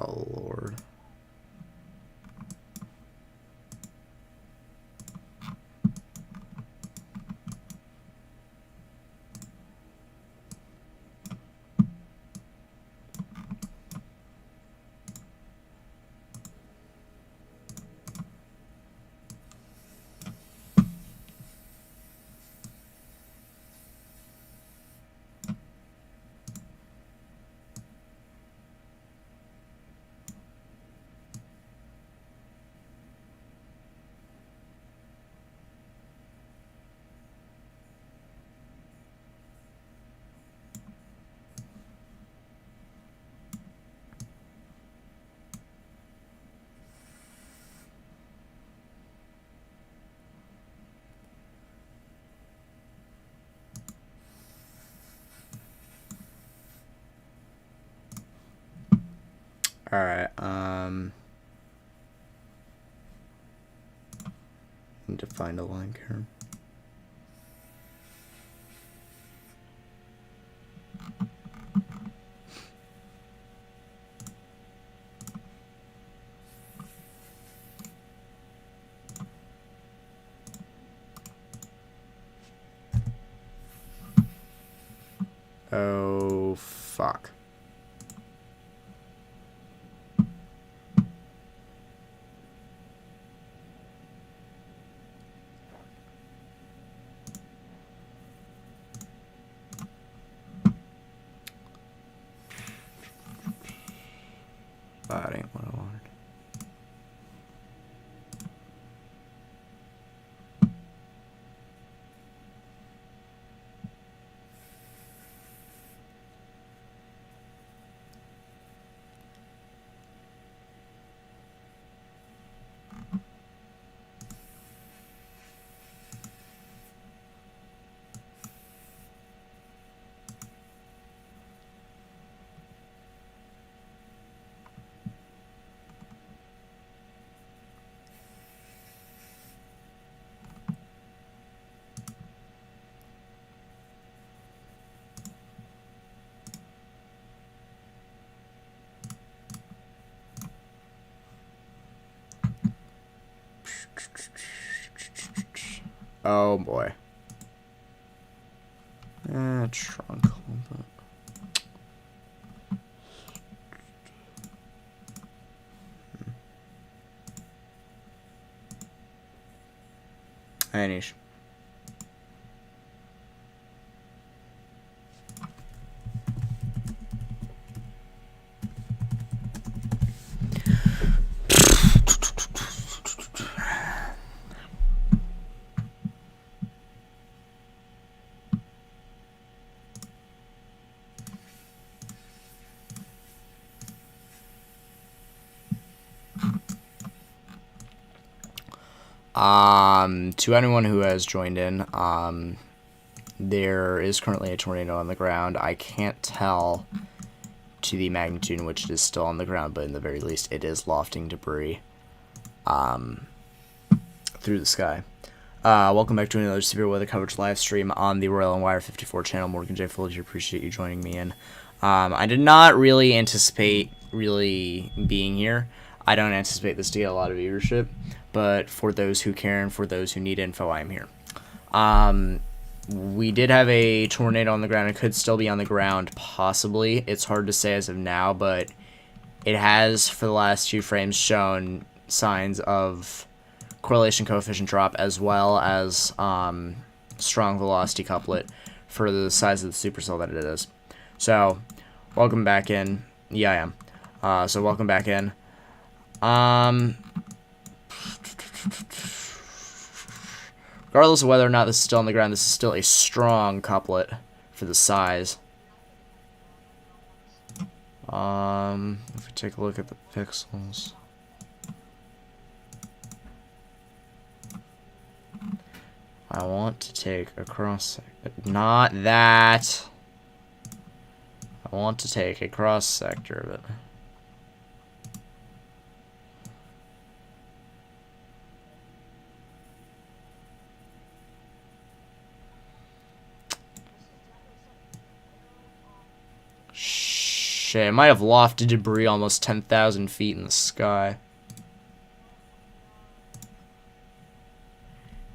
Oh, Lord. Alright, need to find a line here. Oh, fuck. That ain't what I wanted. Oh boy. Trunk. Anish. To anyone who has joined in, there is currently a tornado on the ground. I can't tell to the magnitude in which it is still on the ground, but in the very least, it is lofting debris through the sky. Welcome back to another severe weather coverage live stream on the Royal and Wire 54 channel. Morgan J. Fuller, appreciate you joining me in. I did not really anticipate being here. I don't anticipate this to get a lot of viewership, but for those who care and for those who need info, I'm here. We did have a tornado on the ground. It could still be on the ground, possibly. It's hard to say as of now, but it has, for the last few frames, shown signs of correlation coefficient drop as well as strong velocity couplet for the size of the supercell that it is. So, welcome back in. Yeah, I am. So, welcome back in. Regardless of whether or not this is still on the ground, this is still a strong couplet for the size. If we take a look at the pixels. I want to take a cross sector. Not that. I want to take a cross sector of it. shit. It might have lofted debris almost 10,000 feet in the sky.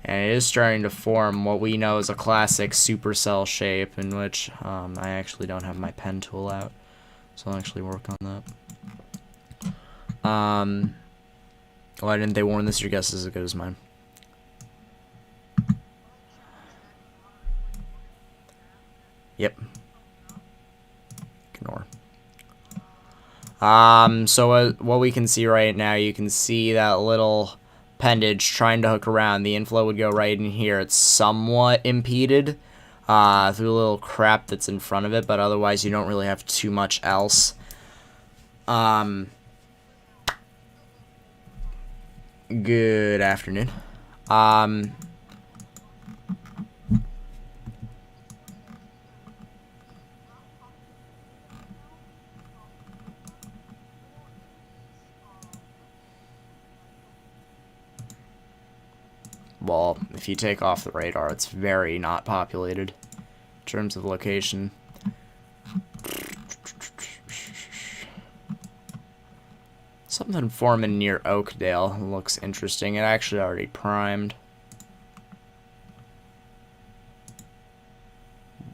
And it is starting to form what we know as a classic supercell shape, in which I actually don't have my pen tool out, so I'll actually work on that. Why didn't they warn this? Your guess is as good as mine. Yep. Ignore. So what we can see right now, you can see that little appendage trying to hook around. The inflow would go right in here. It's somewhat impeded through the little crap that's in front of it, but otherwise you don't really have too much else. Good afternoon. Well, if you take off the radar, it's very not populated in terms of location. Something forming near Oakdale looks interesting. It actually already primed.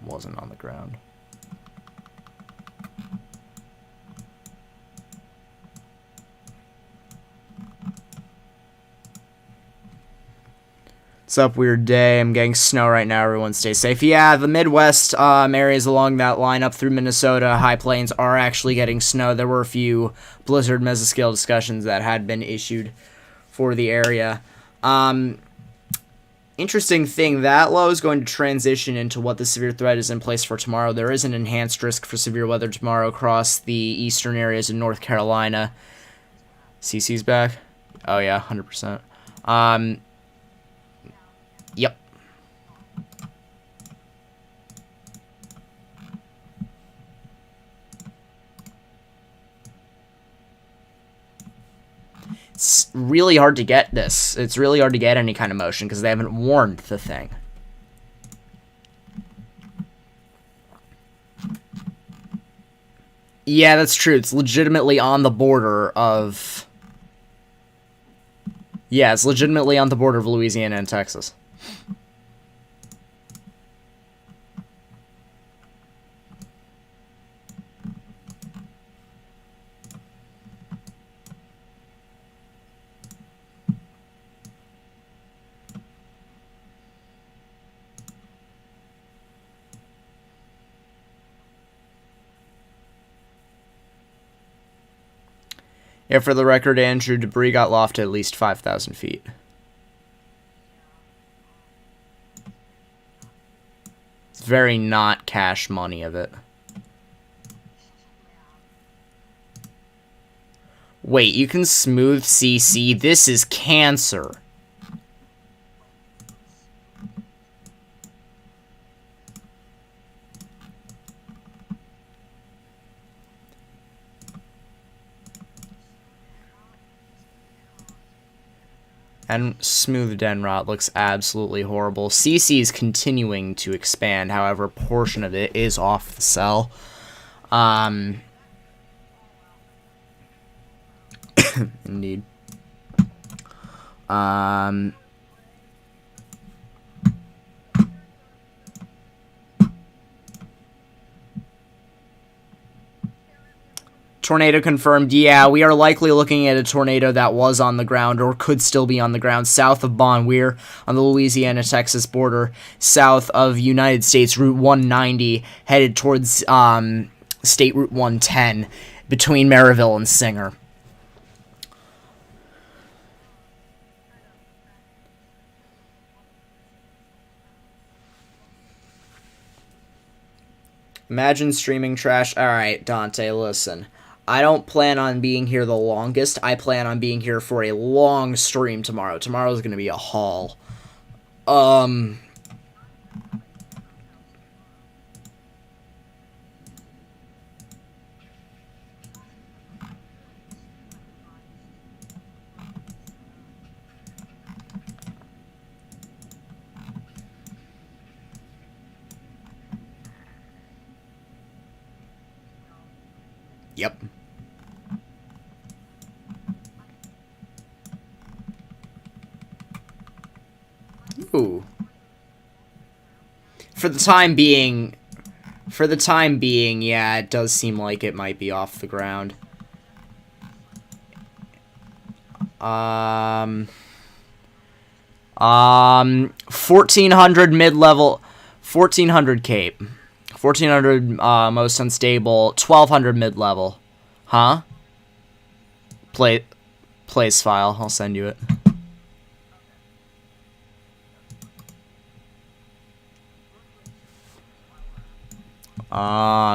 Wasn't on the ground. What's up, weird day? I'm getting snow right now. Everyone stay safe. Yeah, the Midwest areas along that line up through Minnesota, High Plains, are actually getting snow. There were a few blizzard mesoscale discussions that had been issued for the area. Interesting thing, that low is going to transition into what the severe threat is in place for tomorrow. There is an enhanced risk for severe weather tomorrow across the eastern areas in North Carolina. CC's back? Oh yeah, 100%. Yep. It's really hard to get this. It's really hard to get any kind of motion because they haven't warned the thing. Yeah, that's true. It's legitimately on the border of... Yeah, it's legitimately on the border of Louisiana and Texas. Yeah, for the record, Andrew, debris got lofted at least 5,000 feet. It's very not cash money of it. Wait, you can smooth CC? This is cancer. And smooth Denrot looks absolutely horrible. CC is continuing to expand, however, a portion of it is off the cell. Indeed. Tornado confirmed. Yeah, we are likely looking at a tornado that was on the ground or could still be on the ground south of Bon. We're on the Louisiana-Texas border, south of United States Route 190, headed towards State Route 110 between Maryville and Singer. Imagine streaming trash. Alright, Dante, listen. I don't plan on being here the longest. I plan on being here for a long stream tomorrow. Tomorrow's going to be a haul. Yep. Ooh. For the time being, yeah, it does seem like it might be off the ground. 1400 mid-level, 1400 cape, 1400 most unstable, 1200 mid-level. Huh? Place file. I'll send you it.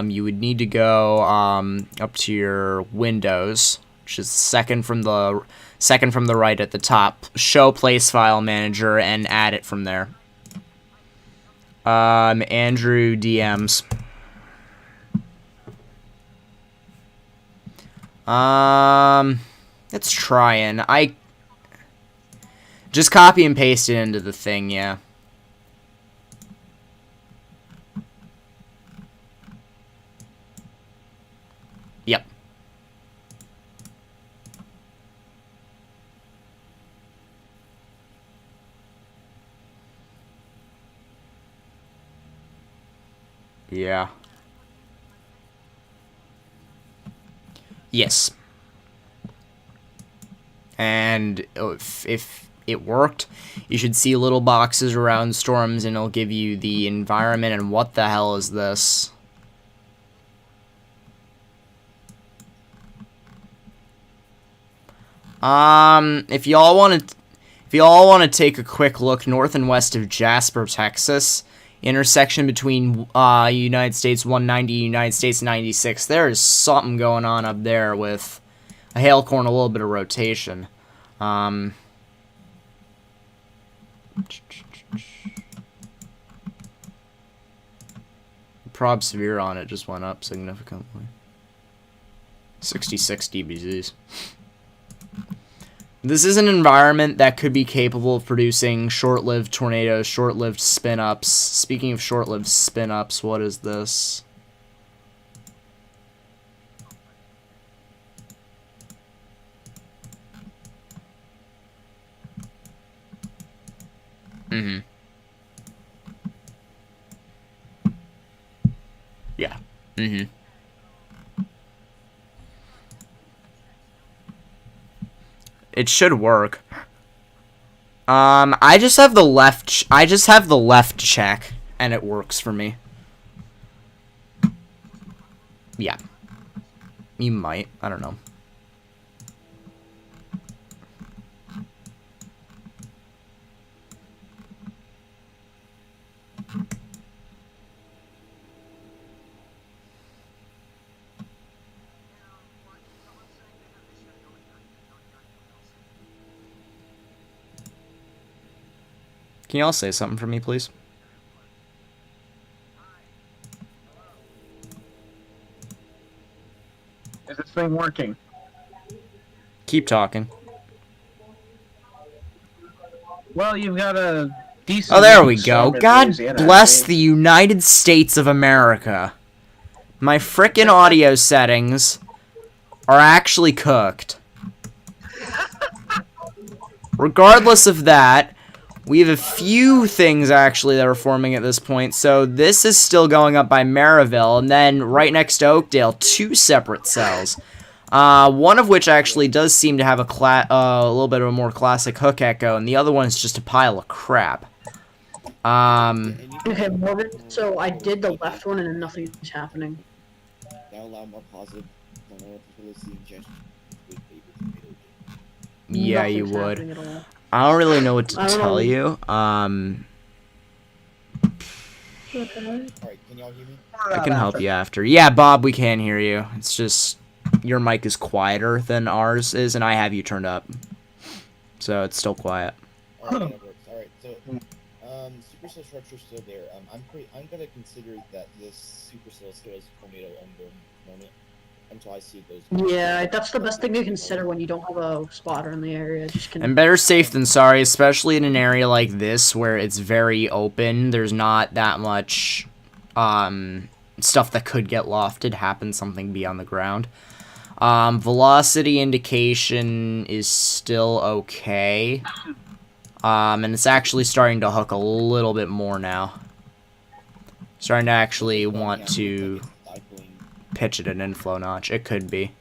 You would need to go up to your Windows, which is second from the right at the top. Show place file manager and add it from there. Andrew DMs. Let's try and I just copy and paste it into the thing, yeah. Yep. Yeah. Yes. And if it worked, you should see little boxes around storms and it'll give you the environment and what the hell is this? If y'all want to take a quick look north and west of Jasper, Texas, intersection between United States 190 United States 96, there is something going on up there with a hail core and a little bit of rotation. Prob severe on it just went up significantly. 66 dBz's. This is an environment that could be capable of producing short-lived tornadoes, short-lived spin-ups. Speaking of short-lived spin-ups, what is this? Yeah. It should work. I just have the left check and it works for me. Yeah. You might, I don't know. Can y'all say something for me, please? Is this thing working? Keep talking. Well, you've got a decent... Oh, there we go. God bless the United States of America. My frickin' audio settings are actually cooked. Regardless of that, we have a few things actually that are forming at this point. So this is still going up by Maryville, and then right next to Oakdale, 2 separate cells. One of which actually does seem to have a little bit of a more classic hook echo, and the other one is just a pile of crap. Okay, Morgan, so I did the left one and nothing is happening. That allow more positive Yeah, you would. I don't really know what to tell you. Alright, can y'all hear me? I can help you after. Yeah, Bob, we can hear you. It's just your mic is quieter than ours is, and I have you turned up. So it's still quiet. Alright, that works. Alright, so supercell structure's still there. I'm gonna consider that this supercell still has a tornado ongoing moment until I see those. Yeah, that's the best thing to consider when you don't have a spotter in the area. And better safe than sorry, especially in an area like this where it's very open. There's not that much stuff that could get lofted happen something be on the ground. Velocity indication is still okay. And it's actually starting to hook a little bit more now. Starting to actually want to pitch at an inflow notch. It could be.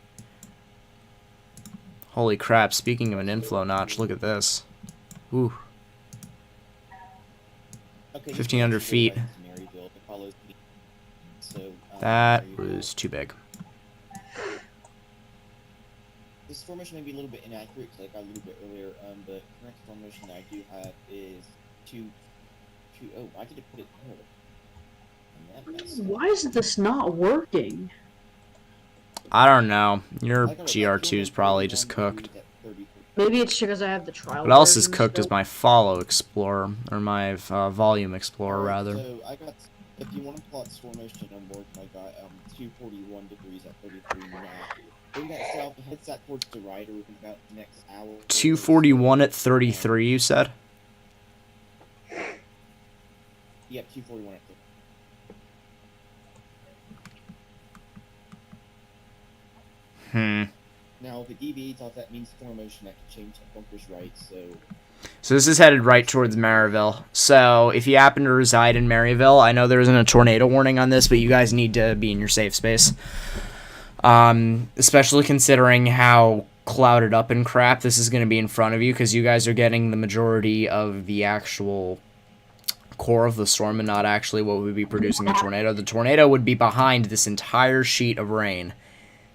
Holy crap, speaking of an inflow notch, look at this. Ooh. 1,500 feet. That was too big. This formation may be a little bit inaccurate because I got a little bit earlier, but the correct formation that I do have is oh, I could put it here. Why is this not working? I don't know. Your GR2 is probably just cooked. Maybe it's because I have the trial. What else is version cooked still. is my Follow Explorer, or my Volume Explorer, rather. So I got, if you want to plot formation on board, I got 241 degrees at 33 now. Bring that south, heads that towards the right, or within about the next hour. 241 at 33, you said? Yep, 241 at 33. Now, if it deviates off, that means formation that can change to bunkers right, So this is headed right towards Maryville. So if you happen to reside in Maryville, I know there isn't a tornado warning on this, but you guys need to be in your safe space. Especially considering how clouded up and crap this is going to be in front of you, because you guys are getting the majority of the actual core of the storm and not actually what would be producing the tornado. The tornado would be behind this entire sheet of rain.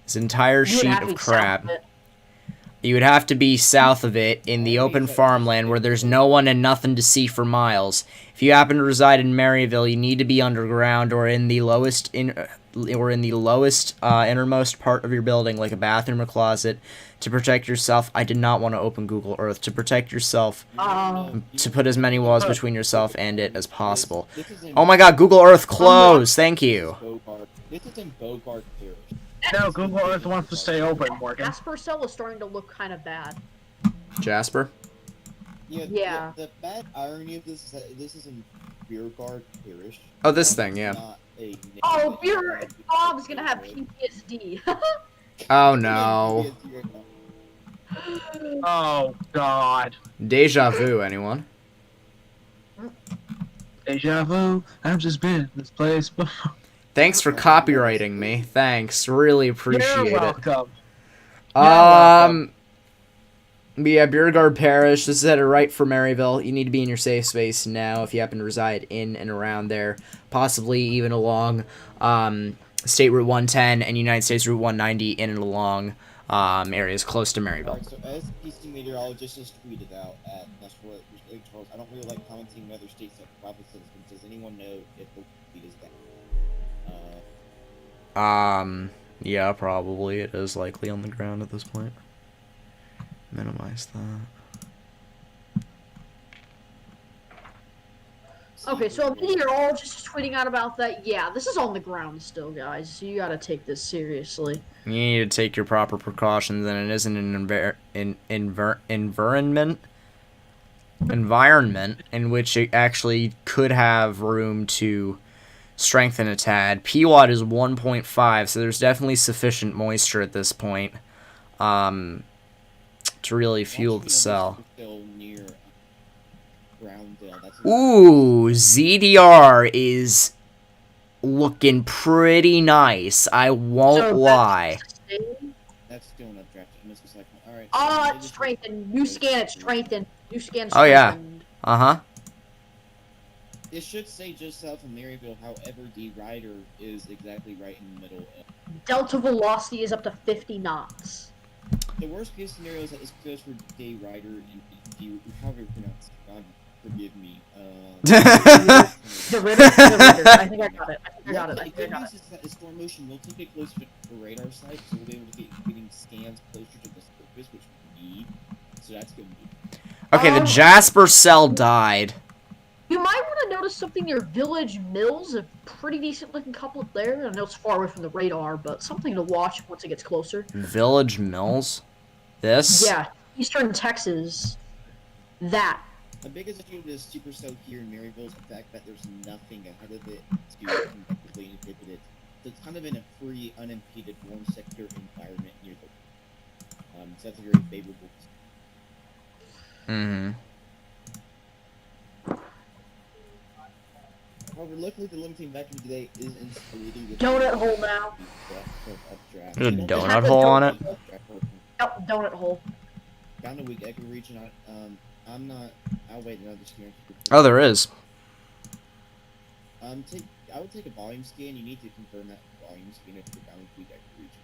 This entire sheet of crap. You would have to be south of it in the open farmland where there's no one and nothing to see for miles. If you happen to reside in Maryville, you need to be underground or in the lowest innermost part of your building, like a bathroom or closet, to protect yourself. I did not want to open Google Earth. To protect yourself, to put as many walls between yourself and it as possible. Oh my god, Google Earth closed! Thank you. This is in Bogart Parish. No, Google Earth wants to stay open, Morgan. Jasper cell is starting to look kind of bad. Jasper? Yeah. The bad irony of this is that this is in Beauregard Parish. Oh, this thing, yeah. Oh, Bob's gonna have PTSD. Oh no. Oh, God. Deja vu, anyone? Deja vu. I've just been in this place before. Thanks for copywriting me. Thanks. Really appreciate You're it. welcome. But yeah, Beauregard Parish. This is headed right for Maryville. You need to be in your safe space now if you happen to reside in and around there. Possibly even along State Route 110 and United States Route 190 in and along areas close to Maryville. Alright, so as PC meteorologist just tweeted out at National Charles, I don't really like commenting on other states that private citizens. Does anyone know if the tweet is that? Yeah, probably. It is likely on the ground at this point. Minimize that. Okay, so a meteorologist is tweeting out about that. Yeah, this is on the ground still, guys. So you gotta take this seriously. You need to take your proper precautions, and it isn't an environment in which it actually could have room to strengthen a tad. PWatt is 1.5, so there's definitely sufficient moisture at this point to really fuel the cell. Ooh, ZDR is looking pretty nice. I won't lie. That's still not drafted. Alright. It's strengthened. New scan, it's strengthened. New scan, strengthened. Oh, yeah. Uh-huh. It should say just south of Maryville, however, the rider is exactly right in the middle. Delta velocity is up to 50 knots. The worst case scenario is that this goes for day rider and however you pronounce it. God forgive me. The river. I think I got it. I got it. The good news is that the storm motion will take it closer to the radar site, so we'll be able to getting scans closer to the surface, which we need. So that's good news. Okay, the Jasper cell died. You might want to notice something near Village Mills, a pretty decent looking couple there. I know it's far away from the radar, but something to watch once it gets closer. Village Mills? This? Yeah, Eastern Texas. That. The biggest issue with this supercell here in Maryville is the fact that there's nothing ahead of it to effectively inhibit it it's kind of in a free, unimpeded, warm sector environment near the. So that's a very favorable. Mm-hmm. However, luckily the limiting factor today is instability. With Donut hole now. There's a donut hole on it. Yep, donut hole. Down a week, I can reach out. I'm not. I'll wait another scan. Oh, there is. I would take a volume scan. You need to confirm that volume scan if you're down a week, I can reach.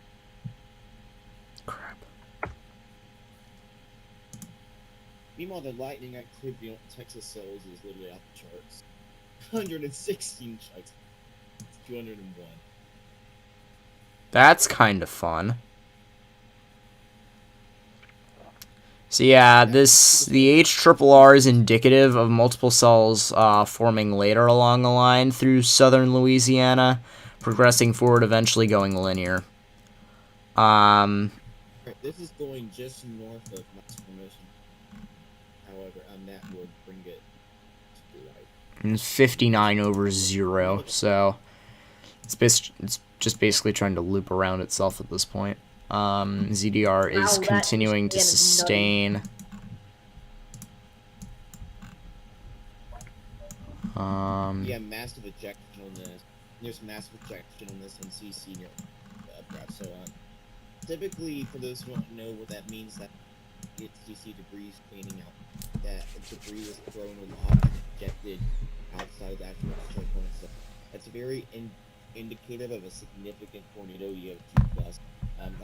Crap. Meanwhile, the lightning activity on Texas cells is literally off the charts. 116 strikes. 201. That's kind of fun. So yeah, the HRRR is indicative of multiple cells forming later along the line through southern Louisiana, progressing forward, eventually going linear. This is going just north of mass formation. However, that would bring it to the right. And 59/0, so it's just basically trying to loop around itself at this point. ZDR is Wow, continuing to that is sustain. Yeah, massive ejection on this. There's massive ejection on this in CC near the updraft. So, typically, for those who don't know what that means, that it's CC debris fanning out. That debris is thrown aloft and ejected outside the actual checkpoint. So that's very indicative of a significant tornado. You have 2+.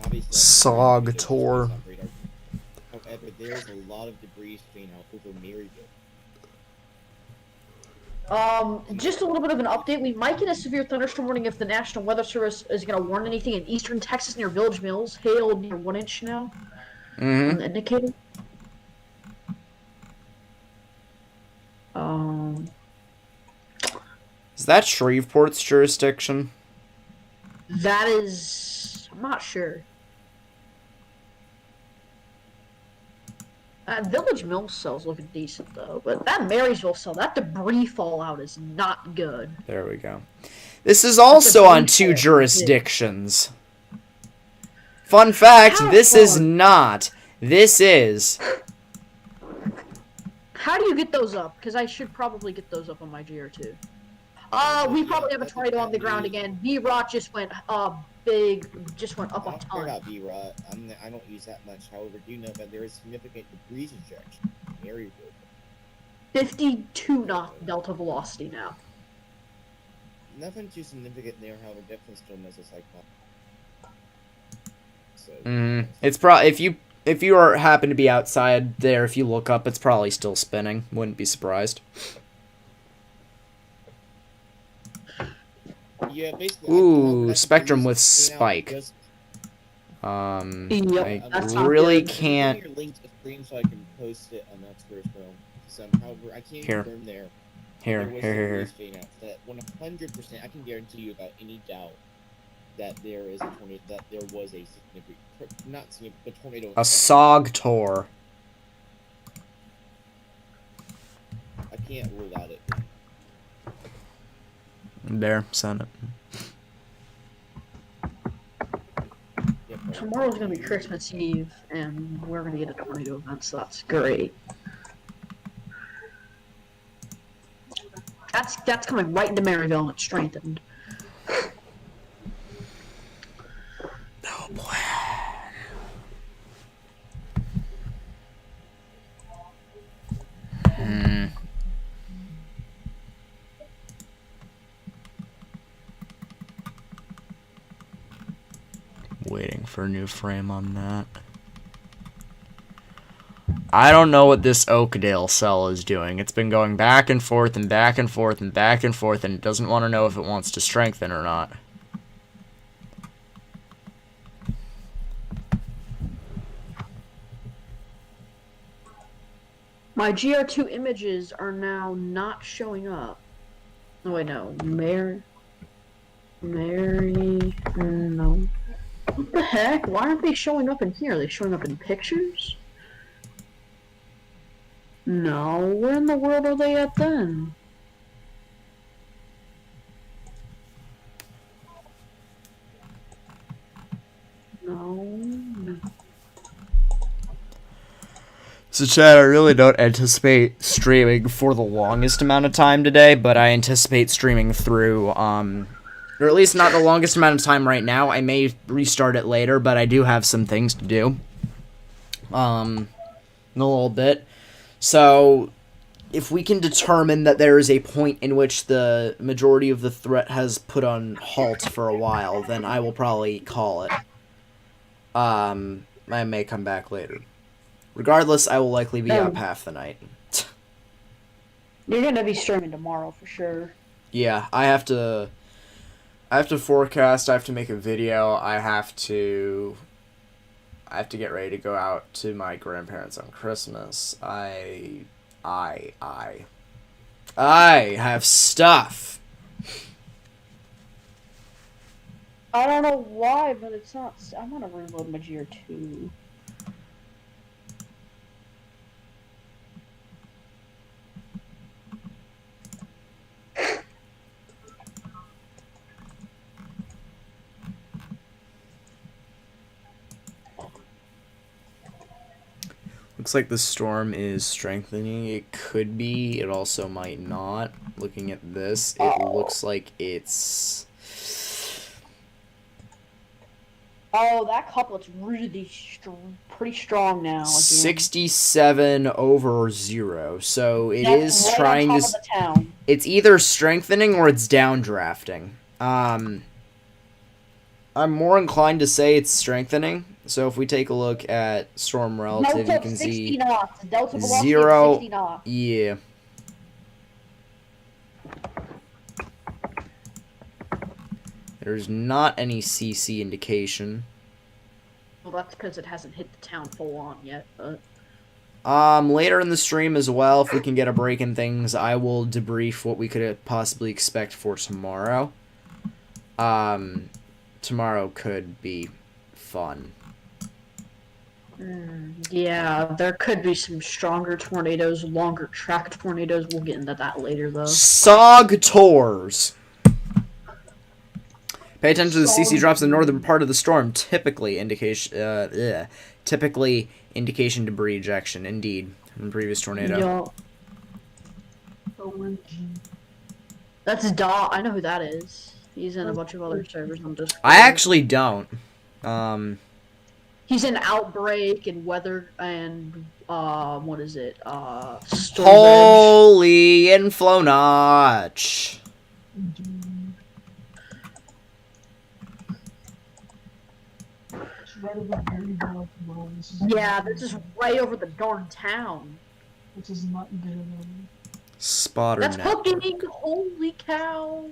Obviously, SOUTHEASTERN. However, there's a lot of debris fanning out over Maryville. Just a little bit of an update. We might get a severe thunderstorm warning if the National Weather Service is going to warn anything in eastern Texas near Village Mills. Hail near 1 inch now. On the indicator. Is that Shreveport's jurisdiction? That is... I'm not sure. Village Mills cell's looking decent, though. But that Marysville cell, that debris fallout is not good. There we go. This is also on 2 jurisdictions. Fun fact, this is not. This is. How do you get those up? Because I should probably get those up on my GR2. We probably have a tornado on the ground again. V-Rot just went big, just went up a I don't care ton. about V-Rot. I don't use that much. However, do know that there is significant debris ejection in Maryville. 52 knot delta velocity now. Nothing too significant there, however, definitely still knows a cyclone. So, It's probably if you are happen to be outside there, if you look up, it's probably still spinning. Wouldn't be surprised. yeah, basically. Ooh, Spectrum with Spike. Yep, I that's not really good. can't. Your link to the screen so I can post it on that first film. So, however, I can't Here. confirm there. Here. That 100%, I can guarantee you without any doubt that there is a tornado. That there was a significant, not significant, but tornado. A SOUTHEASTERN. I can't rule out it. There, send it. Yep, Tomorrow's gonna be Christmas Eve, and we're gonna get a tornado event, so that's great. That's coming right into Maryville, and it's strengthened. Oh boy. Waiting for a new frame on that. I don't know what this Oakdale cell is doing. It's been going back and forth and back and forth and back and forth, and it doesn't want to know if it wants to strengthen or not. My GR2 images are now not showing up. Oh wait, no. Mary, no. What the heck? Why aren't they showing up in here? Are they showing up in pictures? No, where in the world are they at then? So, Chad, I really don't anticipate streaming for the longest amount of time today, but I anticipate streaming through, or at least not the longest amount of time right now. I may restart it later, but I do have some things to do, in a little bit. So, if we can determine that there is a point in which the majority of the threat has put on halt for a while, then I will probably call it. I may come back later. Regardless, I will likely be up half the night. You're gonna be streaming tomorrow for sure. Yeah, I have to forecast, I have to make a video, I have to get ready to go out to my grandparents on Christmas. I have stuff. I don't know why, but it's not. I'm gonna reload my GR2. Looks like the storm is strengthening. It could be. It also might not. Looking at this, it looks like it's... Oh, that couplet's really pretty strong now. Again. 67 over 0. So it That's is right trying on to... top of the town. It's either strengthening or it's downdrafting. I'm more inclined to say it's strengthening. So if we take a look at storm relative, you can see knots. Delta velocity 0. 60 knots. Yeah. There's not any CC indication. Well, that's because it hasn't hit the town full on yet. But... later in the stream as well, if we can get a break in things, I will debrief what we could possibly expect for tomorrow. Tomorrow could be fun. Yeah, there could be some stronger tornadoes, longer track tornadoes. We'll get into that later, though. SOG tours. Pay attention to the CC drops in the northern part of the storm. Typically indication debris ejection. Indeed, from the previous tornado. Yo. That's Dot. I know who that is. He's in a bunch of other servers on Discord. I actually don't. He's in Outbreak and Weather and what is it? Storm Holy inflow notch. Yeah, this is right over the darn town. Which is not good. Spotter That's network. fucking holy cow.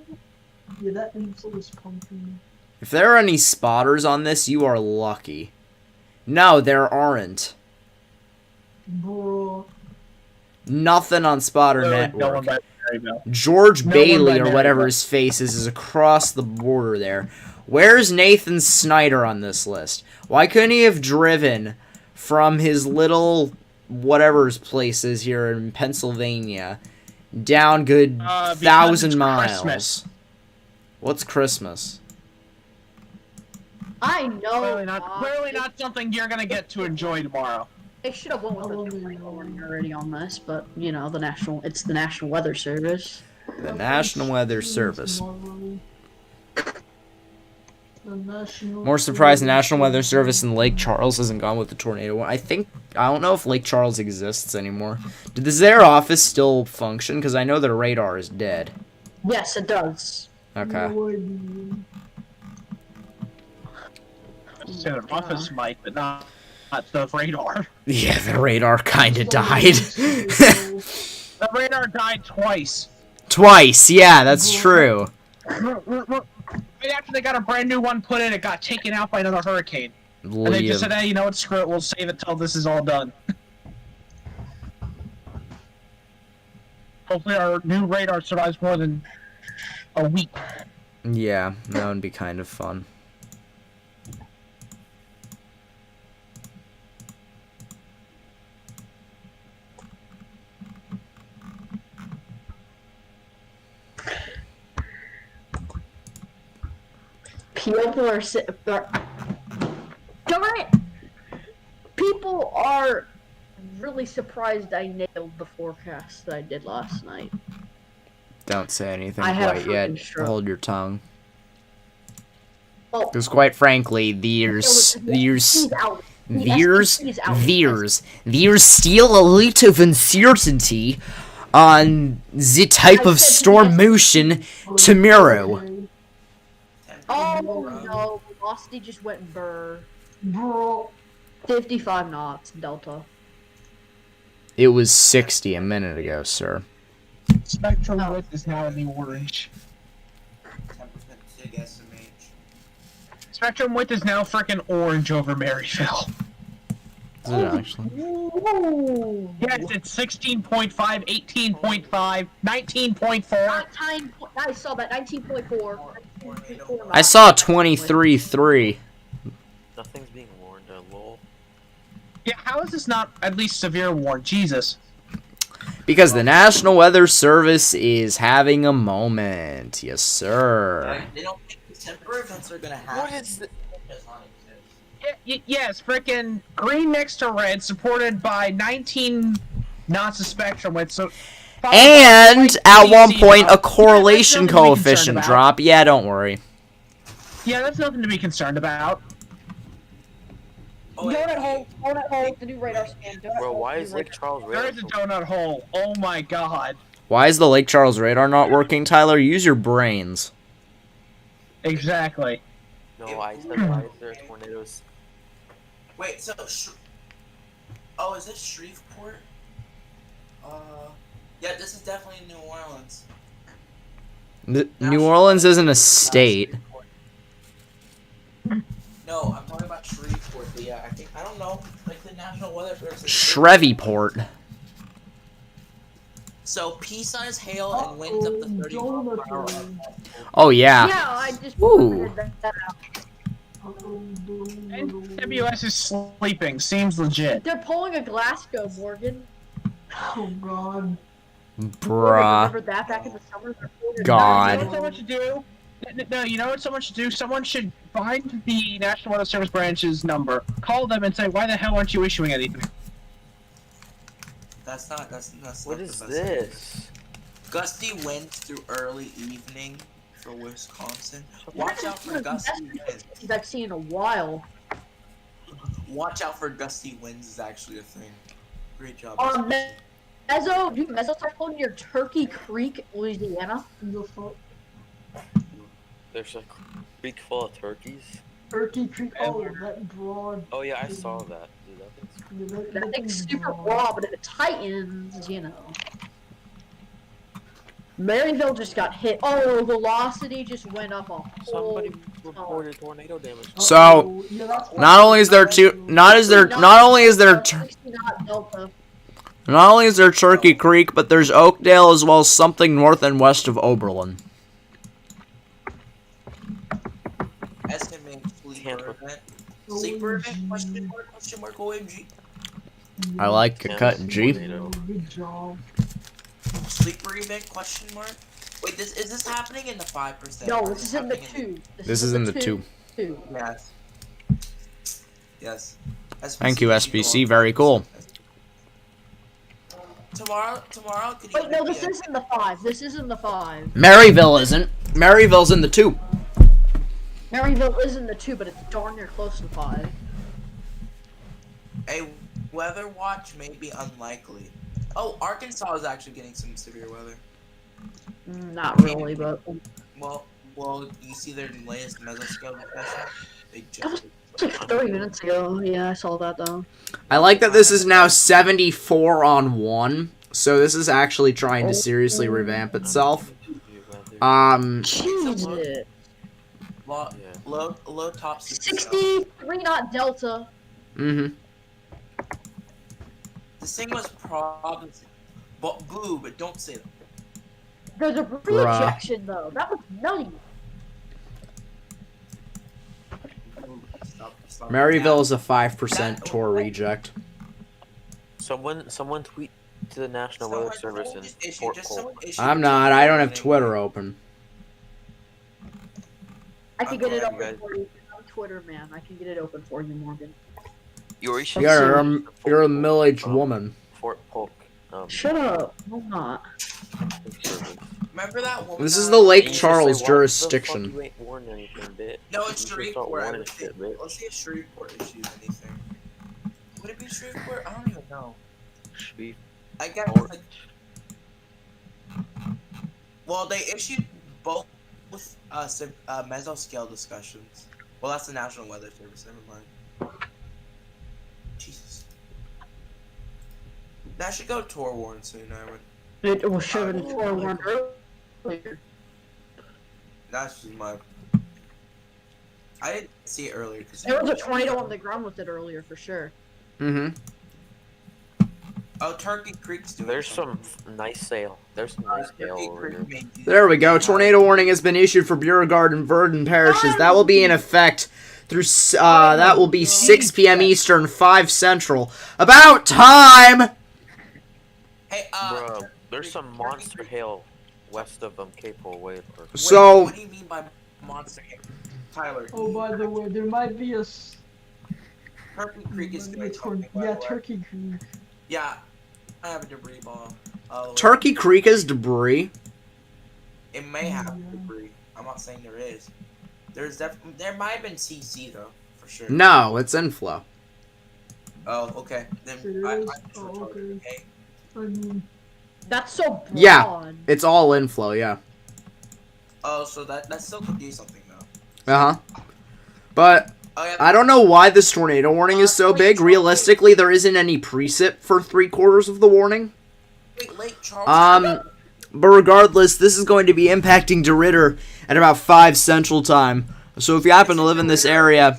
Yeah, that info is pumping. If there are any spotters on this, you are lucky. No, there aren't. Bro. Nothing on Spotter No Network. one by George No Bailey, one by or whatever Mary. his face is across the border there. Where's Nathan Snyder on this list? Why couldn't he have driven from his little whatever his place is here in Pennsylvania down good Because 1,000 it's miles? Christmas. What's Christmas? I know. Clearly not something you're gonna get to enjoy tomorrow. They should have went with the warning already on this, but you know it's the National Weather Service. The National Weather Service. More surprised the National Weather Service in Lake Charles hasn't gone with the tornado one. I don't know if Lake Charles exists anymore. Does their office still function? Because I know their radar is dead. Yes, it does. Okay. It's an office mic, but not the radar. Yeah, the radar kind of died. The radar died twice. Twice, yeah, that's true. Right after they got a brand new one put in, it got taken out by another hurricane. And they just said, hey, you know what, screw it, we'll save it till this is all done. Hopefully our new radar survives more than a week. Yeah, that would be kind of fun. People are darn it! People are really surprised I nailed the forecast that I did last night. Don't say anything I had a quite yet. freaking stroke. Hold your tongue. Oh, Because quite frankly, there's he's out. there's He's out. there's still a lot of uncertainty on the type of storm motion tomorrow. Oh no, velocity just went burr. Bro. 55 knots, Delta. It was 60 a minute ago, sir. Spectrum width is now in the orange. Spectrum width is now freaking orange over Maryville. Is it actually? Ooh. Yes, it's 16.5, 18.5, 19.4. I saw that, 19.4. I saw 23.3. Nothing's being warned, lol. Yeah, how is this not at least severe warned? Jesus. Because the National Weather Service is having a moment. Yes, sir. They don't think the temporary events are gonna happen. What is the... Yes, frickin' green next to red, supported by 19 knots of spectrum width, so... And at one point, a Yeah, correlation that's nothing to be concerned coefficient about. drop. Yeah, don't worry. Yeah, that's nothing to be concerned about. Oh, wait. Donut hole, the new radar scan. Bro, why is Lake Charles There radar is a so... donut hole. Oh my god. Why is the Lake Charles radar not working, Tyler? Use your brains. Exactly. No, I said why is there tornadoes? Wait, so oh, is this Shreveport? Yeah, this is definitely New Orleans. New Orleans isn't a state. No, I'm talking about Shreveport. But yeah, I don't know, like the National Weather Service. Shreveport. So peace on his hail and winds up to 30 miles per hour. Oh, yeah. Yeah, I just Ooh. figured that out. NWS is sleeping. Seems legit. They're pulling a Glasgow, Morgan. Oh god. Bruh. Remember that back in the summer? God. You know what someone should do? No, you know what someone should do? Someone should find the National Weather Service branch's number, call them, and say, "Why the hell aren't you issuing anything?" That's not What the is best this? Gusty winds through early evening for Wisconsin. Watch out for gusty winds. I've seen in a while. Watch out for gusty winds is actually a thing. Great job. Mesocyclone near Turkey Creek, Louisiana. There's a creek full of turkeys? Turkey Creek, that broad. Oh yeah, I saw that. Dude, that thing's... That thing's super broad, but if it tightens, you know. Maryville just got hit. Oh, velocity just went up a whole Somebody ton. reported tornado damage. So, not only is there not only is there Turkey Creek, but there's Oakdale as well as something north and west of Oberlin. Estimate sleeper event. Sleeper event? Question mark, OMG. I like a cut G. Good job. Sleeper event? Question mark. Wait, is this happening in the 5%? No, or this is in the happening 2. This is in the 2. Yes. Yes. Thank you, SBC. Very cool. Tomorrow, could you Wait, no, this is in the 5. This is in the 5. Maryville isn't. Maryville's in the 2. Maryville is in the 2, but it's darn near close to 5. A weather watch may be unlikely. Oh, Arkansas is actually getting some severe weather. Not really, but... Well, you see their latest mesoscope special? They That was just... like 30 minutes ago. Yeah, I saw that though. I like that this is now 74 on 1. So this is actually trying to seriously revamp itself. Jesus. Low top 63 knot delta. Mm-hmm. This thing was probably... Boo, but don't say that. There's a rejection though. That was nutty. Stop. Maryville is a 5% tour reject. Someone tweet to the National Weather Service and report cold. I'm not. I don't have Twitter open. I can get it Okay, open guys. for you. I'm Twitter man. I can get it open for you, Morgan. You're You're a middle-aged woman. Fort Polk. Shut up. I'm not. Remember that woman? This is the Lake You just Charles say, why jurisdiction. the fuck you ain't warned anything, bitch? No, it's You just Shreveport. start I warning would think. shit, bitch. Let's see if Shreveport issues anything. Would it be Shreveport? I don't even know. I guess. Like, well, they issued both mesoscale discussions. Well, that's the National Weather Service. Never mind. Jesus. That should go tour warn soon, Aaron. It was should have been forewarned earlier. That's just my. I didn't see it earlier because There was a tornado on the ground with it earlier for sure. Mm-hmm. Oh, Turkey Creek's doing. There's some something. nice sail. There's some nice sail Turkey over Creek here. made these- There we go. Tornado warning has been issued for Beauregard and Verdon parishes. That will be in effect through. That will be 6 p.m. Eastern, 5 Central. About time. Hey, Bruh, there's some monster hail west of Cape Way. So. What do you mean by monster hail? Tyler. Oh, by the way, there might be a Turkey Creek is doing something. yeah, Turkey Creek. Yeah, I have a debris bomb. Turkey Creek is debris. It may have debris. I'm not saying there is. There might have been CC though, for sure. No, it's inflow. Oh, okay. Then It I is? just Oh, retarded, okay. okay? I mean, That's so broad. Yeah. It's all inflow, yeah. Oh, so that still could do something though. Uh-huh. But Oh, yeah. I don't know why this tornado warning is so big. Realistically, there isn't any precip for 3/4 of the warning. Wait, Lake Charles. But regardless, this is going to be impacting DeRidder at about 5 Central Time. So if you happen to live in this area,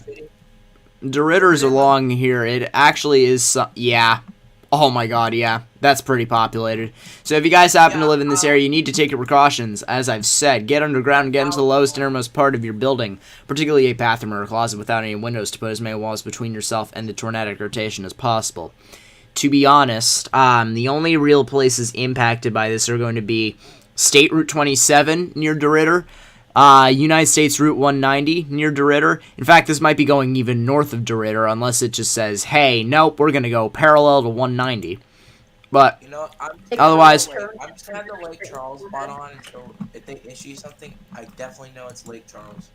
DeRidder's along here. It actually is, yeah. Oh my god, yeah. That's pretty populated. So if you guys happen to live in this area, you need to take your precautions. As I've said, get underground and get into the lowest innermost part of your building, particularly a bathroom or a closet without any windows, to put as many walls between yourself and the tornadic rotation as possible. To be honest, the only real places impacted by this are going to be State Route 27 near DeRidder, United States Route 190 near DeRidder. In fact, this might be going even north of DeRidder, unless it just says, hey, nope, we're going to go parallel to 190. But You know, otherwise, I'm just gonna have the Lake Charles spot on until if they issue something, I definitely know it's Lake Charles.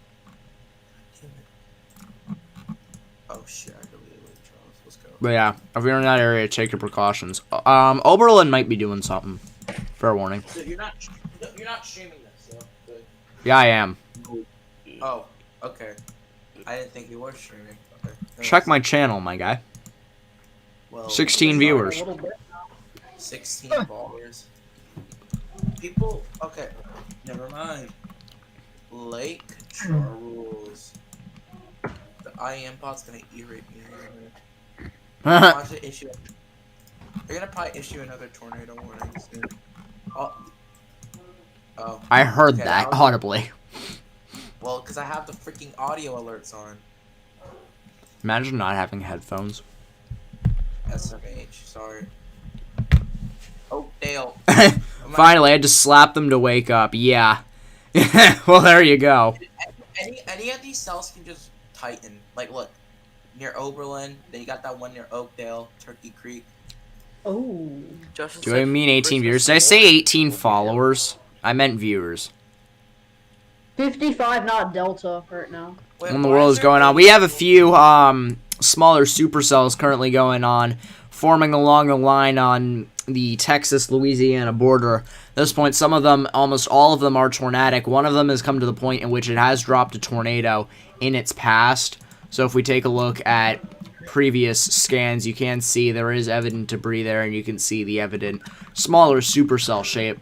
Oh shit, I deleted Lake Charles. Let's go. but yeah, if you're in that area, take your precautions. Oberlin might be doing something. Fair warning. So you're not streaming this, so good. Yeah, I am. Oh, okay. I didn't think you were streaming. Okay. Check my channel, my guy. Well, 16 viewers. 16 followers. People. Okay. Never mind. Lake Charles. The IM bot's gonna irate me. Watch it issue. They're gonna probably issue another tornado warning soon. Oh. I heard Okay, that audibly. Well, because I have the freaking audio alerts on. Imagine not having headphones. SMH, sorry. Oh, Dale. Finally, I just slapped them to wake up. Yeah. Well, there you go. Any of these cells can just tighten. Like, look. Near Oberlin, then you got that one near Oakdale, Turkey Creek. Oh. Do I mean 18 viewers? Did I say 18 followers? I meant viewers. 55, not Delta right now. Wait, What in the why world is there going on? no- We have a few smaller supercells currently going on, forming along the line on the Texas-Louisiana border. At this point, some of them, almost all of them, are tornadic. One of them has come to the point in which it has dropped a tornado in its past. So if we take a look at previous scans, you can see there is evident debris there, and you can see the evident smaller supercell shape.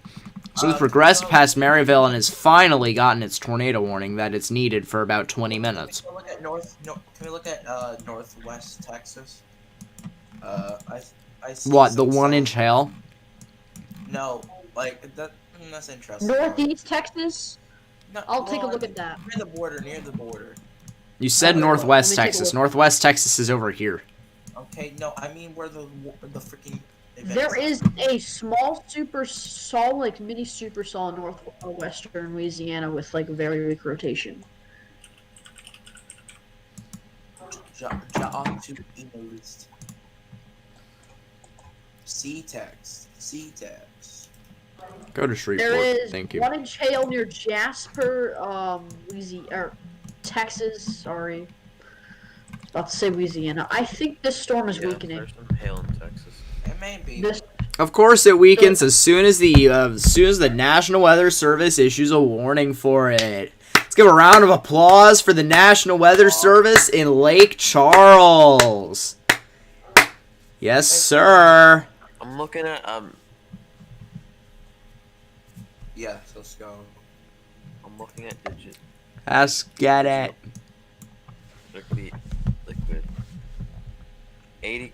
So it's progressed past Maryville and has finally gotten its tornado warning that it's needed for about 20 minutes. Can we look at can we look at northwest Texas? I see What, the some 1-inch hail? No, like that's interesting. Northeast Texas? No, I'll take a well, look at that. Near the border, near the border. You said Let me Northwest take a Texas. look. Northwest Texas is over here. Okay, no, I mean where the freaking. There is a small supercell, like mini supercell in northwestern Louisiana with like very weak rotation. East. C-text. Go to Shreveport. There is Thank you. 1-inch hail near Jasper, Texas. Sorry, I was about to say Louisiana. I think this storm is weakening. There's some hail in Texas. It may be. Of course, it weakens as soon as the National Weather Service issues a warning for it. Let's give a round of applause for the National Weather Service in Lake Charles. Yes, sir. I'm looking at Yeah, let's go. I'm looking at digit. Let's get it. Liquid. 80.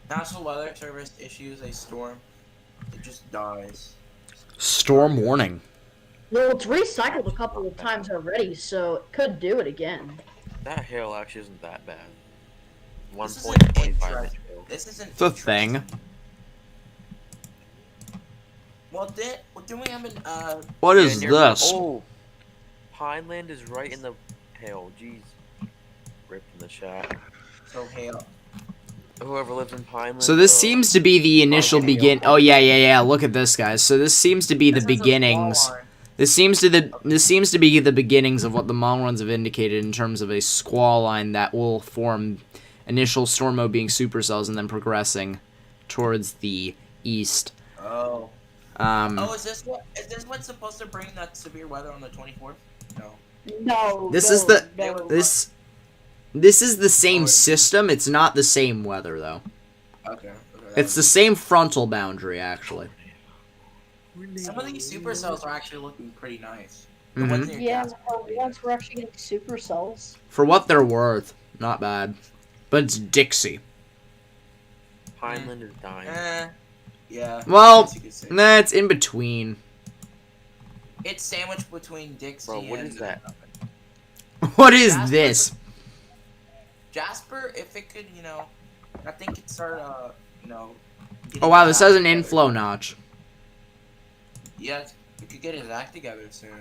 National Weather Service issues a storm. It just dies. Storm warning. Well, it's recycled a couple of times already, so it could do it again. That hail actually isn't that bad. This 1.25 isn't inch hail. This isn't It's a thing. Well, didn't we have an What is near- this? Oh, Pineland is right in the hail. Jeez, ripped in the chat. so hail? Whoever lives in Pineland. So this seems to be the initial begin. Oh yeah. Look at this, guys. So this seems to be the beginnings. This seems to be the beginnings of what the long runs have indicated in terms of a squall line that will form initial storm mode being supercells and then progressing towards the east. Oh. Is this what's supposed to bring that severe weather on the 24th? No. No. This no, is the no. this is the same system. It's not the same weather though. Okay. It's the same frontal boundary actually. Some of these supercells are actually looking pretty nice. The Mhm. ones near Yeah, Jasper are pretty once nice. we're actually getting supercells. For what they're worth, not bad. But it's Dixie. Pineland is dying. Yeah. Well, I guess you could say. nah, it's in between. It's sandwiched between Dixie Bro, what and... is that? What is Jasper- this? Jasper, if it could, I think it start, Oh wow, this has an getting inflow notch. Yeah, it could get his act together soon.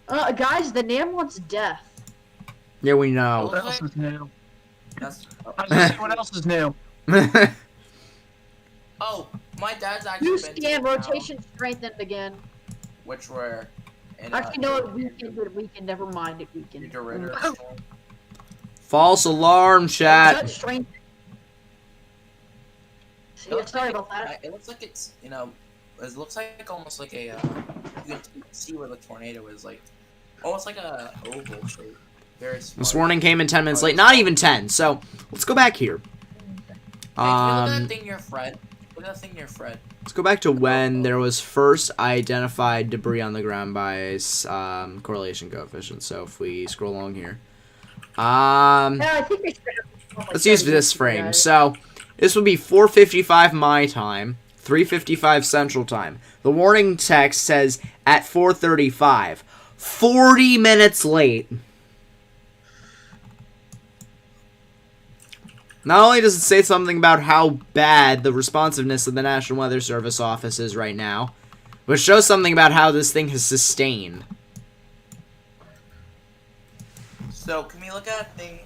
Guys, the NAM wants death. Yeah, we know. What else is new? That's... I was gonna say, what else is new? Oh, my dad's actually New been to scan, the town, rotation strengthened again. which were... In, Actually, no, it weakened, never mind, it weakened. False alarm, chat. Strength. Yeah, sorry about that. It looks like it's, it looks like almost like a, you can see where the tornado is, like, almost like a oval shape. Very smart. This warning came in 10 minutes late. Not even 10. So let's go back here. Hey, can you look at that thing near Fred? Look at that thing near Fred. Let's go back to when there was first identified debris on the ground by correlation coefficient. So if we scroll along here, Yeah, I think we should have let's use this frame. So this will be 4:55 my time, 3:55 Central Time. The warning text says at 4:35, 40 minutes late. Not only does it say something about how bad the responsiveness of the National Weather Service office is right now, but it shows something about how this thing has sustained. So, can we look at that thing,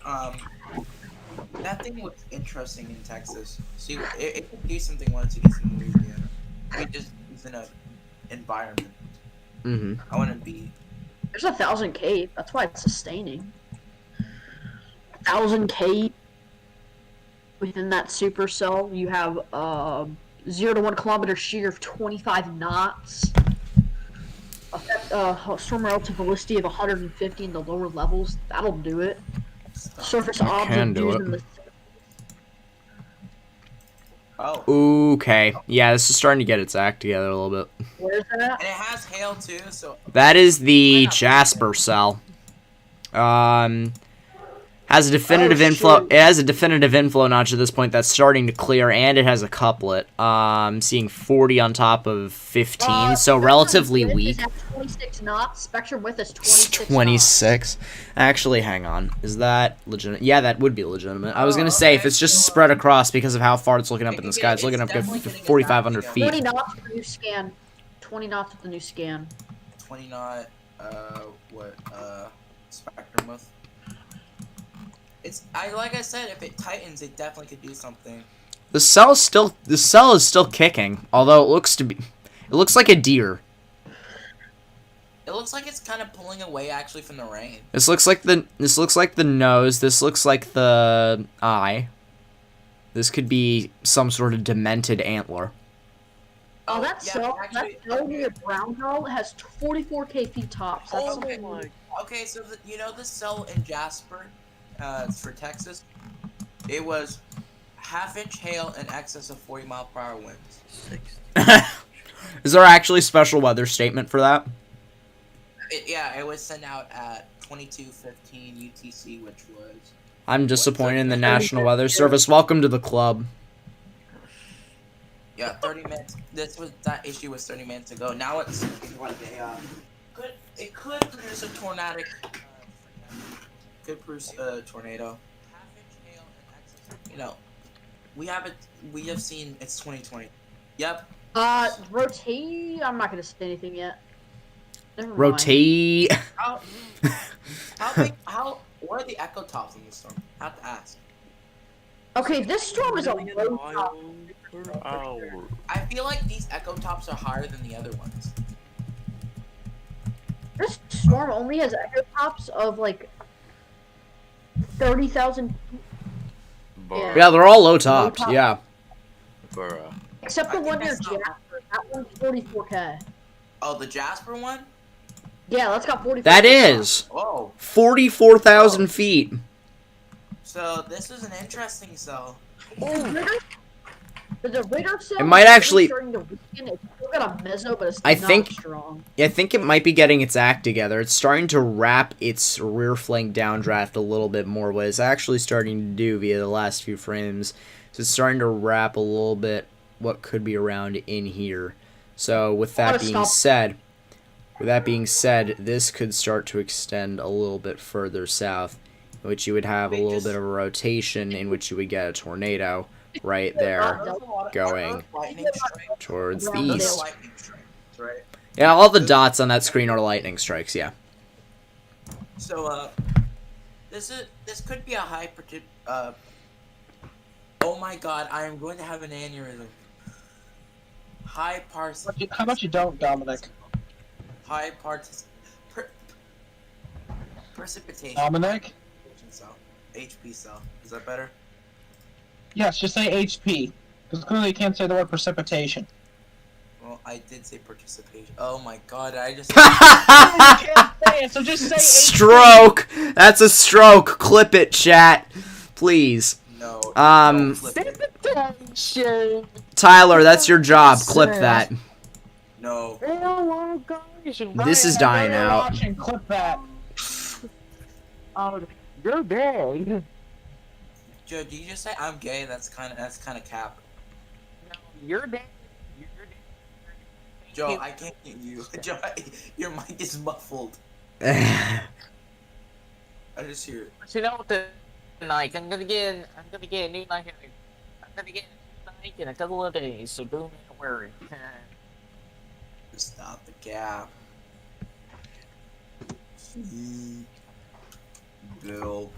that thing looks interesting in Texas. See, it could do something once it gets in Louisiana. It just is in an environment. Mm-hmm. I want to be... There's 1,000K, that's why it's sustaining. 1,000K within that supercell, you have 0 to 1 kilometer shear of 25 knots. Storm relative velocity of 150 in the lower levels. That'll do it. Surface object do used it. in the Okay. Yeah, this is starting to get its act together a little bit. where's that? And it has hail too, so... That is the Jasper cell. Has a definitive Oh, inflow. shoot. It has a definitive inflow notch at this point that's starting to clear, and it has a couplet. I'm seeing 40 on top of 15, so Spectrum relatively width weak. is at 26 knots. Spectrum width is 26 knots. 26. Actually, hang on. Is that legitimate? Yeah, that would be legitimate. I was gonna say if it's just spread across because of how far it's looking up in the sky, it's looking up good 4,500 20 feet. knots with the new scan. 20 knots with the new scan. 20 knot, spectrum width. Like I said, if it tightens, it definitely could do something. The cell is still kicking, although it looks like a deer. It looks like it's kind of pulling away actually from the rain. This looks like the nose. This looks like the eye. This could be some sort of demented antler. Oh, that cell actually, near Brown Girl has 44k feet tops. That's Oh something my. like- Okay, so you know the cell in Jasper, for Texas, it was half-inch hail in excess of 40-mile-per-hour winds. Is there actually a special weather statement for that? It was sent out at 22:15 UTC, which was. I'm disappointed in the National Weather Service. Welcome to the club. Yeah, 30 minutes. That issue was 30 minutes ago. Now it's like it could produce a tornadic. Could produce a tornado. You know, we have seen it's 2020. Yep. Rotate. I'm not gonna say anything yet. Never mind. Rotate. What are the echo tops in this storm? I have to ask. Okay, this storm is a low top. Per hour. I feel like these echo tops are higher than the other ones. This storm only has echo tops of like 30,000, Bruh. Yeah, they're all low tops. Yeah. Bruh. except the I one think near that's not- Jasper. That one's 44k. Oh, the Jasper one? Yeah, that's got 44. That is Oh, 44,000 feet. so this is an interesting cell. The radar cell. It might is actually- starting to weaken. It's still got a meso, but it's I not think- strong. I think it might be getting its act together. It's starting to wrap its rear flank downdraft a little bit more, what it's actually starting to do via the last few frames. So it's starting to wrap a little bit what could be around in here. So with that being said, this could start to extend a little bit further south, in which you would have a little bit of a rotation, in which you would get a tornado right there going towards the east. Lightning strikes, right? Yeah, all the dots on that screen are lightning strikes, yeah. So this could be a high oh my god, I am going to have an aneurysm. High parts. How about you don't, Dominic? High parts. Precipitation. Dominic? Cell. HP cell. Is that better? Yes, just say HP. Because clearly you can't say the word precipitation. Well, I did say participation. Oh my god, I just. You can't say it, so just say HP. Stroke! That's a stroke. Clip it, chat. Please. No. Um, Precipitation. Tyler, that's your job. Clip that. No. This is dying out. Watching, clip that. Oh, you're dead. Joe, did you just say I'm gay? That's kind of cap. You're dead. Joe, I can't get you. Joe, your mic is muffled. That's I just hear it. You know what? Tonight I'm gonna get a new mic. I'm gonna get a new mic in a couple of days, so don't worry. Stop the cap. Bill.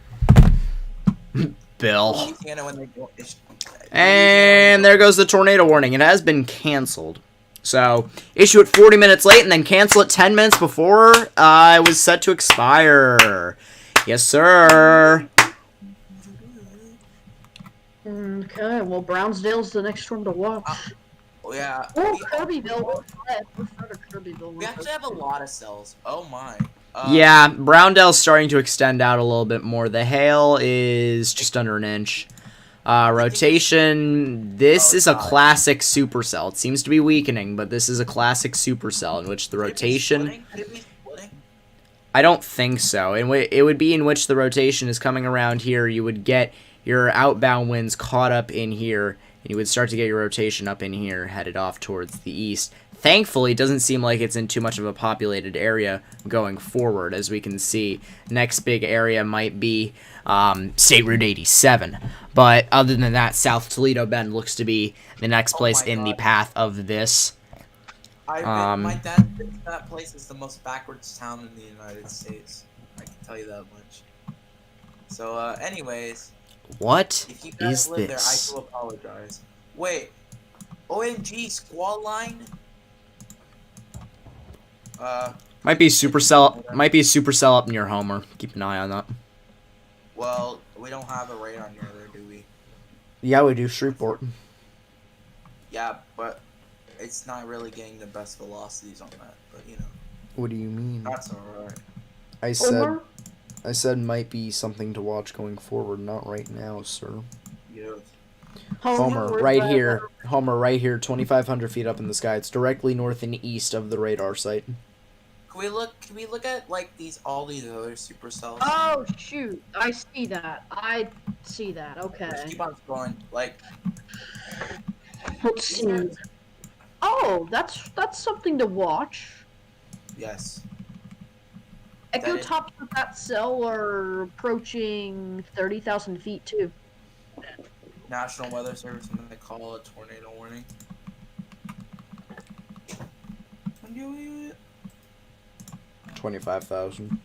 Bill. Louisiana, when they go, And there goes the tornado warning. It has been canceled. So, issue it 40 minutes late and then cancel it 10 minutes before it was set to expire. Yes, sir. Okay, well, Brownsdale's the next storm to watch. Oh yeah. Or Kirbyville. We're further Kirbyville. We actually have a lot of cells. Oh my. Yeah, Browndale's starting to extend out a little bit more. The hail is just under an inch. Rotation, this is a classic supercell. It seems to be weakening, but this is a classic supercell in which the rotation... I don't think so. It would be in which the rotation is coming around here. You would get your outbound winds caught up in here, and you would start to get your rotation up in here, headed off towards the east. Thankfully, it doesn't seem like it's in too much of a populated area going forward, as we can see. Next big area might be State Route 87. But other than that, South Toledo Bend looks to be the next place in the path of this. My dad thinks that place is the most backwards town in the United States. I can tell you that much. So, anyways. What if you guys is live this? there, I do apologize. Wait. OMG, Squall Line? Might be Supercell up near Homer. Keep an eye on that. Well, we don't have a radar near there, do we? Yeah, we do Shreveport. Yeah, but it's not really getting the best velocities on that, but you know. What do you mean? That's alright. I said might be something to watch going forward, not right now, sir. Yeah. Homer, right here. Homer, right here, 2,500 feet up in the sky. It's directly north and east of the radar site. Can we look at like all these other supercells? Oh shoot! I see that. Okay. Just keep on going. Like. Let's see. Oh, that's something to watch. Yes. Echo tops of that cell are approaching 30,000 feet too. National Weather Service, and they call a tornado warning. 25,000.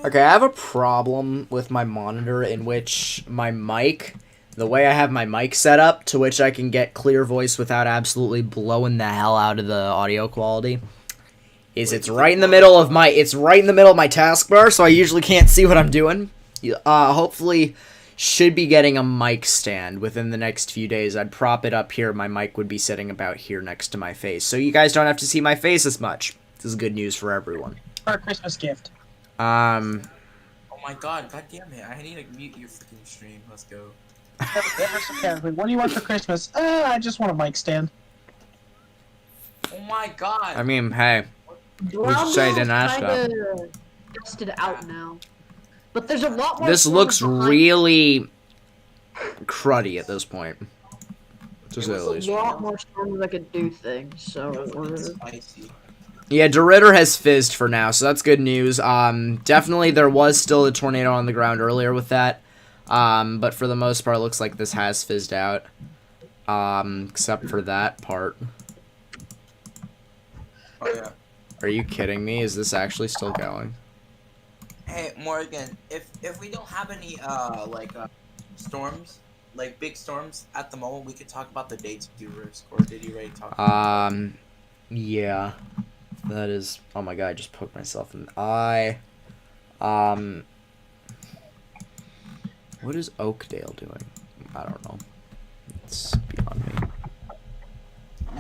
Okay, I have a problem with my monitor in which my mic, the way I have my mic set up, to which I can get clear voice without absolutely blowing the hell out of the audio quality, is it's right in the middle of my taskbar, so I usually can't see what I'm doing. Hopefully should be getting a mic stand within the next few days. I'd prop it up here. My mic would be sitting about here next to my face, so you guys don't have to see my face as much. This is good news for everyone. Our Christmas gift. Oh my god damn it. I need to mute your freaking stream. Let's go. What do you want for Christmas? I just want a mic stand. Oh my god. I mean, hey. Who's to say I didn't ask that? Dusted out now. But there's a lot more. This looks really cruddy at this point. There's a lot more storms that could do things, so yeah, DeRitter has fizzed for now, so that's good news. Definitely there was still a tornado on the ground earlier with that. But for the most part, it looks like this has fizzed out. Except for that part. Oh yeah. Are you kidding me? Is this actually still going? Hey Morgan, if we don't have any storms, like big storms at the moment, we could talk about the dates you risk, or did you already talk about yeah. That is, oh my god, I just poked myself in the eye. What is Oakdale doing? I don't know. It's beyond me.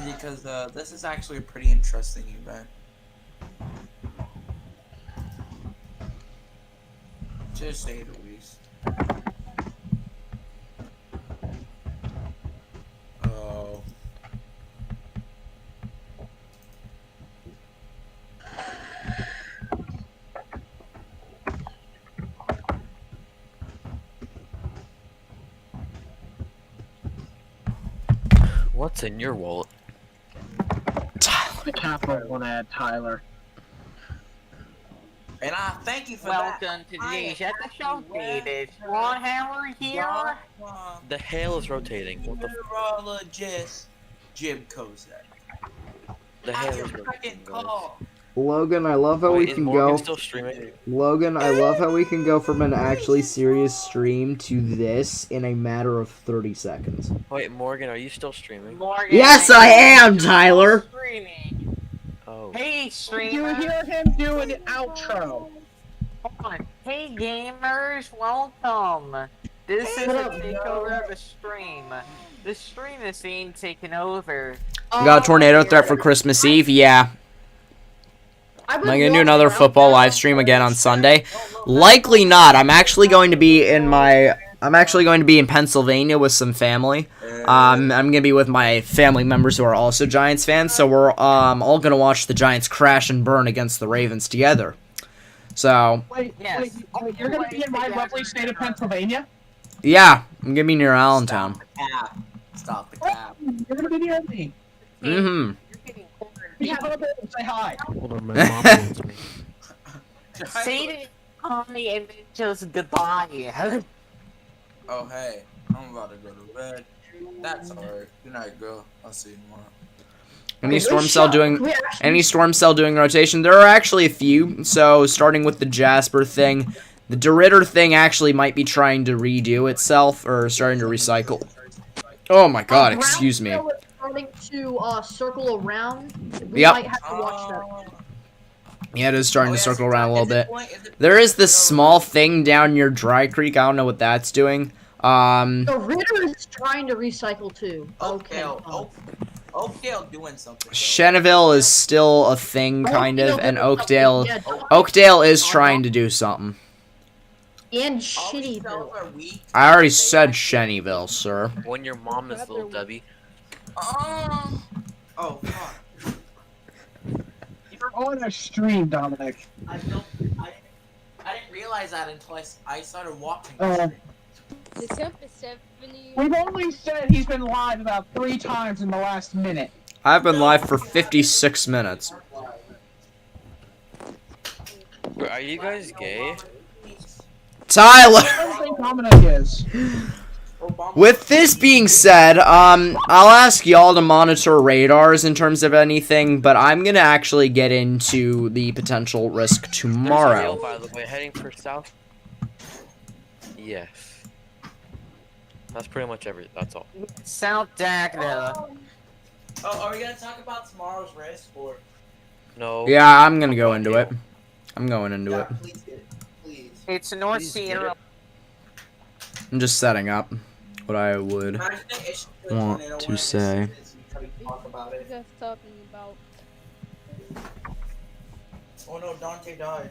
Because this is actually a pretty interesting event. To say the least. Oh. What's in your wallet? The capital one ad, Tyler. And I thank you for Welcome to today's episode. It is Warhammer here. The hail is rotating. What the Meteorologist Jim Kozak. The hail is rotating. Logan, I love how we can go. Still streaming? Logan, I love how we can go from an actually serious stream to this in a matter of 30 seconds. Wait, Morgan, are you still streaming? Morgan, Yes, I am, Tyler. Streaming. Oh. Hey, streamer. You hear him do an outro. Hold on. Hey, gamers, welcome. This is a takeover of a stream. The stream is being taken over. Got a tornado threat for Christmas Eve? Yeah. Am I going to do another football live stream again on Sunday? Likely not. I'm actually going to be in my I'm actually going to be in Pennsylvania with some family. I'm going to be with my family members who are also Giants fans, so we're all going to watch the Giants crash and burn against the Ravens together. So, Wait, you're going to be in my lovely state of Pennsylvania? yeah, I'm going to be near Allentown. Stop the cap. You're going to be near me. Mm-hmm. Yeah, say hi. Hold on, my mom wants me. Say hi and then just goodbye. Oh, hey. I'm about to go to bed. That's alright. Good night, girl. I'll see you tomorrow. Any storm cell doing rotation? There are actually a few. So starting with the Jasper thing, the DeRitter thing actually might be trying to redo itself or starting to recycle. Oh my God! Excuse me. Starting to circle around. We Yep. might have to watch that. Yeah, it is starting to circle around a little bit. There is this small thing down near Dry Creek. I don't know what that's doing. The Ritter is trying to recycle too. Okay. Oakdale doing something. Sheneville is still a thing, kind of, and Oakdale is trying to do something. And Shittyville. I already said Sheneville, sir. When your mom is Little Debbie. Oh, fuck. You're on a stream, Dominic. I didn't realize that until I started watching. The temp is 70. We've only said he's been live about 3 times in the last minute. I've been live for 56 minutes. Wait, are you guys gay? Tyler! I don't think Dominic is. With this being said, I'll ask y'all to monitor radars in terms of anything, but I'm gonna actually get into the potential risk There's a tomorrow. hail, by the way, heading for south. Yes. That's pretty much everything. That's all. South Dagda. Oh, are we gonna talk about tomorrow's risk or? No. Yeah, I'm gonna go into it. I'm going into it. Please get it. Please. It's North Sierra. I'm just setting up what I would I think it should be want tornado to awareness say. as we talk about What are it. you guys talking about? Oh no, Dante died.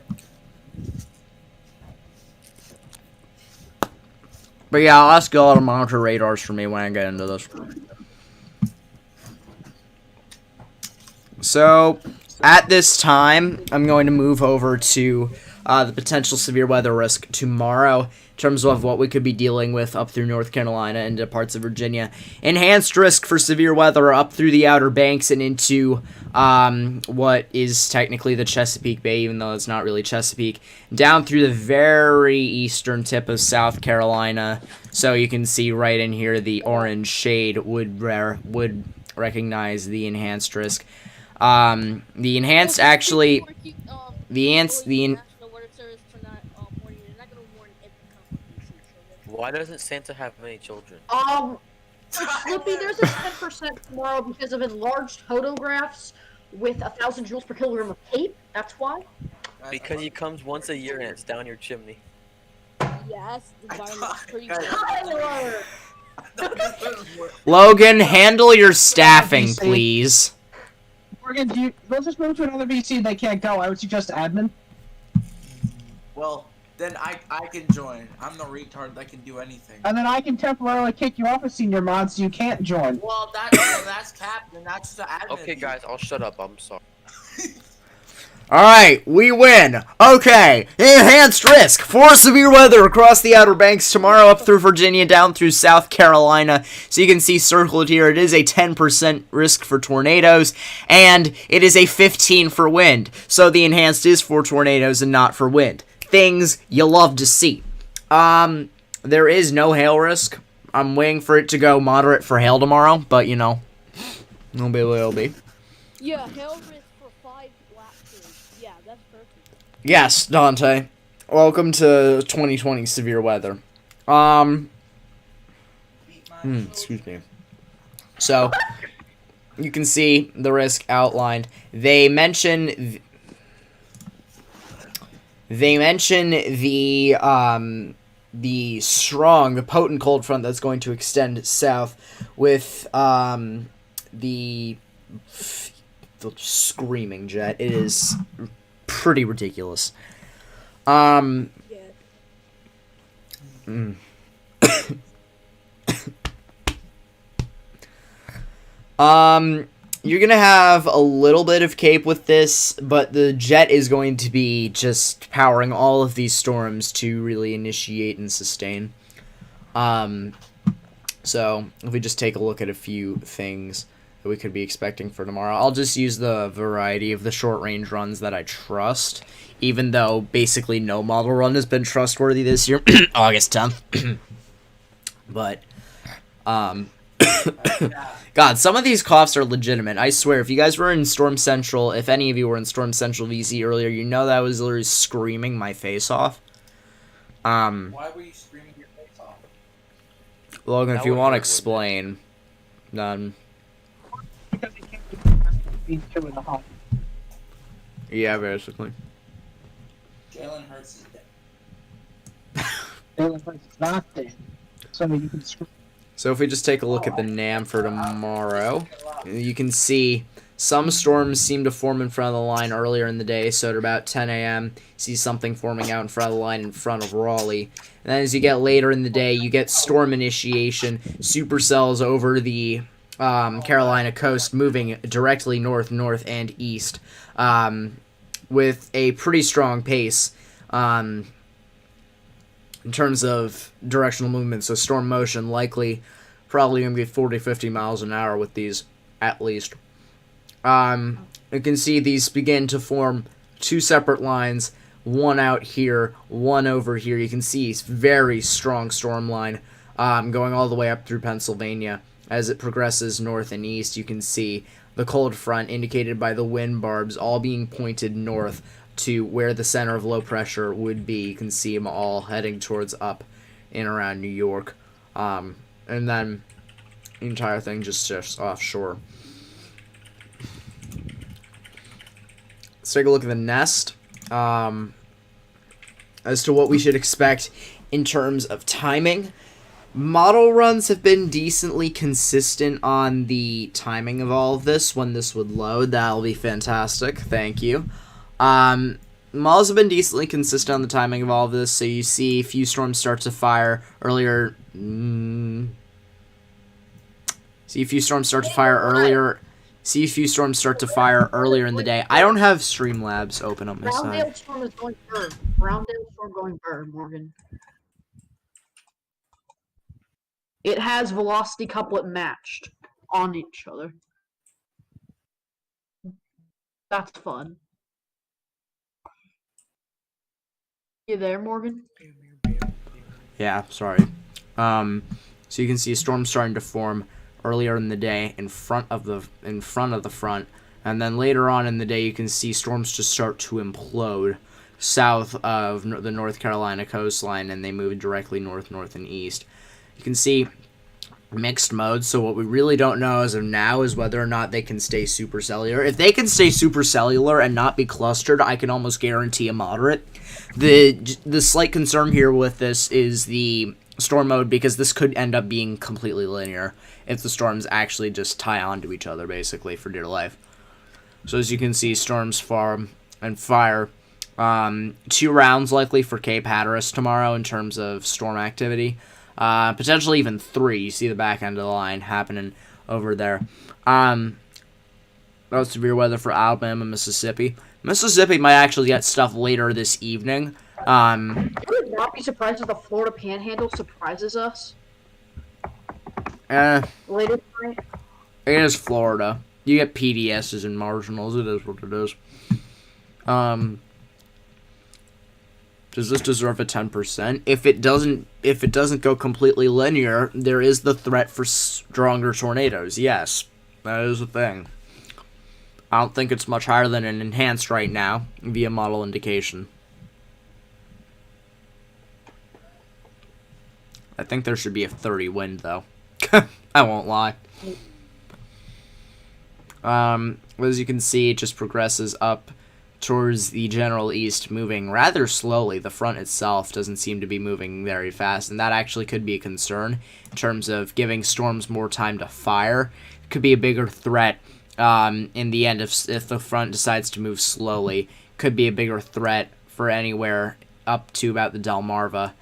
But yeah, I'll ask y'all to monitor radars for me when I get into this. So, at this time, I'm going to move over to the potential severe weather risk tomorrow in terms of what we could be dealing with up through North Carolina and into parts of Virginia. Enhanced risk for severe weather up through the Outer Banks and into what is technically the Chesapeake Bay, even though it's not really Chesapeake, down through the very eastern tip of South Carolina. So you can see right in here the orange shade would recognize the enhanced risk. The enhanced actually, Why doesn't Santa have many children? Slippy, there's a 10% tomorrow because of enlarged photographs with 1,000 joules per kilogram of tape. That's why. Because he comes once a year and it's down your chimney. Yes, the environment's pretty Tyler! Logan, handle your staffing, please. Morgan, let's just move to another VC and they can't go. I would suggest admin. Well, then I can join. I'm the retard that can do anything. And then I can temporarily kick you off as senior mod so you can't join. Well, that's captain. That's the admin. Okay, guys, I'll shut up. I'm sorry. Alright, we win. Okay, enhanced risk for severe weather across the Outer Banks tomorrow up through Virginia, down through South Carolina. So you can see circled here, it is a 10% risk for tornadoes, and it is a 15 for wind. So the enhanced is for tornadoes and not for wind. Things you love to see. There is no hail risk. I'm waiting for it to go moderate for hail tomorrow, but you know, it'll be what it'll be. Yeah, hail risk for 5 lapses. Yeah, that's perfect. Yes, Dante. Welcome to 2020 severe weather. Excuse me. So, you can see the risk outlined. They mention the potent cold front that's going to extend south with the screaming jet. It is pretty ridiculous. Yeah. You're gonna have a little bit of cape with this, but the jet is going to be just powering all of these storms to really initiate and sustain. So if we just take a look at a few things that we could be expecting for tomorrow, I'll just use the variety of the short-range runs that I trust, even though basically no model run has been trustworthy this year, August 10th. But, God, some of these coughs are legitimate. I swear, if you guys were in Storm Central, if any of you were in Storm Central VC earlier, you know that I was literally screaming my face off. Why were you screaming your face off? Logan, if you want to explain, then... Because he can't be 2 in the home. Yeah, basically. Jalen Hurts is dead. Jalen Hurts is not dead. So you can scream. So if we just take a look at the NAM for tomorrow, you can see some storms seem to form in front of the line earlier in the day. So at about 10 a.m., see something forming out in front of the line in front of Raleigh. And then as you get later in the day, you get storm initiation, supercells over the Carolina coast moving directly north, north, and east with a pretty strong pace in terms of directional movement. So storm motion likely probably going to be 40-50 miles an hour with these at least. You can see these begin to form 2 separate lines, one out here, one over here. You can see it's very strong storm line going all the way up through Pennsylvania. As it progresses north and east, you can see the cold front indicated by the wind barbs all being pointed north to where the center of low pressure would be. You can see them all heading towards up and around New York. And then the entire thing just shifts offshore. Let's take a look at the nest. As to what we should expect in terms of timing. Model runs have been decently consistent on the timing of all of this. When this would load, that'll be fantastic. Thank you. Models have been decently consistent on the timing of all of this, so you see a few storms start to fire earlier. See a few storms start to fire earlier. See a few storms start to fire earlier in the day. I don't have Streamlabs open on my side. Browndale storm is going bird. Browndale storm going bird, Morgan. It has velocity couplet matched on each other. That's fun. You there, Morgan? Yeah, sorry. So you can see a storm starting to form earlier in the day in front of the front, and then later on in the day you can see storms just start to implode south of the North Carolina coastline, and they move directly north, north, and east. You can see mixed modes, so what we really don't know as of now is whether or not they can stay supercellular. If they can stay supercellular and not be clustered, I can almost guarantee a moderate. The slight concern here with this is the storm mode, because this could end up being completely linear if the storms actually just tie onto each other, basically, for dear life. So as you can see, storms farm and fire. 2 rounds likely for Cape Hatteras tomorrow in terms of storm activity. Potentially even 3. You see the back end of the line happening over there. Most severe weather for Alabama, Mississippi. Mississippi might actually get stuff later this evening. I would not be surprised if the Florida Panhandle surprises us. Later tonight. It is Florida. You get PDSs and marginals. It is what it is. Does this deserve a 10%? If it doesn't go completely linear, there is the threat for stronger tornadoes. Yes, that is a thing. I don't think it's much higher than an enhanced right now via model indication. I think there should be a 30 wind though. I won't lie. As you can see, it just progresses up towards the general east, moving rather slowly. The front itself doesn't seem to be moving very fast, and that actually could be a concern in terms of giving storms more time to fire. It could be a bigger threat in the end if the front decides to move slowly. Could be a bigger threat for anywhere up to about the Delmarva.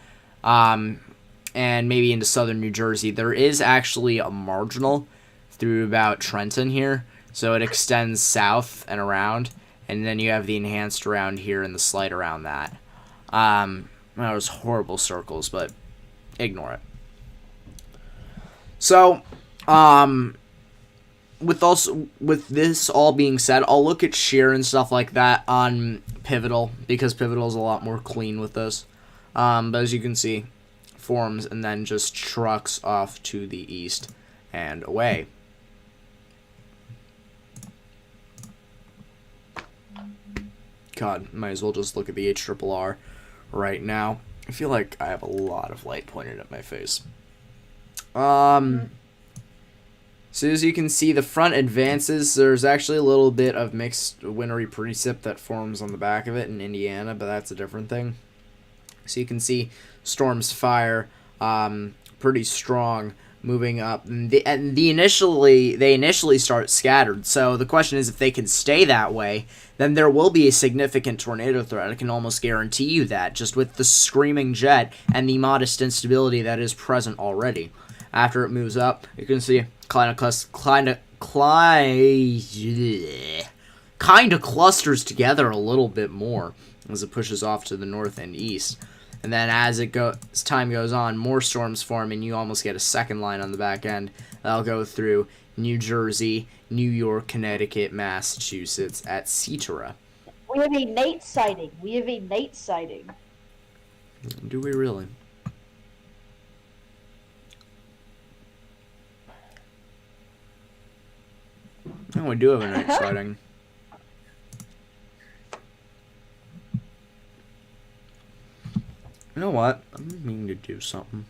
and maybe into southern New Jersey. There is actually a marginal through about Trenton here, so it extends south and around, and then you have the enhanced around here and the slight around that. Those horrible circles, but ignore it. So, with this all being said, I'll look at shear and stuff like that on Pivotal, because Pivotal is a lot more clean with this. But as you can see, forms and then just trucks off to the east and away. God, might as well just look at the HRRR right now. I feel like I have a lot of light pointed at my face. So as you can see, the front advances. There's actually a little bit of mixed wintry precip that forms on the back of it in Indiana, but that's a different thing. So you can see storms fire pretty strong moving up. They initially start scattered. So the question is, if they can stay that way, then there will be a significant tornado threat. I can almost guarantee you that, just with the screaming jet and the modest instability that is present already. After it moves up, you can see kind of clusters together a little bit more as it pushes off to the north and east. And then as time goes on, more storms form, and you almost get a second line on the back end. That'll go through New Jersey, New York, Connecticut, Massachusetts, etc. We have a Nate sighting. Do we really? Oh, we do have a night sighting. You know what? I'm meaning to do something.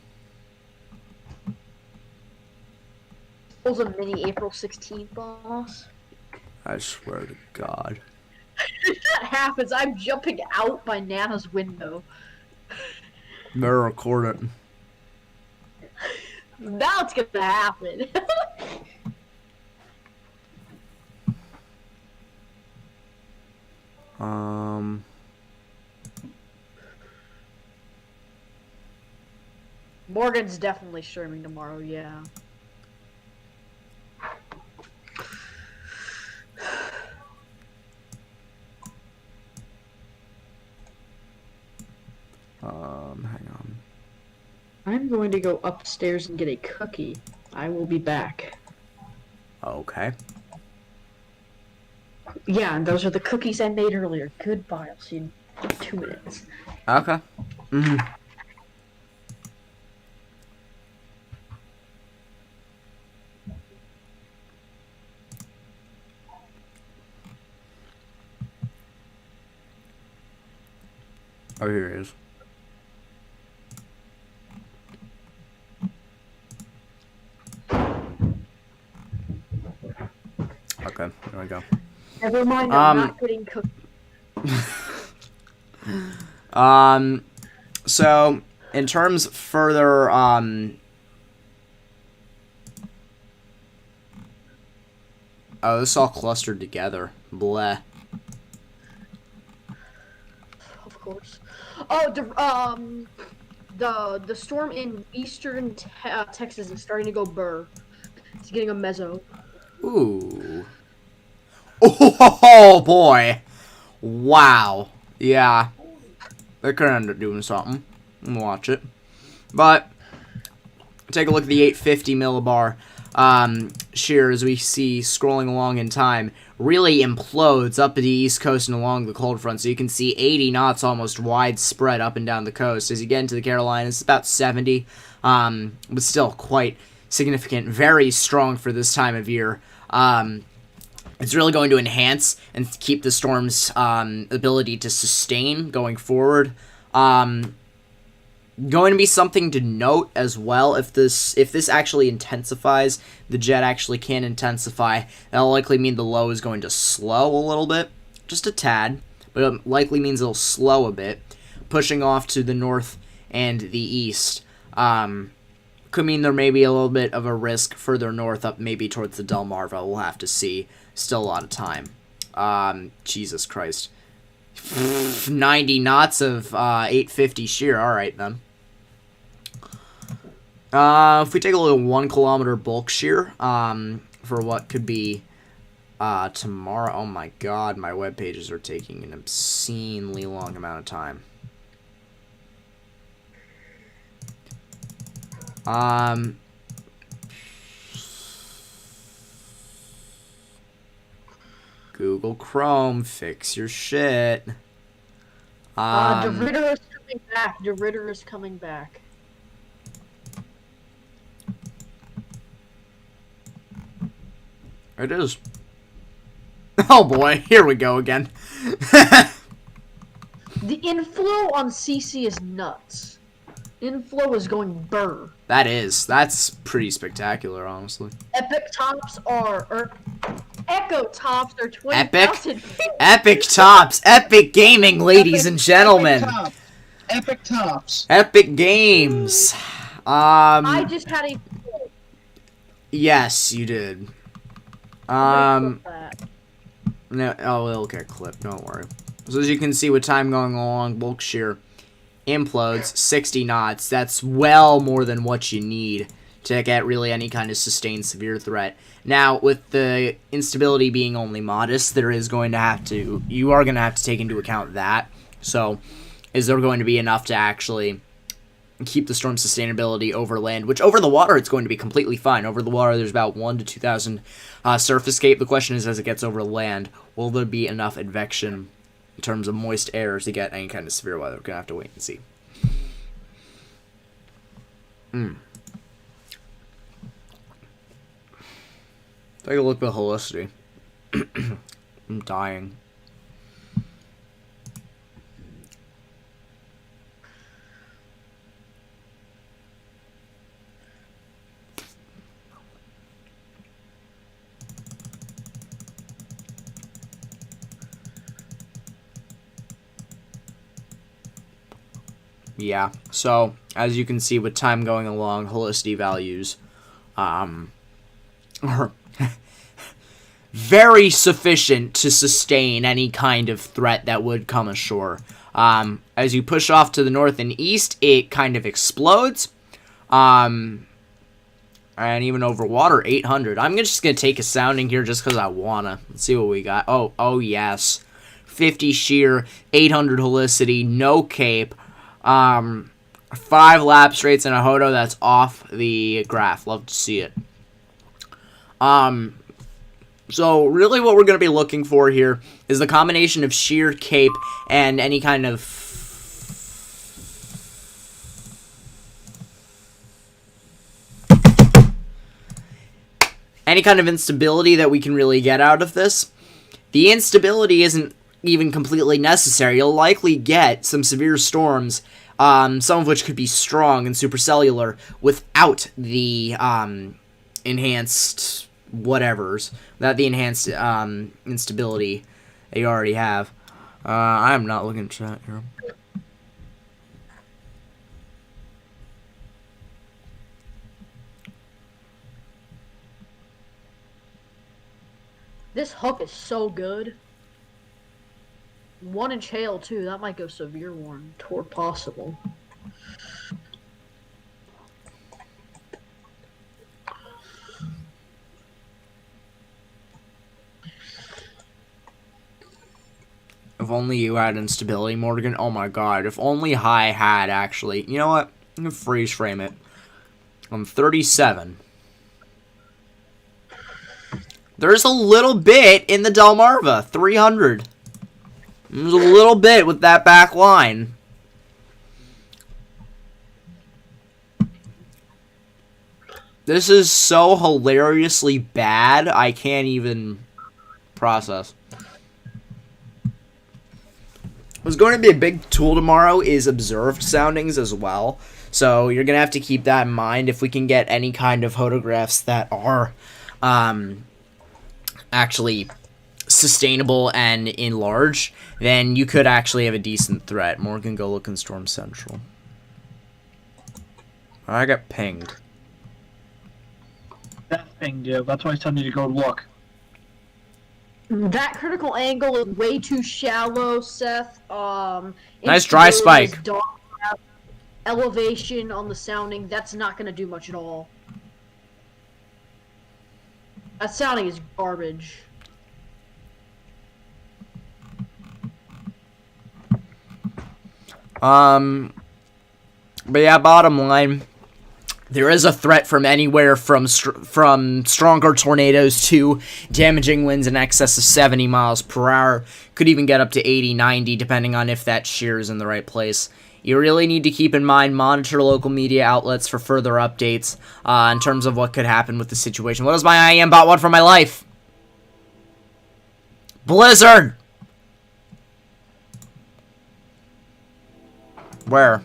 It was a mini April 16th, boss. I swear to God. That happens. I'm jumping out by Nana's window. Better record it. That's gonna happen. Morgan's definitely streaming tomorrow, yeah. Hang on. I'm going to go upstairs and get a cookie. I will be back. Okay. Yeah, and those are the cookies I made earlier. Goodbye. I'll see you in 2 minutes. Okay. Mm-hmm. Oh, here he is. Okay, there we go. Never mind, I'm not getting cookies. So, in terms further, oh, this all clustered together. Bleh. Of course. Oh, the storm in eastern Texas is starting to go burr. It's getting a mezzo. Ooh. Oh boy. Wow. Yeah. They could end up doing something. Watch it. But take a look at the 850 millibar shear as we see scrolling along in time really implodes up the east coast and along the cold front. So you can see 80 knots almost widespread up and down the coast. As you get into the Carolinas, it's about 70, but still quite significant, very strong for this time of year. It's really going to enhance and keep the storm's ability to sustain going forward. Going to be something to note as well. If this actually intensifies, the jet actually can intensify. That'll likely mean the low is going to slow a little bit, just a tad, but it likely means it'll slow a bit, pushing off to the north and the east. Could mean there may be a little bit of a risk further north up, maybe towards the Delmarva. We'll have to see. Still a lot of time. Jesus Christ. 90 knots of 850 shear. Alright, then. If we take a look at 1 kilometer bulk shear, for what could be tomorrow. Oh my god, my web pages are taking an obscenely long amount of time. Google Chrome, fix your shit. DeRitter is coming back. DeRitter is coming back. It is. Oh boy, here we go again. The inflow on CC is nuts. Inflow is going burr. That's pretty spectacular, honestly. Echo tops are 20,000. Epic tops, epic gaming, ladies and gentlemen. Epic tops. Epic games. I just had a. Yes, you did. No, oh, it'll get clipped. Don't worry. So as you can see, with time going along, bulk shear implodes 60 knots. That's well more than what you need to get really any kind of sustained severe threat. Now, with the instability being only modest, you are going to have to take into account that. So, is there going to be enough to actually keep the storm sustainability over land? Which over the water, it's going to be completely fine. Over the water, there's about 1,000 to 2,000 surface cape. The question is, as it gets over land, will there be enough advection in terms of moist air to get any kind of severe weather? We're gonna have to wait and see. Take a look at Helicity. I'm dying. Yeah, so as you can see, with time going along, Helicity values are very sufficient to sustain any kind of threat that would come ashore. As you push off to the north and east, it kind of explodes. And even over water, 800. I'm just going to take a sounding here just because I wanna. Let's see what we got. Oh yes. 50 shear, 800 Helicity, no cape. 5 lap straights and a hodo that's off the graph. Love to see it. So really what we're going to be looking for here is the combination of shear, cape, and any kind of instability that we can really get out of this. The instability isn't even completely necessary. You'll likely get some severe storms, some of which could be strong and supercellular, without the enhanced whatevers, without the enhanced instability that you already have. I am not looking at chat here. This hook is so good. 1-inch hail too. That might go severe warning toward possible. If only you had instability, Morgan. Oh my god. If only High had actually. You know what? I'm gonna freeze frame it. I'm 37. There's a little bit in the Delmarva. 300. There's a little bit with that back line. This is so hilariously bad, I can't even process. What's going to be a big tool tomorrow is observed soundings as well. So you're going to have to keep that in mind. If we can get any kind of photographs that are actually sustainable and in large, then you could actually have a decent threat. Morgan, go look in Storm Central. I got pinged. That pinged you. That's why I telling you to go look. That critical angle is way too shallow, Seth. Nice dry spike. elevation on the sounding, that's not going to do much at all. That sounding is garbage. But yeah, bottom line, there is a threat from anywhere from stronger tornadoes to damaging winds in excess of 70 miles per hour. Could even get up to 80, 90, depending on if that shear is in the right place. You really need to keep in mind, monitor local media outlets for further updates in terms of what could happen with the situation. What does my IEM bot want for my life? Blizzard! Where?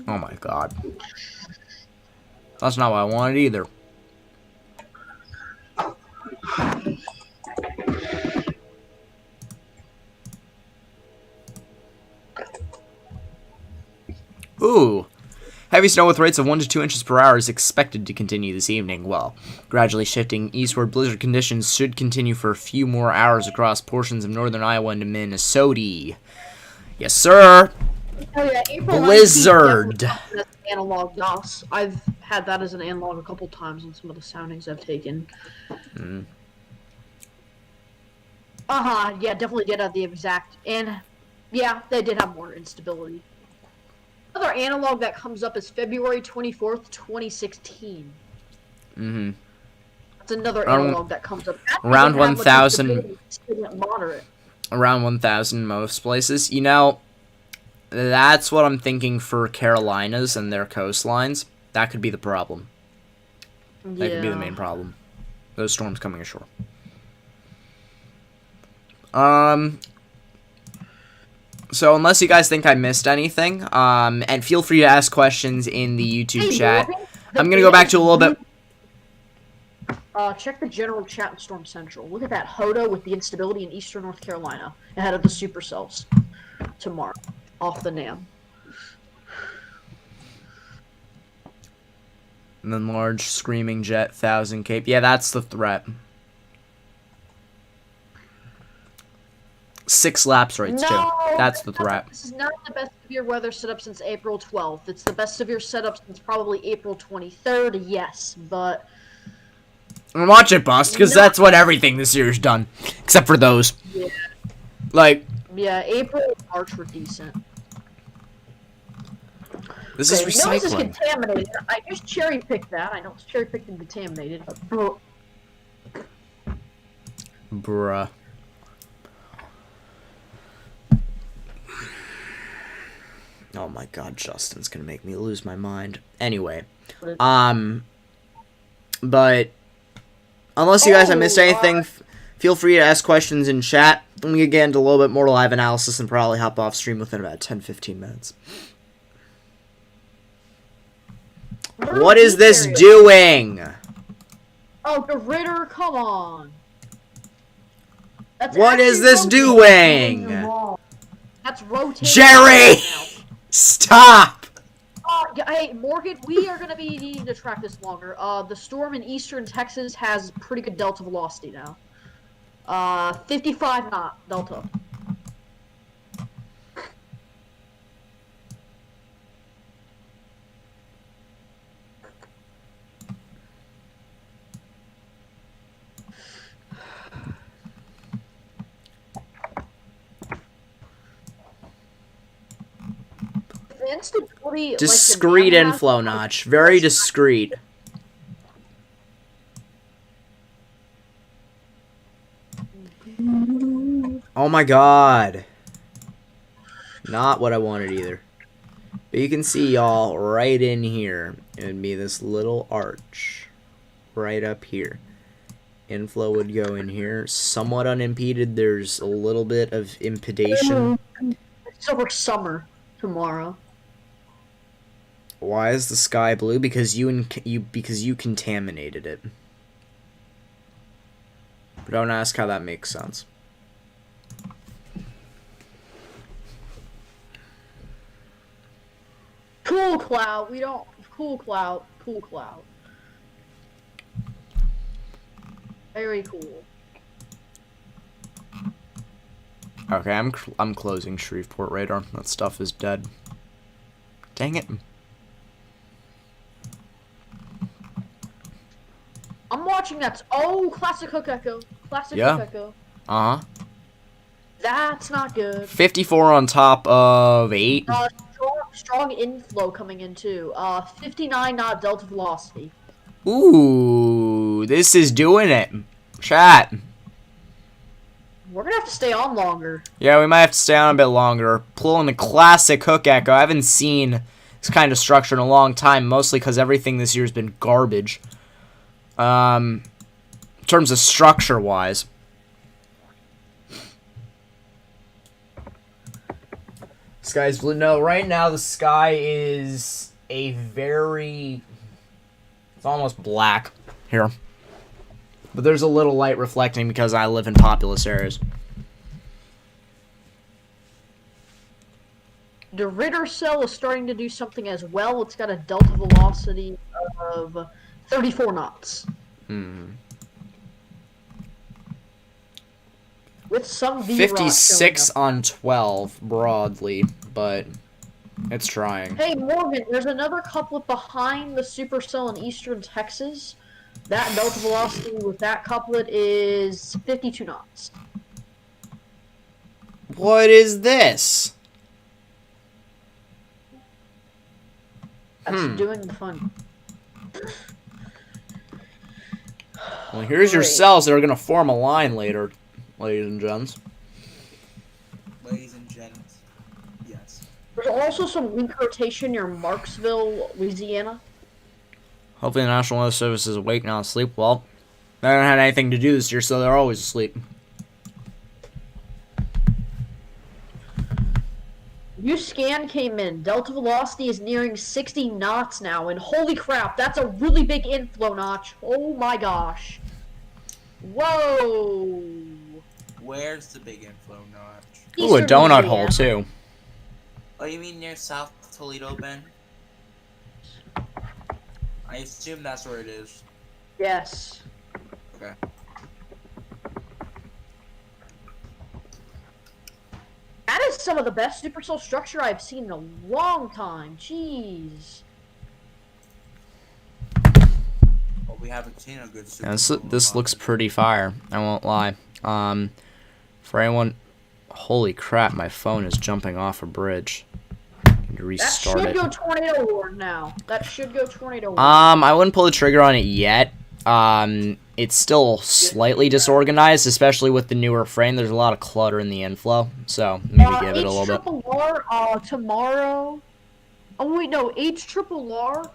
Oh my god. That's not what I wanted either. Ooh. Heavy snow with rates of 1 to 2 inches per hour is expected to continue this evening. Well, gradually shifting eastward, blizzard conditions should continue for a few more hours across portions of northern Iowa into Minnesota. Yes, sir. Oh yeah, April Blizzard. 19th, analog DOS. I've had that as an analog a couple times on some of the soundings I've taken. Yeah, definitely did have the exact, and yeah, they did have more instability. Another analog that comes up is February 24th, 2016. That's another analog that comes up. Around 1,000. Moderate. Around 1,000 most places. You know, that's what I'm thinking for Carolinas and their coastlines. That could be the problem. That could be the main problem. Those storms coming ashore. So unless you guys think I missed anything, and feel free to ask questions in the YouTube chat. I'm gonna go back to a little bit. Check the general chat in Storm Central. Look at that Hodo with the instability in eastern North Carolina ahead of the supercells tomorrow off the NAM. And then large screaming jet 1,000 cape. Yeah, that's the threat. 6 lapse rates too. That's the threat. This is not the best severe weather setup since April 12th. It's the best severe setup since probably April 23rd. Yes, but watch it bust, because that's what everything this year's done, except for those. Yeah. Like. Yeah, April and March were decent. This is recycling. This is contaminated. I just cherry picked that. I know it's cherry picked and contaminated. Bruh. Oh my god, Justin's gonna make me lose my mind. Anyway. But unless you guys have missed anything, feel free to ask questions in chat. Let me get into a little bit more live analysis and probably hop off stream within about 10-15 minutes. What is this doing? Oh, the Ritter, come on. What is this doing? That's rotating. Jerry! Stop! Hey, Morgan, we are going to be needing to track this longer. The storm in eastern Texas has pretty good delta velocity now. 55 knot delta. Instability, discrete like inflow notch. Very discreet. Oh my god. Not what I wanted either. But you can see, y'all, right in here. It would be this little arch. Right up here. Inflow would go in here. Somewhat unimpeded. There's a little bit of impedation. It's over summer tomorrow. Why is the sky blue? Because you contaminated it. But don't ask how that makes sense. Cool cloud. We don't cool cloud. Cool cloud. Very cool. Okay, I'm closing Shreveport radar. That stuff is dead. Dang it. I'm watching that. Oh, classic hook echo. Classic Yeah. hook echo. Uh-huh. That's not good. 54 on top of 8. Strong inflow coming in too. 59 knot delta velocity. Ooh, this is doing it. Chat. We're gonna have to stay on longer. Yeah, we might have to stay on a bit longer. Pulling the classic hook echo. I haven't seen this kind of structure in a long time, mostly because everything this year has been garbage. In terms of structure-wise. Sky's blue. No, right now the sky is a very... It's almost black here. But there's a little light reflecting because I live in populous areas. The Ritter cell is starting to do something as well. It's got a delta velocity of 34 knots. With some V 56 on 12 broadly, but it's trying. Hey Morgan, there's another couplet behind the supercell in eastern Texas. That delta velocity with that couplet is 52 knots. What is this? That's doing the fun. Well, here's your cells that are going to form a line later, ladies and gents. Ladies and gents. Yes. There's also some weak rotation near Marksville, Louisiana. Hopefully the National Weather Service is awake, not asleep. Well, they haven't had anything to do this year, so they're always asleep. New scan came in. Delta velocity is nearing 60 knots now, and holy crap, that's a really big inflow notch. Oh my gosh. Whoa. Where's the big inflow notch? Ooh, a donut hole, too. Oh, you mean near South Toledo, Ben? I assume that's where it is. Yes. Okay. That is some of the best supercell structure I've seen in a long time. Jeez. Well, we haven't seen a good Yeah, supercell. this looks pretty fire. I won't lie. For anyone... Holy crap, my phone is jumping off a bridge. Need to restart That should it. go Tornado Ward now. That should go Tornado Ward. I wouldn't pull the trigger on it yet. It's still slightly disorganized, especially with the newer frame. There's a lot of clutter in the inflow, so maybe give it a little bit. H-triple-R, tomorrow... Oh, wait, no. H-triple-R,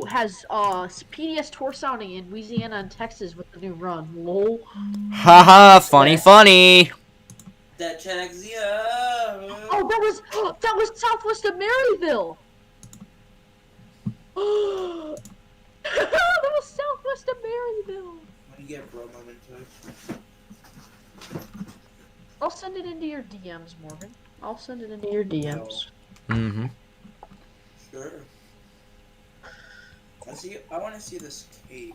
has, PDS tour sounding in Louisiana and Texas with the new run. Lol. Haha, funny, funny! That checks you. Oh, that was southwest of Maryville! That was southwest of Maryville! Let me get bro moment to it. I'll send it into your DMs, Morgan. I'll send it into your DMs. Mm-hmm. Sure. I want to see this cave.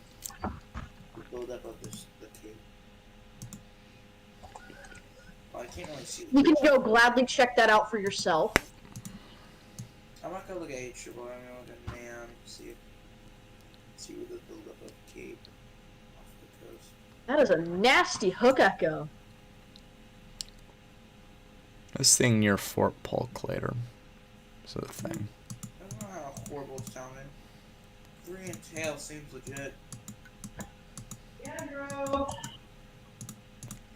Build up of the cave. Oh, I can't really see. You can go gladly check that out for yourself. I'm not gonna look at H-triple. I'm gonna look at man. See where the build up of cave off the coast. That is a nasty hook echo. This thing near Fort Polk later. Is a thing. I don't know how horrible it's sounding. 3 and tail seems legit.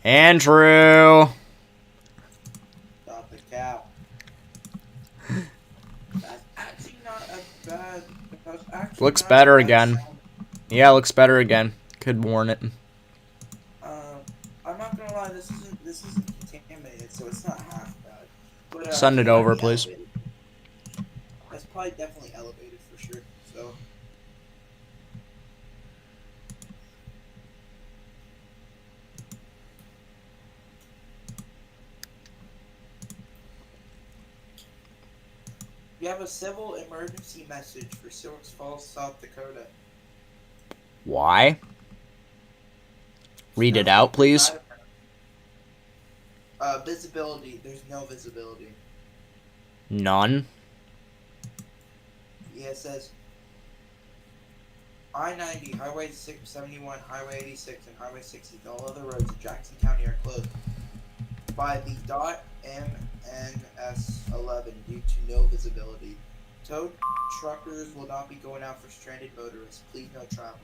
Andrew! Stop the cow. That's actually not a bad. That's actually Looks not better a bad again. sound. Yeah, looks better again. Could warn it. I'm not gonna lie. This isn't contaminated, so it's not half bad. But, Send it it's over, probably please. elevated. That's probably definitely elevated for sure. So. You have a civil emergency message for Sioux Falls, South Dakota. Why? Read it out, please. Visibility. There's no visibility. None. Yeah, it says I-90, Highway 671, Highway 86, and Highway 60. All other roads in Jackson County are closed by the .MNS11 due to no visibility. Tow truckers will not be going out for stranded motorists. Please no travel.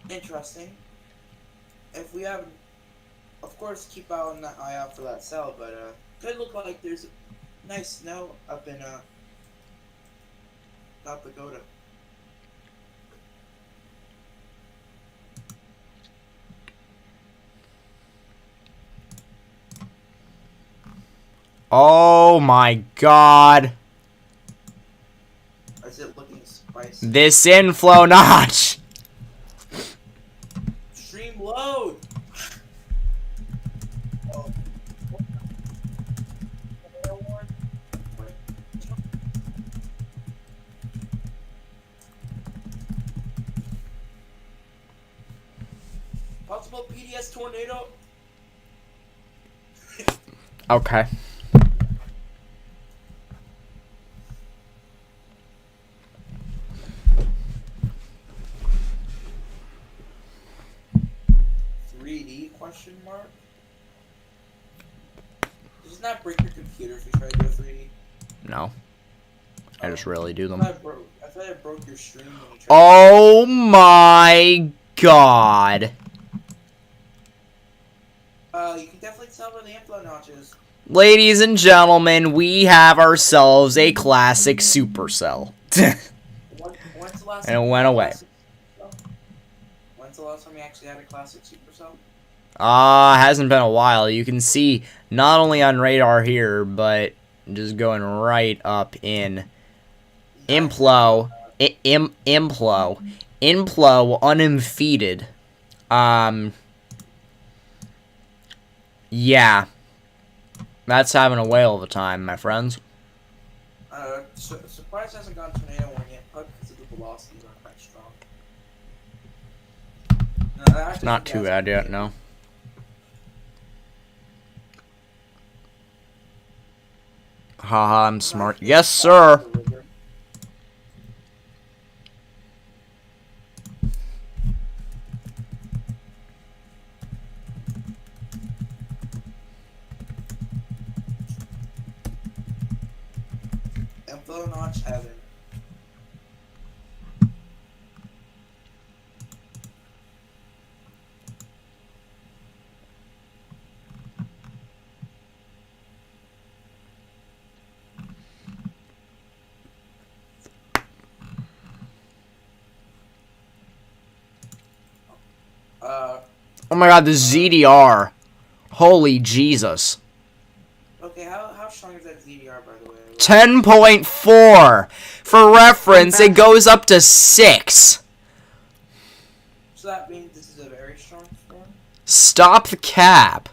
Interesting. If we have, of course, keep an eye out for that cell, but could look like there's nice snow up in South Dakota. Oh my god. Is it looking spicy? This inflow notch. Stream load. Oh. Possible PDS tornado. Okay. Question mark? Does it not break your computer if you try to do a 3D? No. I just really do them. I thought it broke your stream when you tried Oh my god. You can definitely tell where the inflow notch is. Ladies and gentlemen, we have ourselves a classic supercell. When's the last And it went away. When's the last time you actually had a classic supercell? Hasn't been a while. You can see not only on radar here, but just going right up in Implo, unimpeded. Yeah. That's having a whale of a time, my friends. Surprise hasn't gone tornado one yet, probably because of the velocities aren't that strong. No, It's not too bad yet, no. Haha, I'm smart. Yes, sir. Inflow notch heaven. Oh my god, the ZDR. Holy Jesus. Okay, how strong is that ZDR, by the way? 10.4. For reference, it goes up to 6. So that means this is a very strong form? Stop the cap.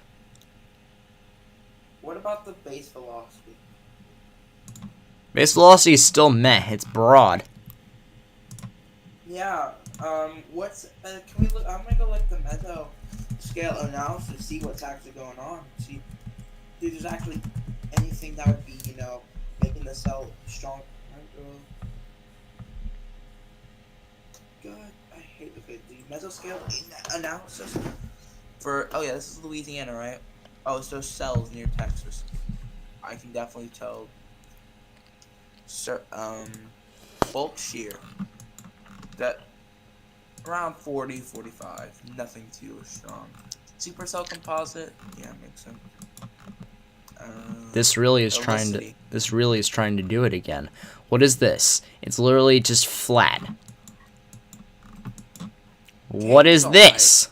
What about the base velocity? Base velocity is still meh. It's broad. Yeah, can we look, I'm gonna go look the meso scale analysis to see what's actually going on. See if there's actually anything that would be, making the cell strong. God, I hate the mesoscale analysis for. Oh yeah, this is Louisiana, right? Oh, it's those cells near Texas. I can definitely tell. Bulk shear. That around 40, 45. Nothing too strong. Supercell composite. Yeah, makes sense. This really is trying to do it again. What is this? It's literally just flat. What is this?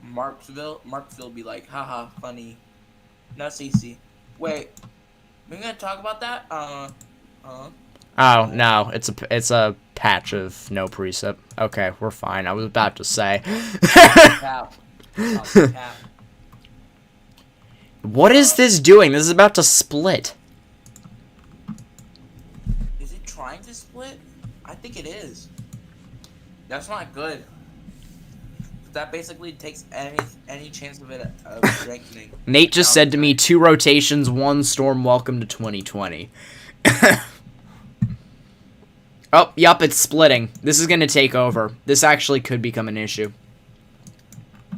Marksville be like, haha, funny. No CC. Wait, we're gonna talk about that? Oh no, it's a patch of no precept. Okay, we're fine. I was about to say. What is this doing? This is about to split. Is it trying to split? I think it is. That's not good. that basically takes any chance of it strengthening. Nate just said to me, 2 rotations, 1 storm, welcome to 2020. Oh, yup, it's splitting. This is gonna take over. This actually could become an issue.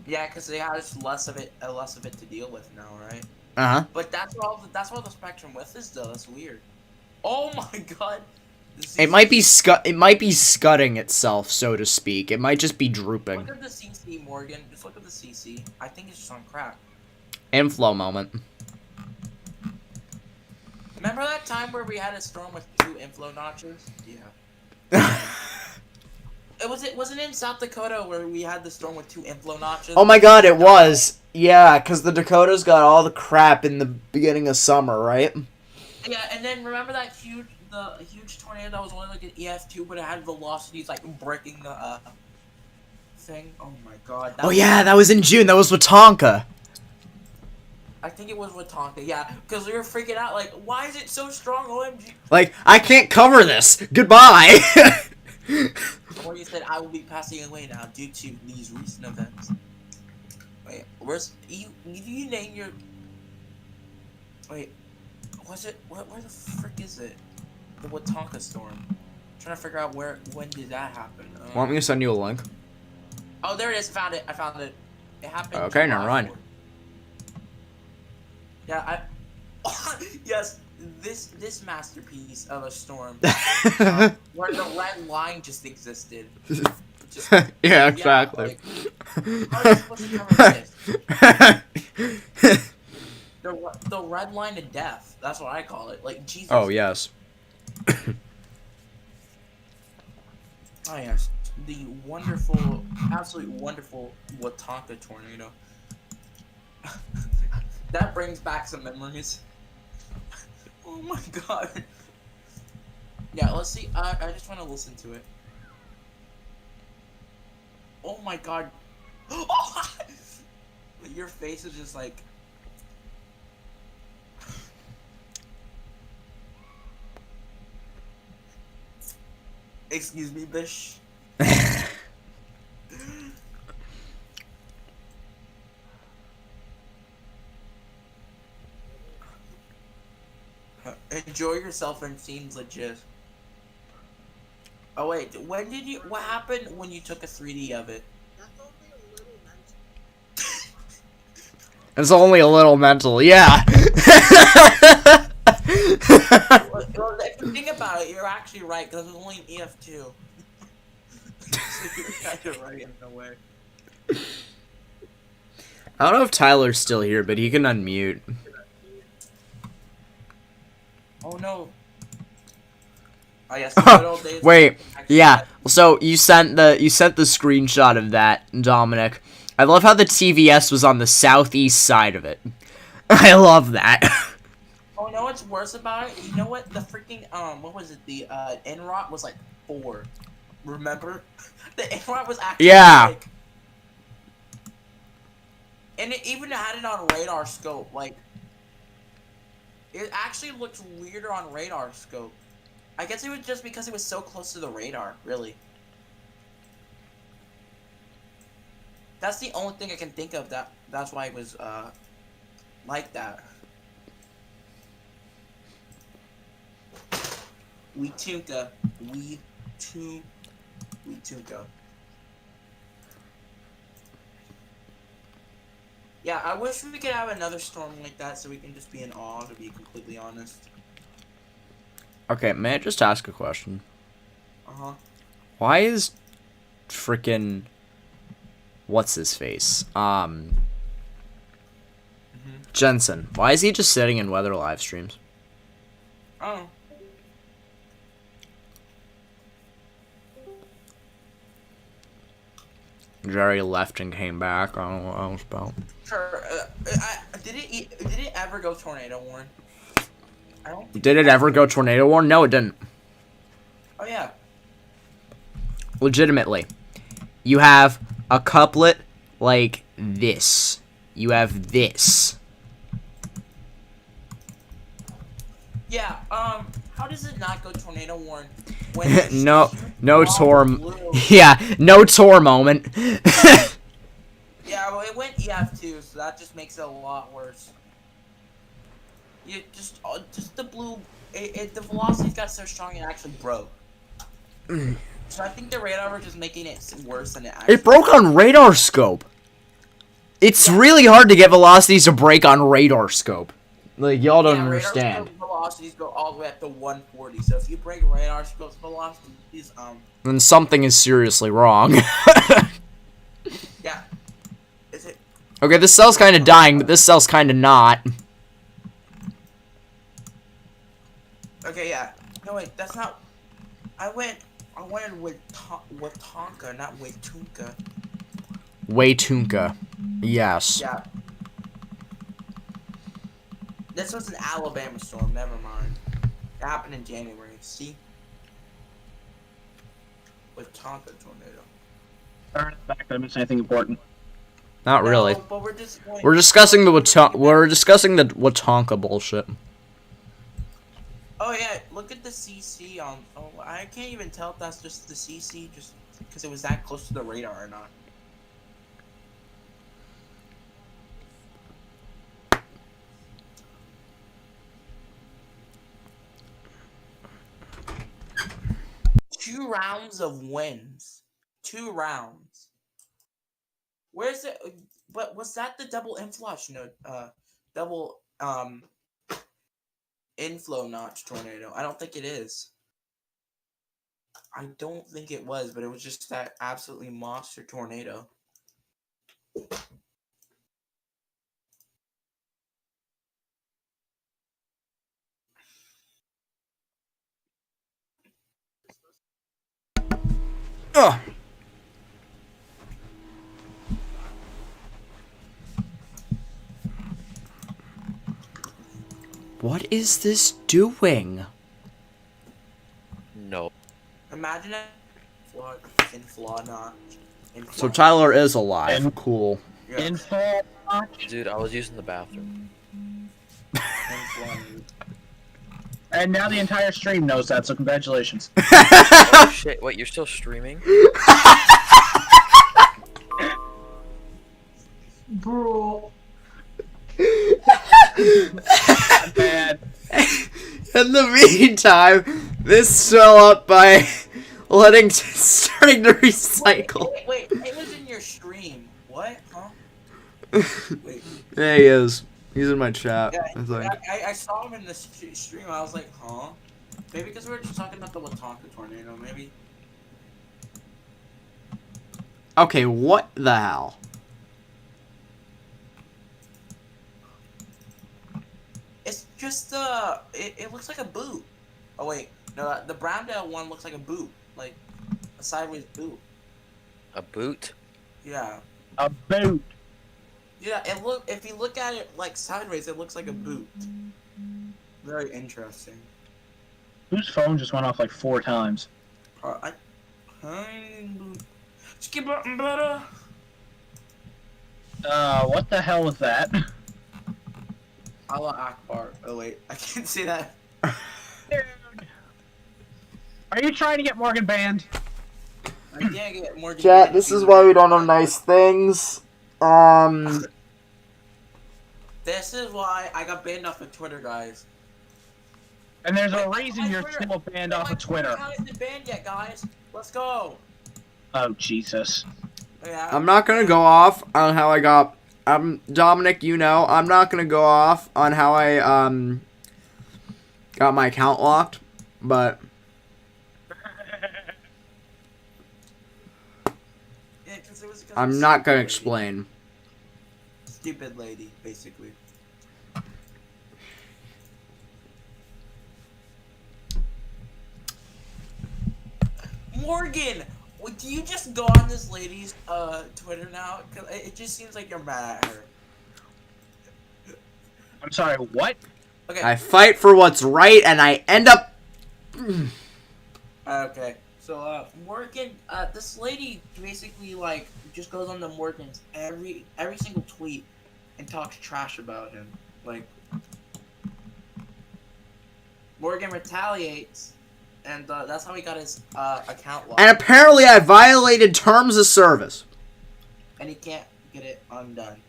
Yeah, because they have less of it to deal with now, right? Uh-huh. But that's where the spectrum width is, though. That's weird. Oh my god. It might be scudding itself, so to speak. It might just be drooping. Look at the CC, Morgan. Just look at the CC. I think it's just on crack. Inflow moment. Remember that time where we had a storm with 2 inflow notches? Yeah. Wasn't it in South Dakota where we had the storm with 2 inflow notches? Oh my god, it was. Yeah, because the Dakotas got all the crap in the beginning of summer, right? Yeah, and then remember that huge tornado that was only like an EF2, but it had velocities like breaking the thing? Oh my god. Oh yeah, that was in June. That was Watonka. I think it was Watonka, yeah, because we were freaking out, like, why is it so strong, OMG? Like, I can't cover this. Goodbye. Or you said, I will be passing away now due to these recent events. Wait, where's... You name your... Wait, was it... Where the frick is it? The Watonka storm. I'm trying to figure out when did that happen. Want me to send you a link? Oh, there it is. I found it. It happened... Okay, now run. Yeah, yes, this masterpiece of a storm, where the red line just existed. Just, yeah, exactly. Like, how are you supposed to cover this? The red line of death. That's what I call it. Like, Jesus. Oh, yes. Oh, yes. The wonderful, absolutely wonderful Watonka tornado. That brings back some memories. Oh my god. Yeah, let's see. I just want to listen to it. Oh my god. Oh! Your face is just like... Excuse me, bish. Enjoy yourself and seems legit. Oh wait, what happened when you took a 3D of it? It's only a little mental, yeah. Well, if you think about it, you're actually right, because it was only an EF2. So you're kind of right in a way. I don't know if Tyler's still here, but he can unmute. Oh no. Oh yes, the good old days. Wait, yeah. So you sent the screenshot of that, Dominic. I love how the TVS was on the southeast side of it. I love that. Oh, you know what's worse about it? You know what? The freaking what was it? The NROT was like 4. Remember? The NROT was actually like, and it even had it on radar scope. Like, it actually looked weirder on radar scope. I guess it was just because it was so close to the radar, really. That's the only thing I can think of that's why it was like that. We tunka. Yeah, I wish we could have another storm like that so we can just be in awe, to be completely honest. Okay, may I just ask a question? Uh-huh. Why is frickin' what's his face? Jensen. Why is he just sitting in weather live streams? Oh. Jerry left and came back. I don't know what I was about. Sure. Did it ever go tornado warn? I don't think Did it ever go tornado warn? No, it didn't. Oh yeah. Legitimately. You have a couplet like this. You have this. Yeah, how does it not go tornado warn when no Tor blue? Yeah, no Tor moment. so that just makes it a lot worse. You just the blue, the velocities got so strong it actually broke. So I think the radar was just making it worse than it actually. It broke on radar scope. It's really hard to get velocities to break on radar scope. Like, y'all don't understand. Radar scope velocities go all the way up to 140. So if you break radar scope velocities, then something is seriously wrong. Yeah. Is it? Okay, this cell's kind of dying, but this cell's kind of not. Okay, yeah. No, wait, that's not. I wanted with Tonka, not with Tunka. Waytunka. Yes. Yeah. This was an Alabama storm, never mind. It happened in January, see? With Tonka tornado. Turn it back, I missed anything important. Not really. No, but We're discussing the Watonka bullshit. Oh yeah, look at the CC on. Oh, I can't even tell if that's just the CC, just because it was that close to the radar or not. Two rounds of wins. 2 rounds. Where's it? But was that the double influence? Double inflow notch tornado. I don't think it is. I don't think it was, but it was just that absolutely monster tornado. Ugh. What is this doing? No. Imagine it. Inflaw notch. So Tyler is alive. Cool. Yeah. Dude, I was using the bathroom. And now the entire stream knows that, so congratulations. Oh shit, wait, you're still streaming? Bro. Bad. In the meantime, this fell up by starting to recycle. Wait, it was in your stream. What? Huh? Wait. There he is. He's in my chat. Yeah, I saw him in the stream. I was like, huh? Maybe because we were just talking about the Watonka tornado, maybe. Okay, what the hell? It's just it looks like a boot. Oh wait, no, the Browndale one looks like a boot, like a sideways boot. A boot? Yeah. A boot. Yeah, if you look at it like sideways, it looks like a boot. Very interesting. Whose phone just went off like 4 times? Skip button better. What the hell was that? Allah Akbar. Oh wait, I can't say that. Dude. Are you trying to get Morgan banned? I can't get Morgan Chat, banned. this is why we don't have nice things. This is why I got banned off of Twitter, guys. And there's a reason you're still banned off of Twitter. How isn't banned yet, guys? Let's go. Oh, Jesus. Yeah. I'm not gonna go off on how I got. Dominic, you know, I'm not gonna go off on how I got my account locked, but Yeah, 'cause it was because I'm not gonna explain. Stupid lady, basically. Morgan, do you just go on this lady's Twitter now? 'Cause it just seems like you're mad at her. I'm sorry, what? Okay. I fight for what's right, and I end up. Okay. So Morgan, this lady basically like just goes on to Morgan's every single tweet and talks trash about him. Like Morgan retaliates, and that's how he got his account locked. And apparently, I violated terms of service. And he can't get it undone.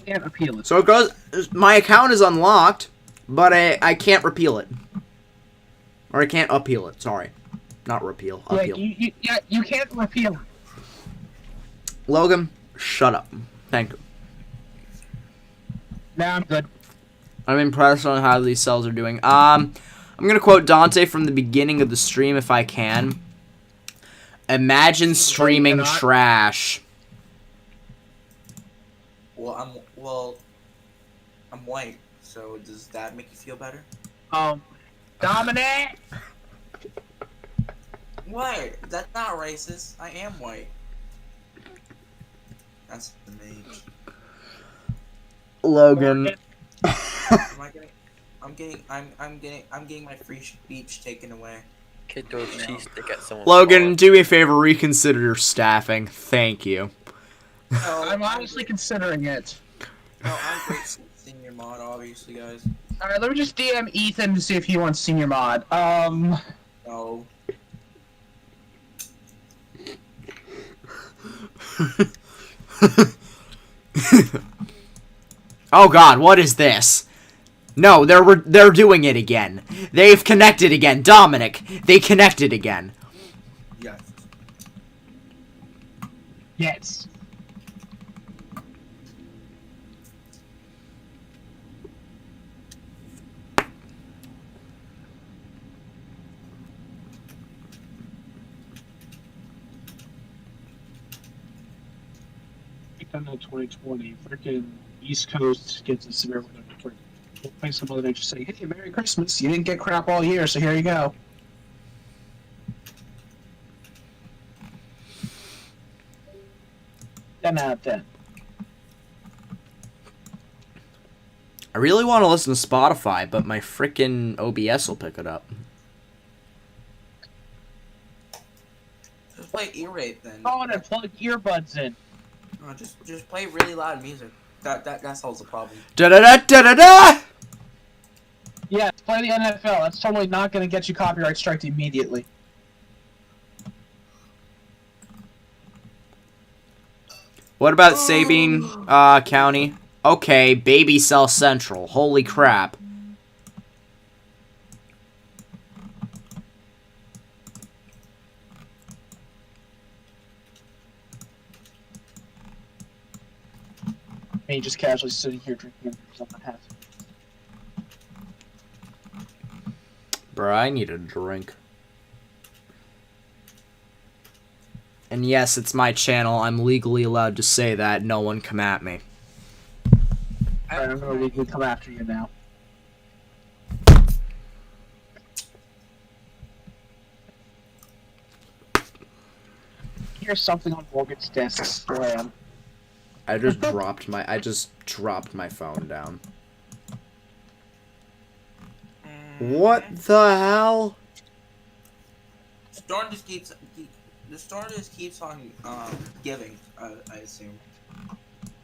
can't appeal it. So it goes. My account is unlocked, but I can't repeal it, or I can't appeal it. Sorry, not repeal. Appeal. You can't repeal it. Logan, shut up. Thank you. Nah, I'm good. I'm impressed on how these cells are doing. I'm gonna quote Dante from the beginning of the stream if I can. Imagine streaming trash. Well, I'm white, so does that make you feel better? Dominic! What? That's not racist. I am white. That's the mage. Logan. I'm getting my free speech taken away. Kid goes cheese stick at someone. Logan, do me a favor, reconsider your staffing. Thank you. No, I'm honestly considering it. No, I'm great senior mod, obviously, guys. Alright, let me just DM Ethan to see if he wants senior mod. No. Oh God, what is this? No, they're doing it again. They've connected again. Dominic, they connected again. Yes. Yes. In 2020, freaking East Coast gets a severe weather. We'll play some other day, just say, hey, Merry Christmas. You didn't get crap all year, so here you go. 10 out of 10. I really want to listen to Spotify, but my frickin' OBS will pick it up. Just play ear rape then. Oh, and plug earbuds in. No, just play really loud music. That solves the problem. Da da da da da da. Yeah, play the NFL. That's totally not going to get you copyright striked immediately. What about Sabine County? Okay, Baby Cell Central. Holy crap. Me just casually sitting here drinking something half. Bruh, I need a drink. And yes, it's my channel. I'm legally allowed to say that. No one come at me. Alright, I'm gonna legally come after you now. Here's something on Morgan's desk. Slam. I just dropped my phone down. What the hell? The storm just keeps on giving. I assume.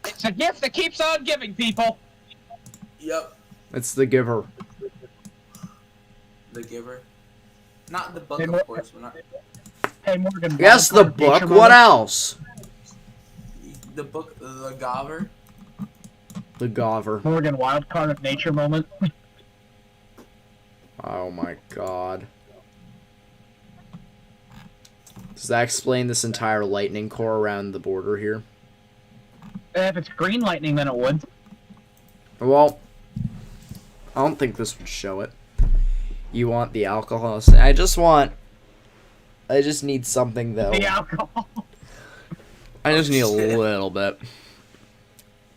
It's a gift that keeps on giving, people. Yep. It's the giver. The giver. Not the book, of course. We're not. Hey Morgan. Yes, the book. What else? The book, the Gover. The Gover. Morgan, wild card of nature moment. Oh my god. Does that explain this entire lightning core around the border here? If it's green lightning, then it would. Well, I don't think this would show it. You want the alcohol? I just need something though. The alcohol. I just need a little bit.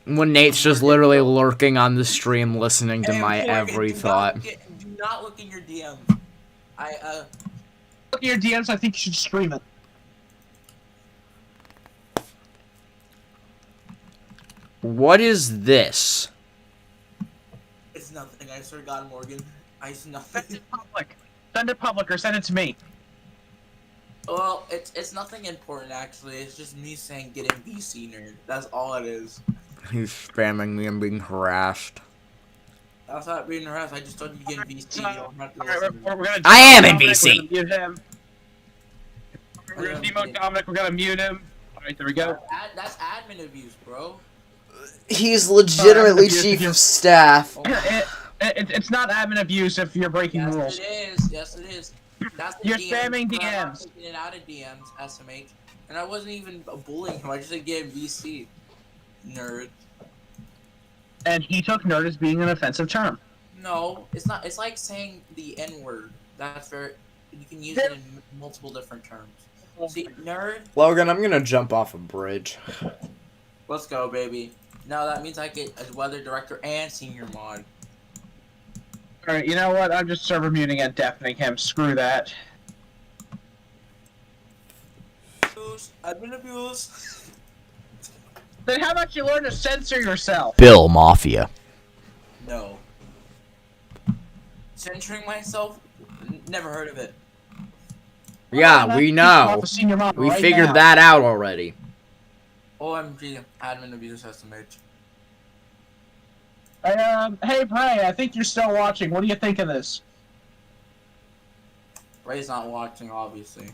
When Nate's just literally lurking on the stream listening to my every thought. Do not look in your DMs. Look at your DMs, I think you should stream it. What is this? It's nothing, I swear to God, Morgan. It's nothing. Send it public. Send it public or send it to me. Well, it's nothing important actually. It's just me saying getting VC nerd. That's all it is. He's spamming me and being harassed. That's not being harassed. I just told you getting VC. You don't have to Alright, I am in VC. We're gonna demote Dominic. We're gonna mute him. Alright, there we go. That's admin abuse, bro. He's legitimately chief of staff. It's not admin abuse if you're breaking Yes, rules. it is. Yes, it is. That's the You're DMs, spamming but I'm not DMs. taking it out of DMs, SMH. And I wasn't even bullying him. I just said get VC. Nerd. And he took nerd as being an offensive term. No, it's not. It's like saying the N-word. That's very. You can use it in multiple different terms. See, nerd. Logan, I'm gonna jump off a bridge. Let's go, baby. Now that means I get as weather director and senior mod. Alright, you know what? I'm just server muting and deafening him. Screw that. I've been abused. Then how about you learn to censor yourself? Bill Mafia. No. Censoring myself? Never heard of it. Yeah, we know. We figured that out already. OMG, admin abuse SMH. Hey Bray, I think you're still watching. What do you think of this? Ray's not watching, obviously.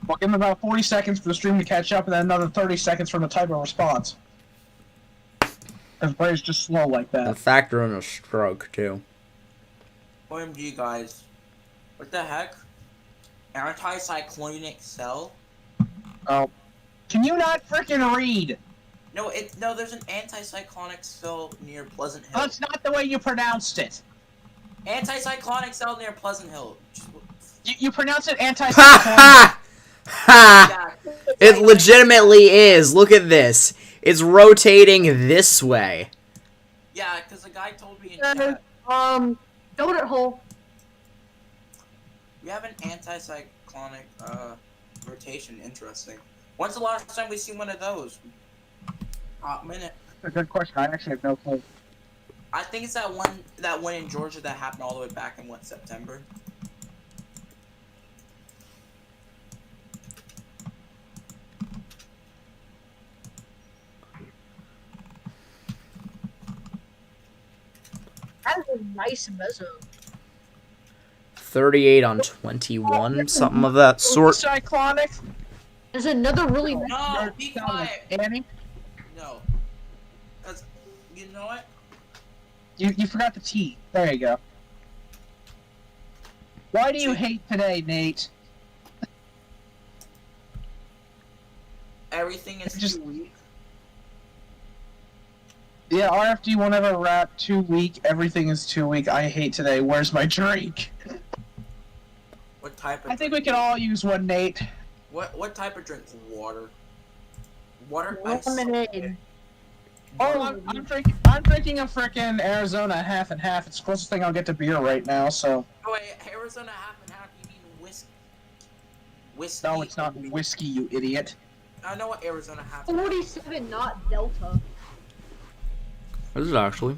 We'll give him about 40 seconds for the stream to catch up, and then another 30 seconds from the type of response. Because Bray's just slow like that. And factor in a stroke, too. OMG, guys. What the heck? Anticyclonic cell? Oh. Can you not freaking read? No, there's an anticyclonic cell near Pleasant Hill. That's not the way you pronounced it. Anticyclonic cell near Pleasant Hill. You pronounce it Ha anticyclonic. ha! Ha! It legitimately is. Look at this. It's rotating this way. Yeah, because the guy told me in chat. Donut hole. We have an anticyclonic rotation. Interesting. When's the last time we seen one of those? Hot minute. That's a good question. I actually have no clue. I think it's that one in Georgia that happened all the way back in September. That is a nice mezzo. 38 on 21, something of that sort. Cyclonic? There's another really nice. No, be quiet. Annie? No. Cause you know what? You forgot the T. There you go. Why do you hate today, Nate? Everything is too weak. Yeah, RFD whenever rap too weak, everything is too weak. I hate today. Where's my drink? What type of I think we can all use one, Nate. What type of drink? Water. Water. Lemonade. Oh, I'm drinking a frickin' Arizona half and half. It's the closest thing I'll get to beer right now, so. Oh wait, Arizona half and half, you mean whiskey? Whiskey? No, it's not whiskey, you idiot. I know what Arizona half. 47, not Delta. What is it actually?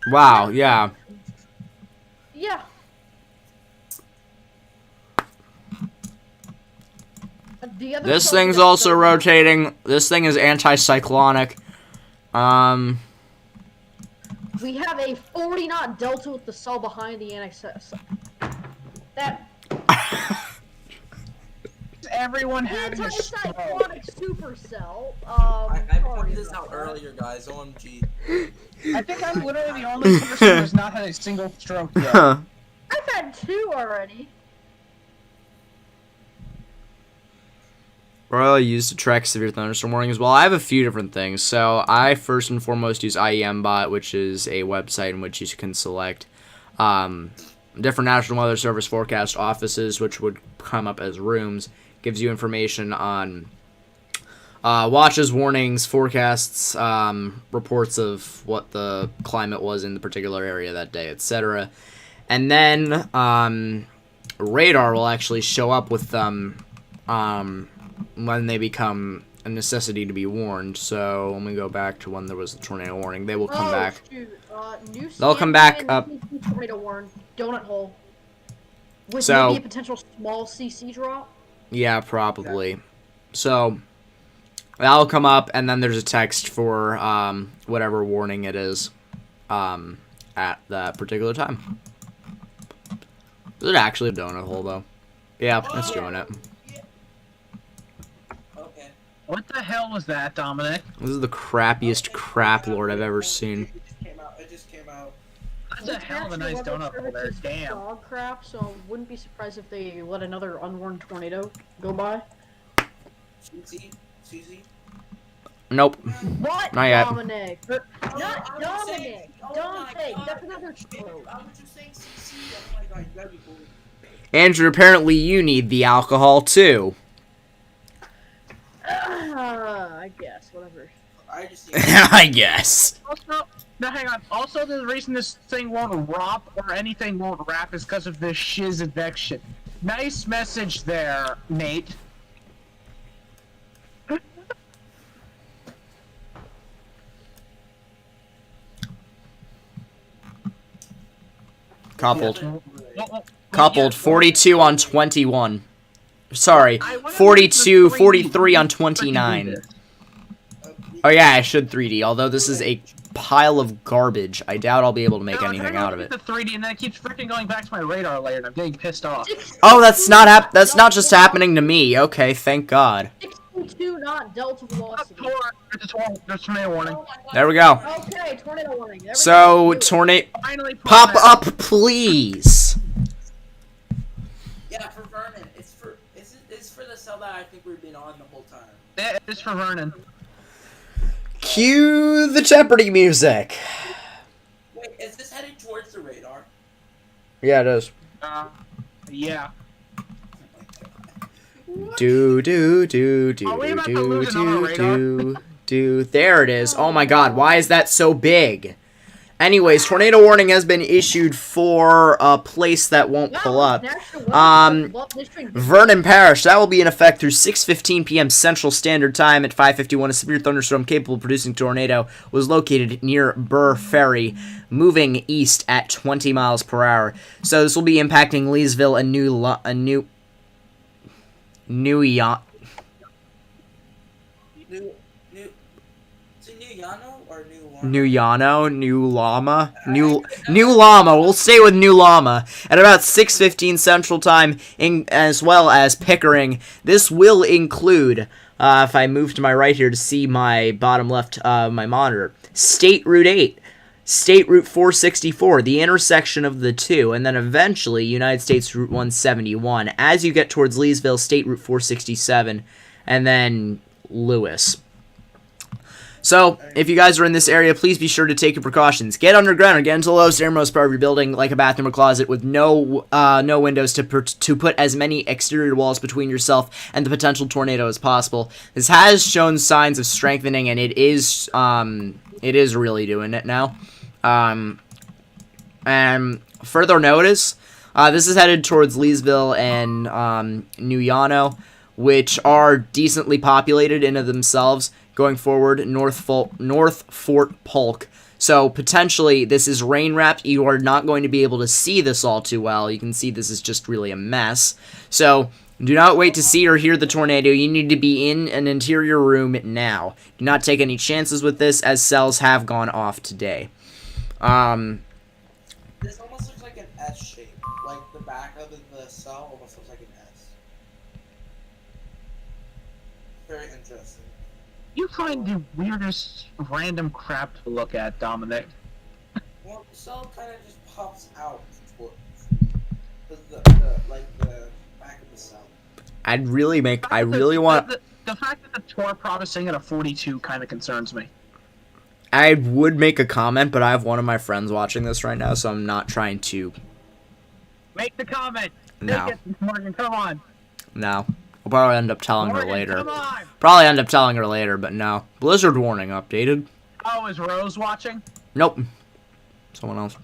Wow, yeah. Yeah. This thing's also rotating. This thing is anticyclonic. We have a 40 knot Delta with the cell behind the annex. That. Everyone having a stroke. Anticyclonic supercell. I pointed this out earlier, guys. OMG. I think I'm literally the only person who has not had a single stroke yet. Huh. I've had 2 already. Or I use to track severe thunderstorm warnings. Well, I have a few different things. So I first and foremost use IEMBot, which is a website in which you can select different National Weather Service forecast offices, which would come up as rooms. Gives you information on watches, warnings, forecasts, reports of what the climate was in the particular area that day, etc. And then radar will actually show up with them when they become a necessity to be warned. So let me go back to when there was the tornado warning. They will come back. Shoot. New They'll come back up. Tornado warn. Donut hole. With So- maybe a potential small CC drop. Yeah, probably. So that'll come up, and then there's a text for whatever warning it is at that particular time. Is it actually a donut hole, though? Yeah, it's doing it. Okay. What the hell was that, Dominic? This is the crappiest crap lord I've ever seen. It just came out. That's a hell of a nice donut over there. Damn. Dog crap, so I wouldn't be surprised if they let another unwarned tornado go by. Susie? Nope. What? Not yet. Dominic? Not Dominic! Dante! That's another trope. I was just saying CC. Oh my god, you gotta be cool. Andrew, apparently you need the alcohol too. I guess, whatever. I guess. Also, no, hang on. Also, the reason this thing won't rop or anything won't wrap is because of this shiz eviction. Nice message there, Nate. Coupled. Coupled. 42 on 21. Sorry. 42, 43 on 29. Oh yeah, I should 3D, although this is a pile of garbage. I doubt I'll be able to make anything out of it. The 3D and then it keeps freaking going back to my radar layer and I'm getting pissed off. Oh, that's not just happening to me. Okay, thank God. 62 not delta velocity. There's tornado warning. There we go. Okay, tornado warning. There we So, go. tornado... Pop up, please! Yeah, for Vernon. It's for the cell that I think we've been on the whole time. Yeah, it's for Vernon. Cue the Jeopardy music. Wait, is this headed towards the radar? Yeah, it is. Yeah. Do do do do Are we about to do lose another do radar? do. There it is. Oh my God, why is that so big? Anyways, tornado warning has been issued for a place that won't pull up. Vernon Parish. That will be in effect through 6:15 p.m. Central Standard Time. At 5:51, a severe thunderstorm capable of producing tornado was located near Burr Ferry, moving east at 20 miles per hour. So this will be impacting Leesville and New Llama. We'll stay with New Llama at about 6:15 Central Time, as well as Pickering. This will include, if I move to my right here to see my bottom left, my monitor, State Route 8, State Route 464, the intersection of the two, and then eventually United States Route 171. As you get towards Leesville, State Route 467, and then Lewis. So, if you guys are in this area, please be sure to take your precautions. Get underground or get into the lowest airmost part of your building, like a bathroom or closet, with no windows to put as many exterior walls between yourself and the potential tornado as possible. This has shown signs of strengthening, and it is really doing it now. And further notice, this is headed towards Leesville and New Yano, which are decently populated in of themselves. Going forward, North Fort Polk. So, potentially, this is rain-wrapped. You are not going to be able to see this all too well. You can see this is just really a mess. So, do not wait to see or hear the tornado. You need to be in an interior room now. Do not take any chances with this, as cells have gone off today. This almost looks like an S shape. Like, the back of the cell almost looks like an S. Very interesting. You find the weirdest random crap to look at, Dominic. Well, the cell kind of just pops out towards the back of the cell. I really want... The fact that the Tor prop is sitting at a 42 kind of concerns me. I would make a comment, but I have one of my friends watching this right now, so I'm not trying to... Make the comment! No. Make it, Morgan, come on! No. I'll probably end up telling her later. Come on! Probably end up telling her later, but no. Blizzard warning updated. Oh, is Rose watching? Nope. Someone else.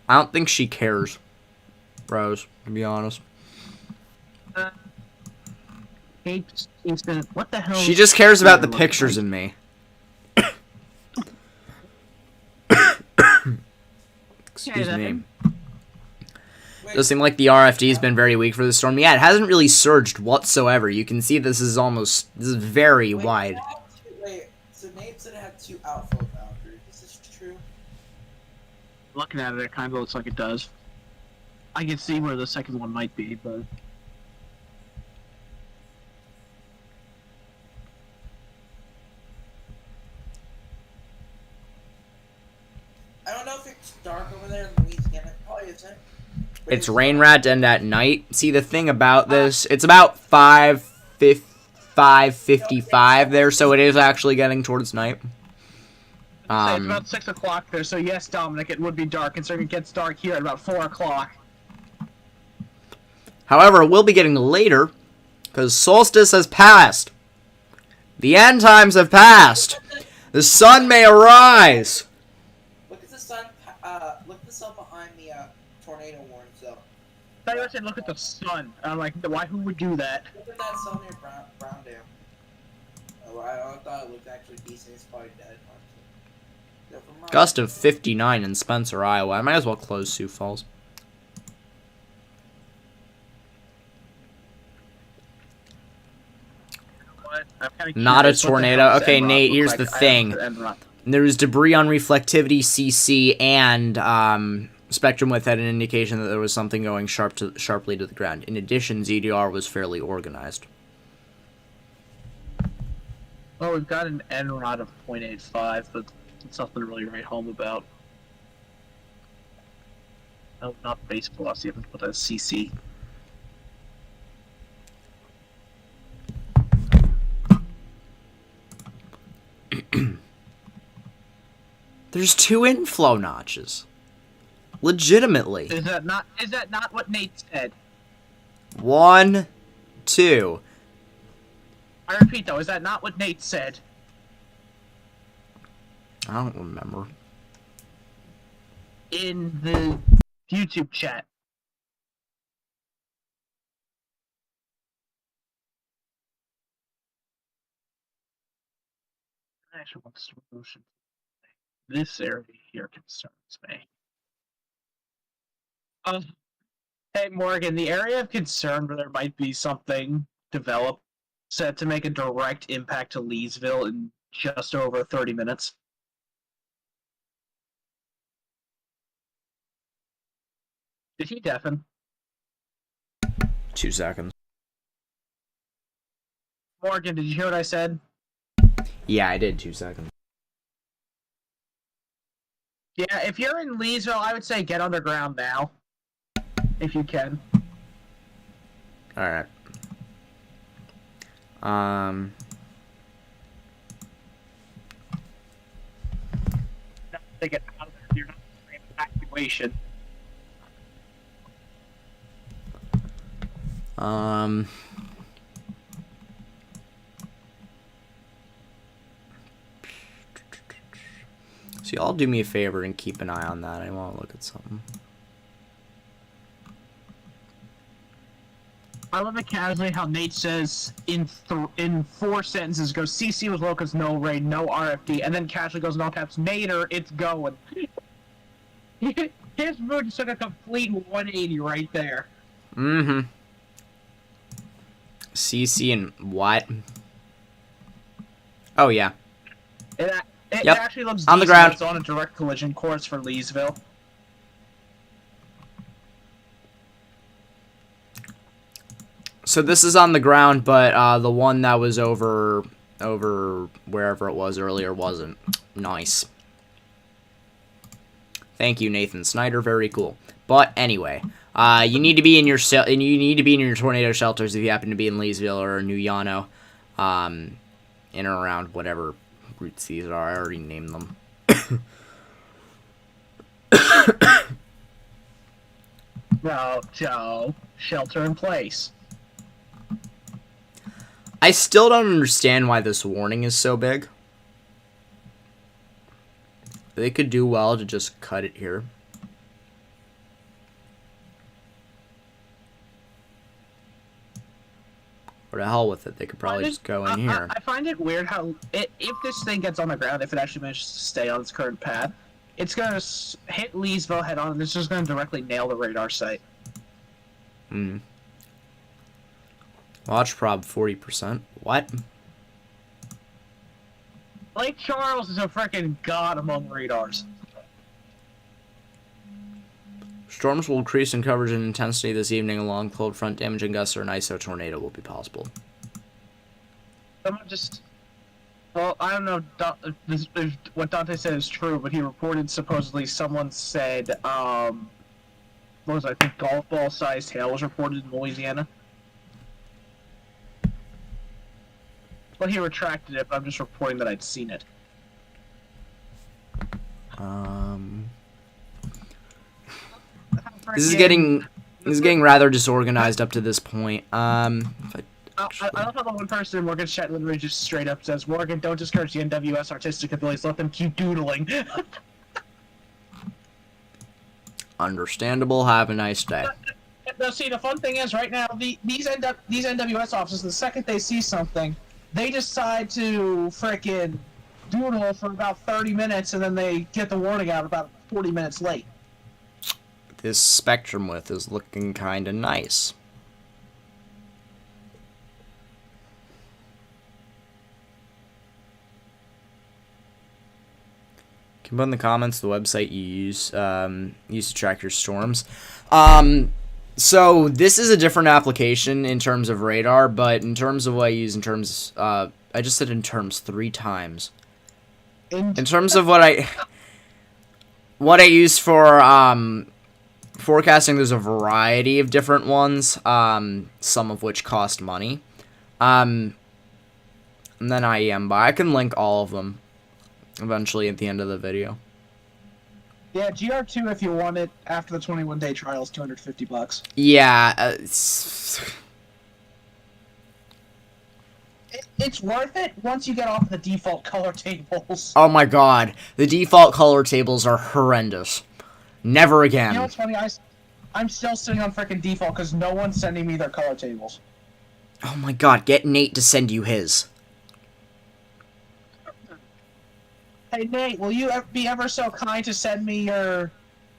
I don't think she cares. Rose, to be honest. What the hell? She just cares about the pictures in me. Excuse me. Does seem like the RFD has been very weak for the storm. Yeah, it hasn't really surged whatsoever. You can see this is very wide. Wait, so Nate said it had 2 outflow boundaries. Is this true? Looking at it, it kind of looks like it does. I can see where the second one might be, but... if it's dark over there in Louisiana? It probably isn't. But It's rain rat to end at night. See, the thing about this, it's about 5:55 there, so it is actually getting towards night. Say it's about 6 o'clock there, so yes, Dominic, it would be dark, and so it gets dark here at about 4 o'clock. However, it will be getting later, because solstice has passed. The end times have passed. The sun may arise. Look at the sun. Look at the sun behind the tornado warning cell. I thought you said look at the sun. I'm like, why? Who would do that? Look at that sun near Brown Dam. Oh, I thought it looked actually decent. It's probably dead. Gust of 59 in Spencer, Iowa. I might as well close Sioux Falls. Not a tornado. Okay, Nate, here's the thing. There's debris on reflectivity, CC, and spectrum width had an indication that there was something going sharply to the ground. In addition, ZDR was fairly organized. Well, we've got an NROD of 0.85, but it's nothing to really write home about. No, not base velocity, but a CC. There's 2 inflow notches. Legitimately. Is that not what Nate said? 1, 2. I repeat though, is that not what Nate said? I don't remember. In the YouTube chat. Actually, what's the solution? This area here concerns me. Hey Morgan, the area of concern where there might be something developed set to make a direct impact to Leesville in just over 30 minutes. Did he deafen? 2 seconds. Morgan, did you hear what I said? Yeah, I did. 2 seconds. Yeah, if you're in Leesville, I would say get underground now. If you can. Alright. They get out of there, you're not in evacuation. So y'all do me a favor and keep an eye on that. I want to look at something. I love it casually how Nate says in 4 sentences goes CC was low because no rain, no RFD, and then casually goes in all caps, Nader, it's going. His mood just took a complete 180 right there. Mm-hmm. CC and what? Oh, yeah. It Yep. actually looks On the decent. ground. It's on a direct collision course for Leesville. So this is on the ground, but the one that was over wherever it was earlier wasn't. Nice. Thank you, Nathan Snyder. Very cool. But anyway, you need to be in your tornado shelters if you happen to be in Leesville or New Yano, in and around whatever routes these are. I already named them. Joe, shelter in place. I still don't understand why this warning is so big. They could do well to just cut it here. Or to hell with it. They could probably just go in here. I find it weird how, if this thing gets on the ground, if it actually manages to stay on its current path, it's going to hit Leesville head on, and it's just going to directly nail the radar site. Hmm. Watch prob 40%. What? Lake Charles is a freaking god among radars. Storms will increase in coverage and intensity this evening along cold front, damaging gusts or an ISO tornado will be possible. Someone just... Well, I don't know if what Dante said is true, but he reported supposedly someone said, what was it, I think golf ball sized hail was reported in Louisiana. But he retracted it, but I'm just reporting that I'd seen it. This is getting rather disorganized up to this point. I love how the one person in Morgan's chat literally just straight up says, Morgan, don't discourage the NWS artistic abilities, let them keep doodling. Understandable. Have a nice day. Now, see, the fun thing is, right now, these NWS officers, the second they see something, they decide to frickin' doodle for about 30 minutes, and then they get the warning out about 40 minutes late. This spectrum width is looking kinda nice. You can put in the comments the website you use to track your storms. So this is a different application in terms of radar, but in terms of what I use in terms, I just said in terms 3 times. In terms of what I use for forecasting, there's a variety of different ones, some of which cost money. And then but I can link all of them eventually at the end of the video. Yeah, GR2 if you want it after the 21-day trial is $250. Yeah, it's worth it once you get off the default color tables. Oh my god, the default color tables are horrendous. Never again. You know what's funny? I'm still sitting on freaking default because no one's sending me their color tables. Oh my god, get Nate to send you his. Hey Nate, will you be ever so kind to send me your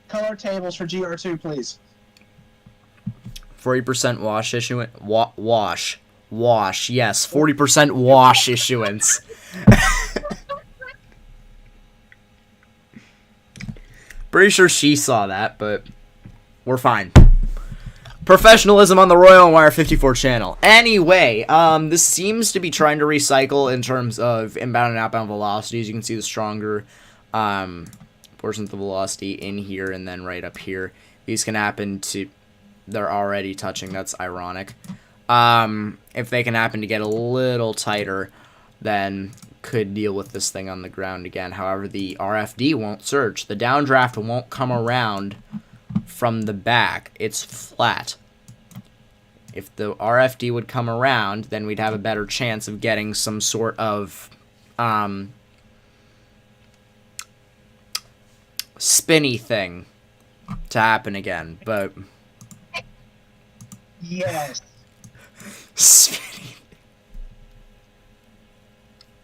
color tables for GR2, please? 40% wash issuance. Wash. Yes, 40% wash issuance. Pretty sure she saw that, but we're fine. Professionalism on the Royal and Wire 54 channel. Anyway, this seems to be trying to recycle in terms of inbound and outbound velocities. You can see the stronger portions of the velocity in here and then right up here. These can happen to... They're already touching. That's ironic. If they can happen to get a little tighter, then could deal with this thing on the ground again. However, the RFD won't surge. The downdraft won't come around from the back. It's flat. If the RFD would come around, then we'd have a better chance of getting some sort of spinny thing to happen again, but yes. Spinny.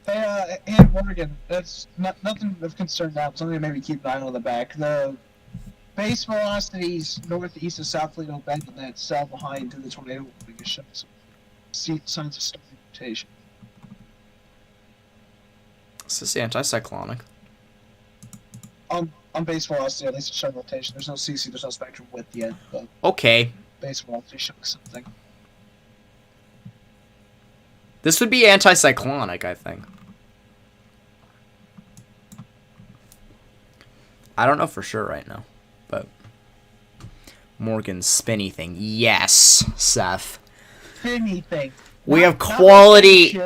Hey, Morgan, that's nothing of concern now. Something to maybe keep an eye on the back. The base velocities northeast of South Lido Bend and that cell behind to the tornado warning is showing some signs of storm rotation. Is this anticyclonic? On base velocity, at least it's showing rotation. There's no CC, there's no spectrum width yet, but Okay. base velocity is showing something. This would be anticyclonic, I think. I don't know for sure right now, but Morgan's spinny thing. Yes, Seth. Spinny thing. We have quality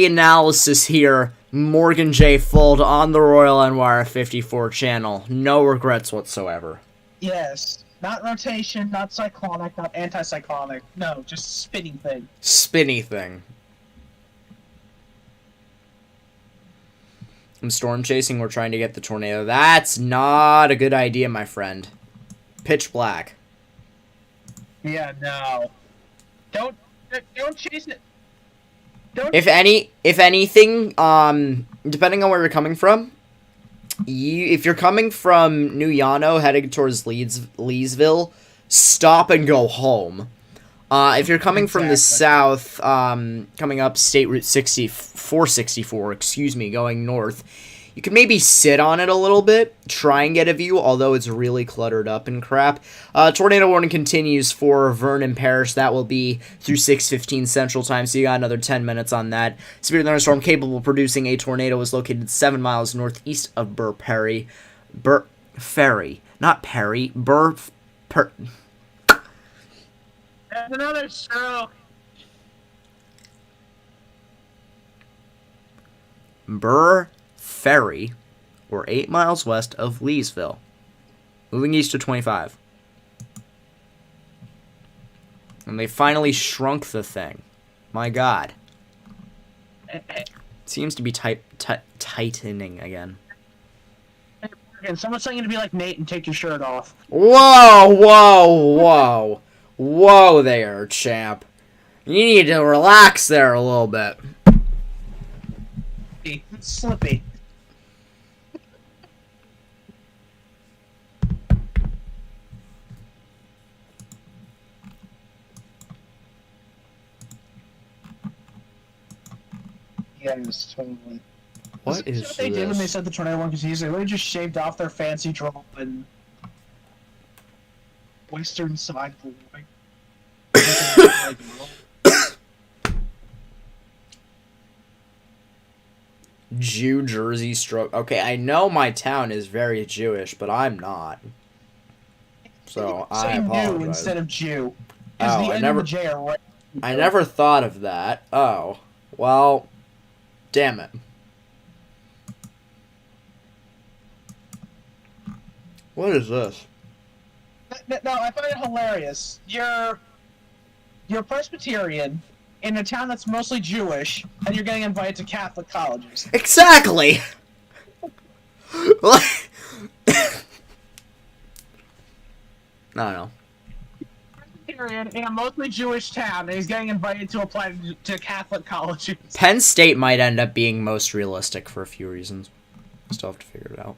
analysis here. Morgan J. Fold on the Royal NWire 54 channel. No regrets whatsoever. Yes. Not rotation, not cyclonic, not anticyclonic. No, just spinning thing. Spinny thing. I'm storm chasing. We're trying to get the tornado. That's not a good idea, my friend. Pitch black. Yeah, no. Don't chase it. If anything, depending on where you're coming from, if you're coming from New Yano heading towards Leesville, stop and go home. If you're coming from the south, coming up State Route 464, excuse me, going north, you can maybe sit on it a little bit, try and get a view, although it's really cluttered up and crap. Tornado warning continues for Vernon Parish. That will be through 6:15 Central Time, so you got another 10 minutes on that. Severe thunderstorm capable of producing a tornado is located 7 miles northeast of Burr Ferry. Burr Ferry, not Perry. There's another stroke. Burr Ferry, or 8 miles west of Leesville. Moving east to 25. And they finally shrunk the thing. My god. Seems to be tightening again. And someone's telling you to be like Nate and take your shirt off. Whoa, whoa, whoa. Whoa there, champ. You need to relax there a little bit. It's slippy. Yes, totally. What is what they did when they said the tornado warning continues? They really just shaved off their fancy draw and western side of the Jew Jersey stroke. Okay, I know my town is very Jewish, but I'm not. So I apologize. Jew instead of Jew. Oh, I never thought of that. Oh, well, damn it. What is this? No, I find it hilarious. You're Presbyterian in a town that's mostly Jewish, and you're getting invited to Catholic colleges. Exactly! I don't know. Presbyterian in a mostly Jewish town, and he's getting invited to apply to Catholic colleges. Penn State might end up being most realistic for a few reasons. Still have to figure it out.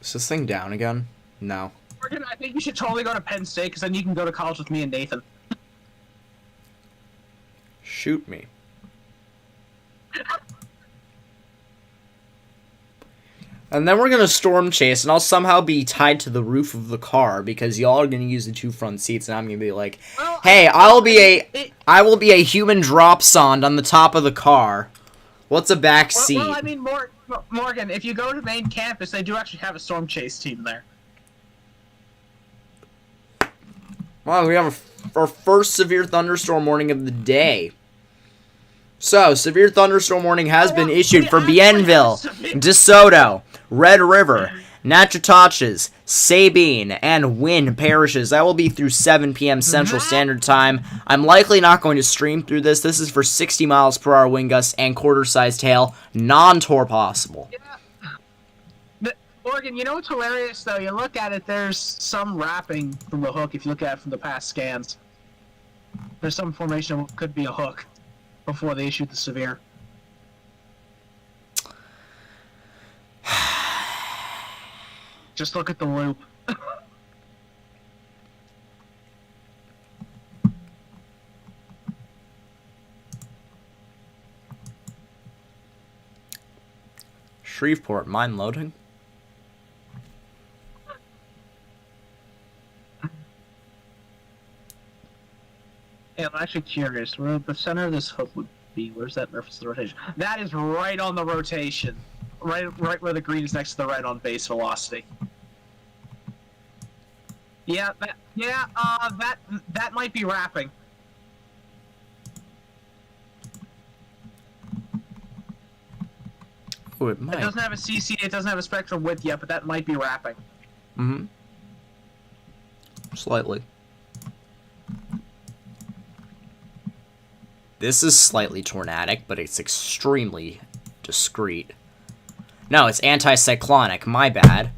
Is this thing down again? No. Morgan, I think you should totally go to Penn State, because then you can go to college with me and Nathan. Shoot me. And then we're gonna storm chase, and I'll somehow be tied to the roof of the car because y'all are gonna use the two front seats, and I'm gonna be like, well, "Hey, I will be a human drop sond on the top of the car. What's a back seat?" Well, I mean, Morgan, if you go to main campus, they do actually have a storm chase team there. Well, we have our first severe thunderstorm warning of the day. So, severe thunderstorm warning has been issued for Bienville, DeSoto, Red River, Natchitoches, Sabine, and Wynn parishes. That will be through 7 p.m. Central Standard Time. I'm likely not going to stream through this. This is for 60 miles per hour wind gusts and quarter-sized hail. Non-tour possible. Yeah. Morgan, you know what's hilarious, though? You look at it, there's some wrapping from the hook if you look at it from the past scans. There's some formation that could be a hook before they issued the severe. Just look at the loop. Shreveport, mine loading? Yeah, I'm actually curious where the center of this hook would be. Where's that reference to the rotation? That is right on the rotation. Right where the green is next to the red on base velocity. Yeah, that might be wrapping. Oh, it might. It doesn't have a CC, it doesn't have a spectrum width yet, but that might be wrapping. Mm-hmm. Slightly. This is slightly tornadic, but it's extremely discreet. No, it's anticyclonic. My bad.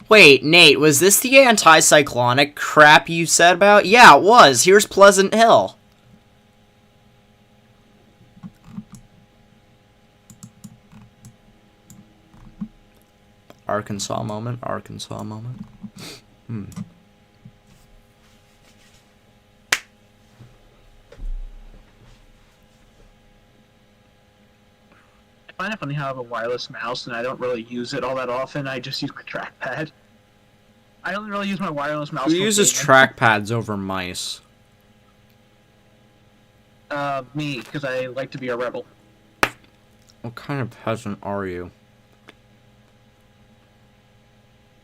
Wait, Nate, was this the anticyclonic crap you said about? Yeah, it was. Here's Pleasant Hill. Arkansas moment. Arkansas moment. I find it funny how I have a wireless mouse and I don't really use it all that often. I just use my trackpad. I only really use my wireless mouse. Who for uses gaming. trackpads over mice? Me, because I like to be a rebel. What kind of peasant are you?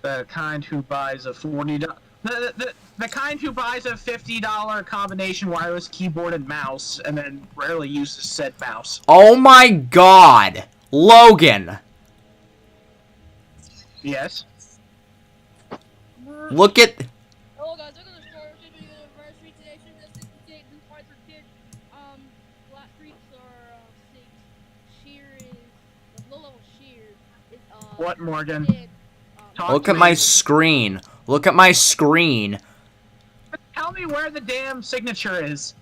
The kind who buys a the kind who buys a $50 combination wireless keyboard and mouse and then rarely uses said mouse. Oh my god! Logan! Yes. Look at... Oh guys, look at the store. It's gonna be the anniversary today. Should be 68 new parts for kids. Flat freaks are 6. Sheer is the low level sheer is What, Morgan? 10. Talk Look to at my me. screen. Look at my screen. Tell me where the damn signature is.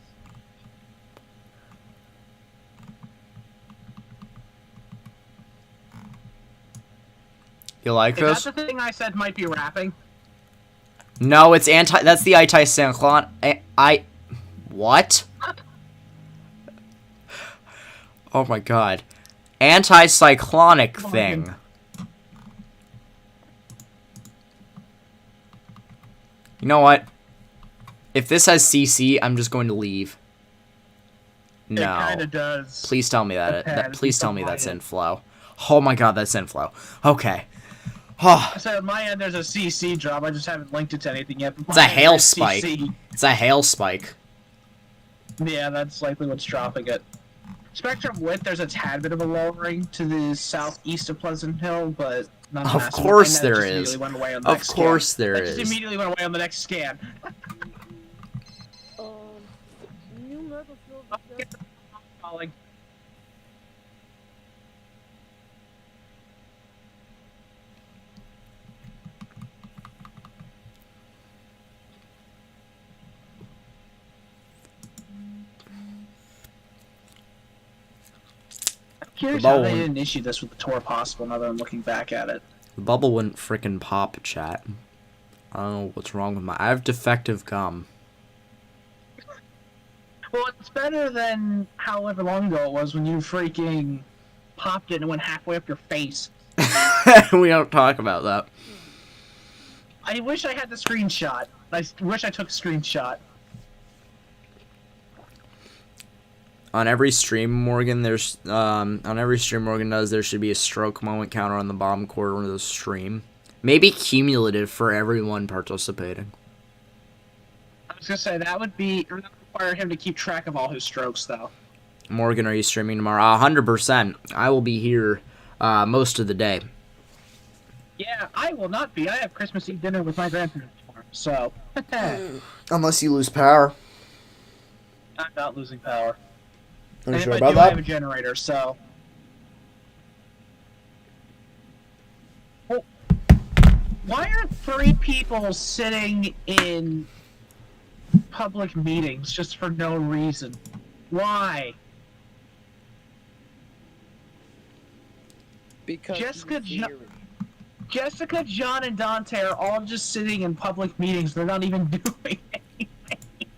You like Is this? that the thing I said might be rapping? No, it's that's the anti-cyclone. What? Oh my god. Anti-cyclonic thing. You know what? If this has CC, I'm just going to leave. It No. kinda does. Please tell me that. Depends. Please tell me that's Provided. inflow. Oh my god, that's inflow. Okay. Oh, So on my end, there's a CC drop. I just haven't linked it to anything yet. it's a hail spike. It's a hail spike. Yeah, that's likely what's dropping it. Spectrum width, there's a tad bit of a lowering to the southeast of Pleasant Hill, but not Of massive. course And that there just is. immediately went away on the Of next course scan. there That just is. immediately went away on the next scan. New Myrtle Field. Calling. Curious how they didn't issue this with the tour possible now that I'm looking back at it. The bubble wouldn't frickin' pop, chat. I don't know what's wrong with my... I have defective gum. Well, it's better than however long ago it was when you freaking popped it and it went halfway up your face. We don't talk about that. I wish I had the screenshot. I wish I took a screenshot. On every stream Morgan there's on every stream Morgan does, there should be a stroke moment counter on the bottom corner of the stream. Maybe cumulative for everyone participating. I was gonna say that would require him to keep track of all his strokes though. Morgan, are you streaming tomorrow? 100%. I will be here most of the day. Yeah, I will not be. I have Christmas Eve dinner with my grandparents tomorrow, so Unless you lose power. I'm not losing power. Are And you if sure I about do, I have a that? generator, so. Well, why are 3 people sitting in public meetings just for no reason? Why? Because Jessica, John, and Dante are all just sitting in public meetings. They're not even doing anything.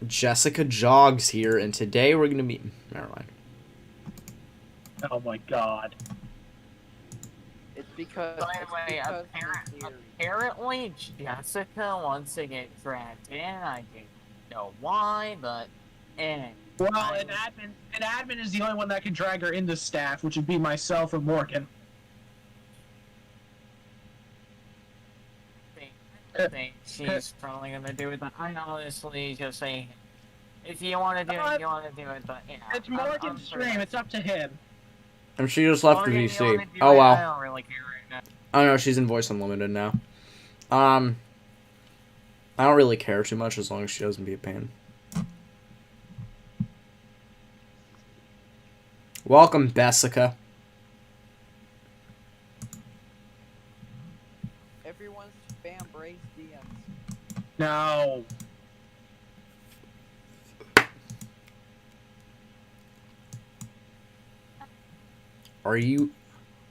Jessica Jogs here, and today we're gonna be... Never mind. Oh my god. It's because. By the way, apparently Jessica wants to get dragged in. I don't know why, but Well, an admin is the only one that can drag her into staff, which would be myself or Morgan. I think she's probably gonna do it. But I honestly just say, if you want to do it, you want to do it. But yeah, It's Morgan's stream. It's up to him. And she just left the Morgan, you VC. wanna do Oh it? I well. don't really care right now. Oh no, she's in Voice Unlimited now. I don't really care too much as long as she doesn't be a pain. Welcome, Jessica. Everyone's spam Brace DMs. No. Are you...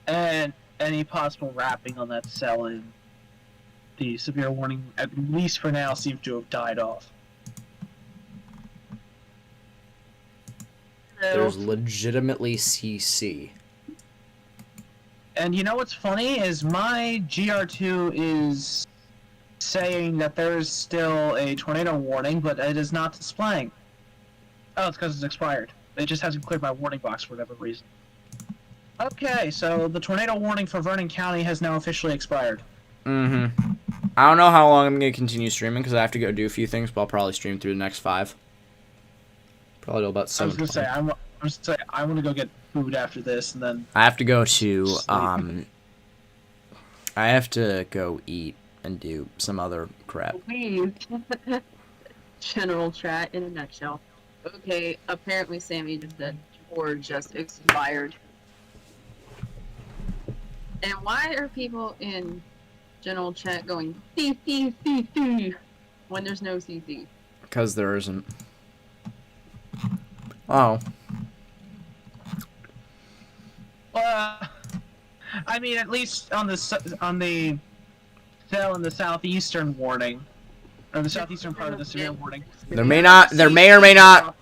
And any possible wrapping on that cell in the severe warning, at least for now, seems to have died off. There's legitimately CC. And you know what's funny is my GR2 is saying that there is still a tornado warning, but it is not displaying. Oh, it's because it's expired. It just hasn't cleared my warning box for whatever reason. Okay, so the tornado warning for Vernon County has now officially expired. Mm-hmm. I don't know how long I'm going to continue streaming because I have to go do a few things, but I'll probably stream through the next 5. Probably till about 7. I was gonna say I want to go get food after this, and then I have to go to I have to go eat and do some other crap. General chat in a nutshell. Okay, apparently Sammy just said or just expired. And why are people in general chat going CC when there's no CC? Because there isn't. Oh. I mean, at least on the cell in the southeastern warning, or the southeastern part of the severe warning, There may or may not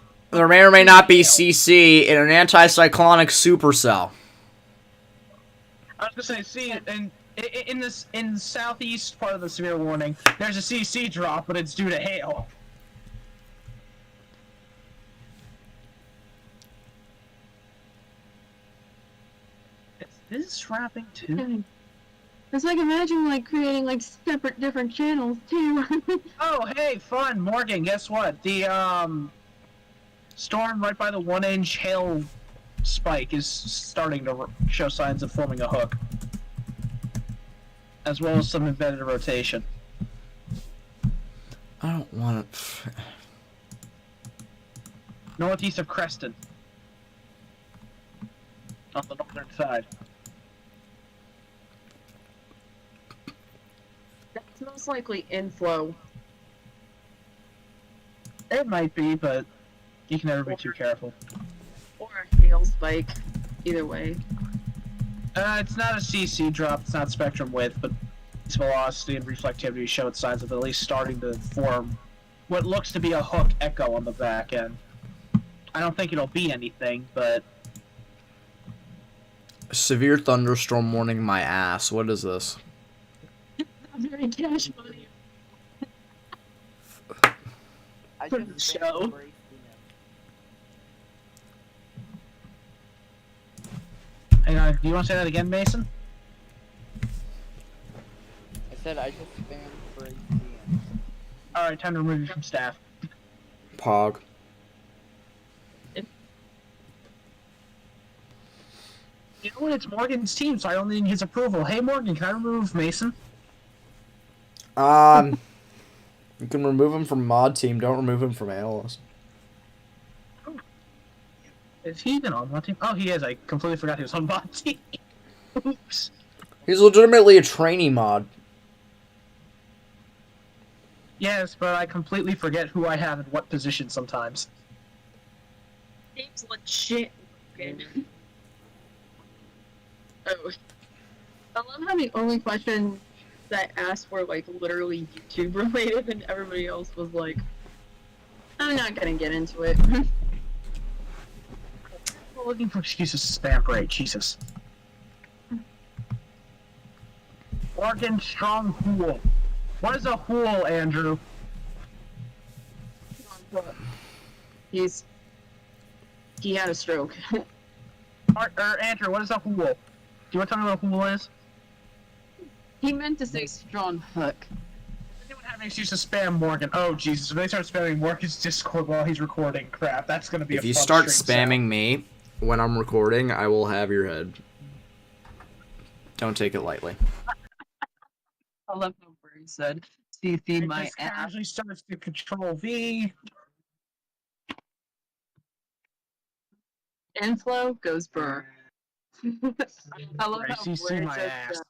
be CC in an anticyclonic supercell. I was gonna say, see, in the southeast part of the severe warning, there's a CC drop, but it's due to hail. Is this wrapping too? It's like, imagine like creating like separate different channels too. Oh, hey, fun, Morgan. Guess what? The storm right by the 1-inch hail spike is starting to show signs of forming a hook, as well as some embedded rotation. I don't want to. Northeast of Creston, on the northern side. That's most likely inflow. It might be, but you can never be too careful. Or a hail spike. Either way. It's not a CC drop, it's not spectrum width, but its velocity and reflectivity show its signs of at least starting to form what looks to be a hook echo on the back end. I don't think it'll be anything, but... Severe thunderstorm warning my ass. What is this? Very cash money. I For just the show. embraced Hang on, do you want to say that again, Mason? I said I just spammed for ATM. Alright, time to remove you from staff. Pog. You know what, it's Morgan's team, so I only need his approval. Hey Morgan, can I remove Mason? You can remove him from mod team. Don't remove him from analyst. Is he even on mod team? Oh, he is. I completely forgot he was on mod team. Oops. He's legitimately a trainee mod. Yes, but I completely forget who I have in what position sometimes. Game's legit. Oh. I love how the only questions that I asked were like literally YouTube related and everybody else was like, I'm not gonna get into it. We're looking for excuses to spam rate, Jesus. Morgan Strong Hool. What is a hool, Andrew? He had a stroke. Andrew, what is a hool? Do you want to tell me what a hool is? He meant to say strong hook. Anyone have an excuse to spam Morgan? Oh Jesus! If they start spamming Morgan's Discord while he's recording, crap, that's gonna be. If you start spamming me when I'm recording, I will have your head. Don't take it lightly. I love how Brady said, "CC my ass." Casually starts to Control V. Inflow goes burr. I love how CC Blair my said ass. that.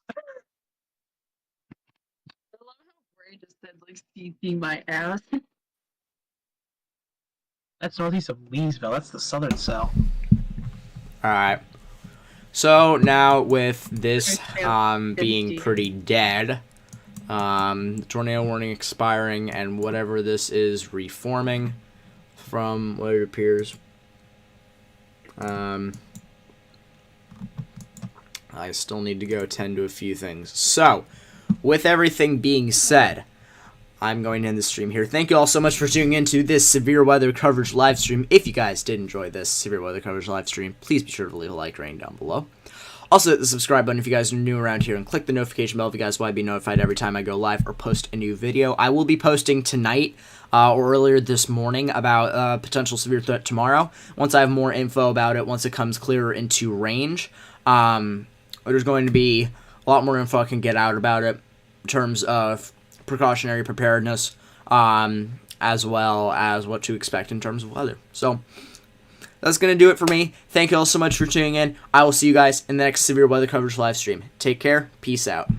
I love how Bray just said like CC my ass. That's northeast of Leesville. That's the southern cell. Alright. So now with this being pretty dead, the tornado warning expiring, and whatever this is reforming from what it appears. I still need to go tend to a few things. So, with everything being said, I'm going to end the stream here. Thank you all so much for tuning into this severe weather coverage live stream. If you guys did enjoy this severe weather coverage live stream, please be sure to leave a like rating down below. Also, hit the subscribe button if you guys are new around here, and click the notification bell if you guys want to be notified every time I go live or post a new video. I will be posting tonight or earlier this morning about potential severe threat tomorrow. Once I have more info about it, once it comes clearer into range, there's going to be a lot more info I can get out about it in terms of precautionary preparedness, as well as what to expect in terms of weather. So, that's going to do it for me. Thank you all so much for tuning in. I will see you guys in the next severe weather coverage live stream. Take care. Peace out.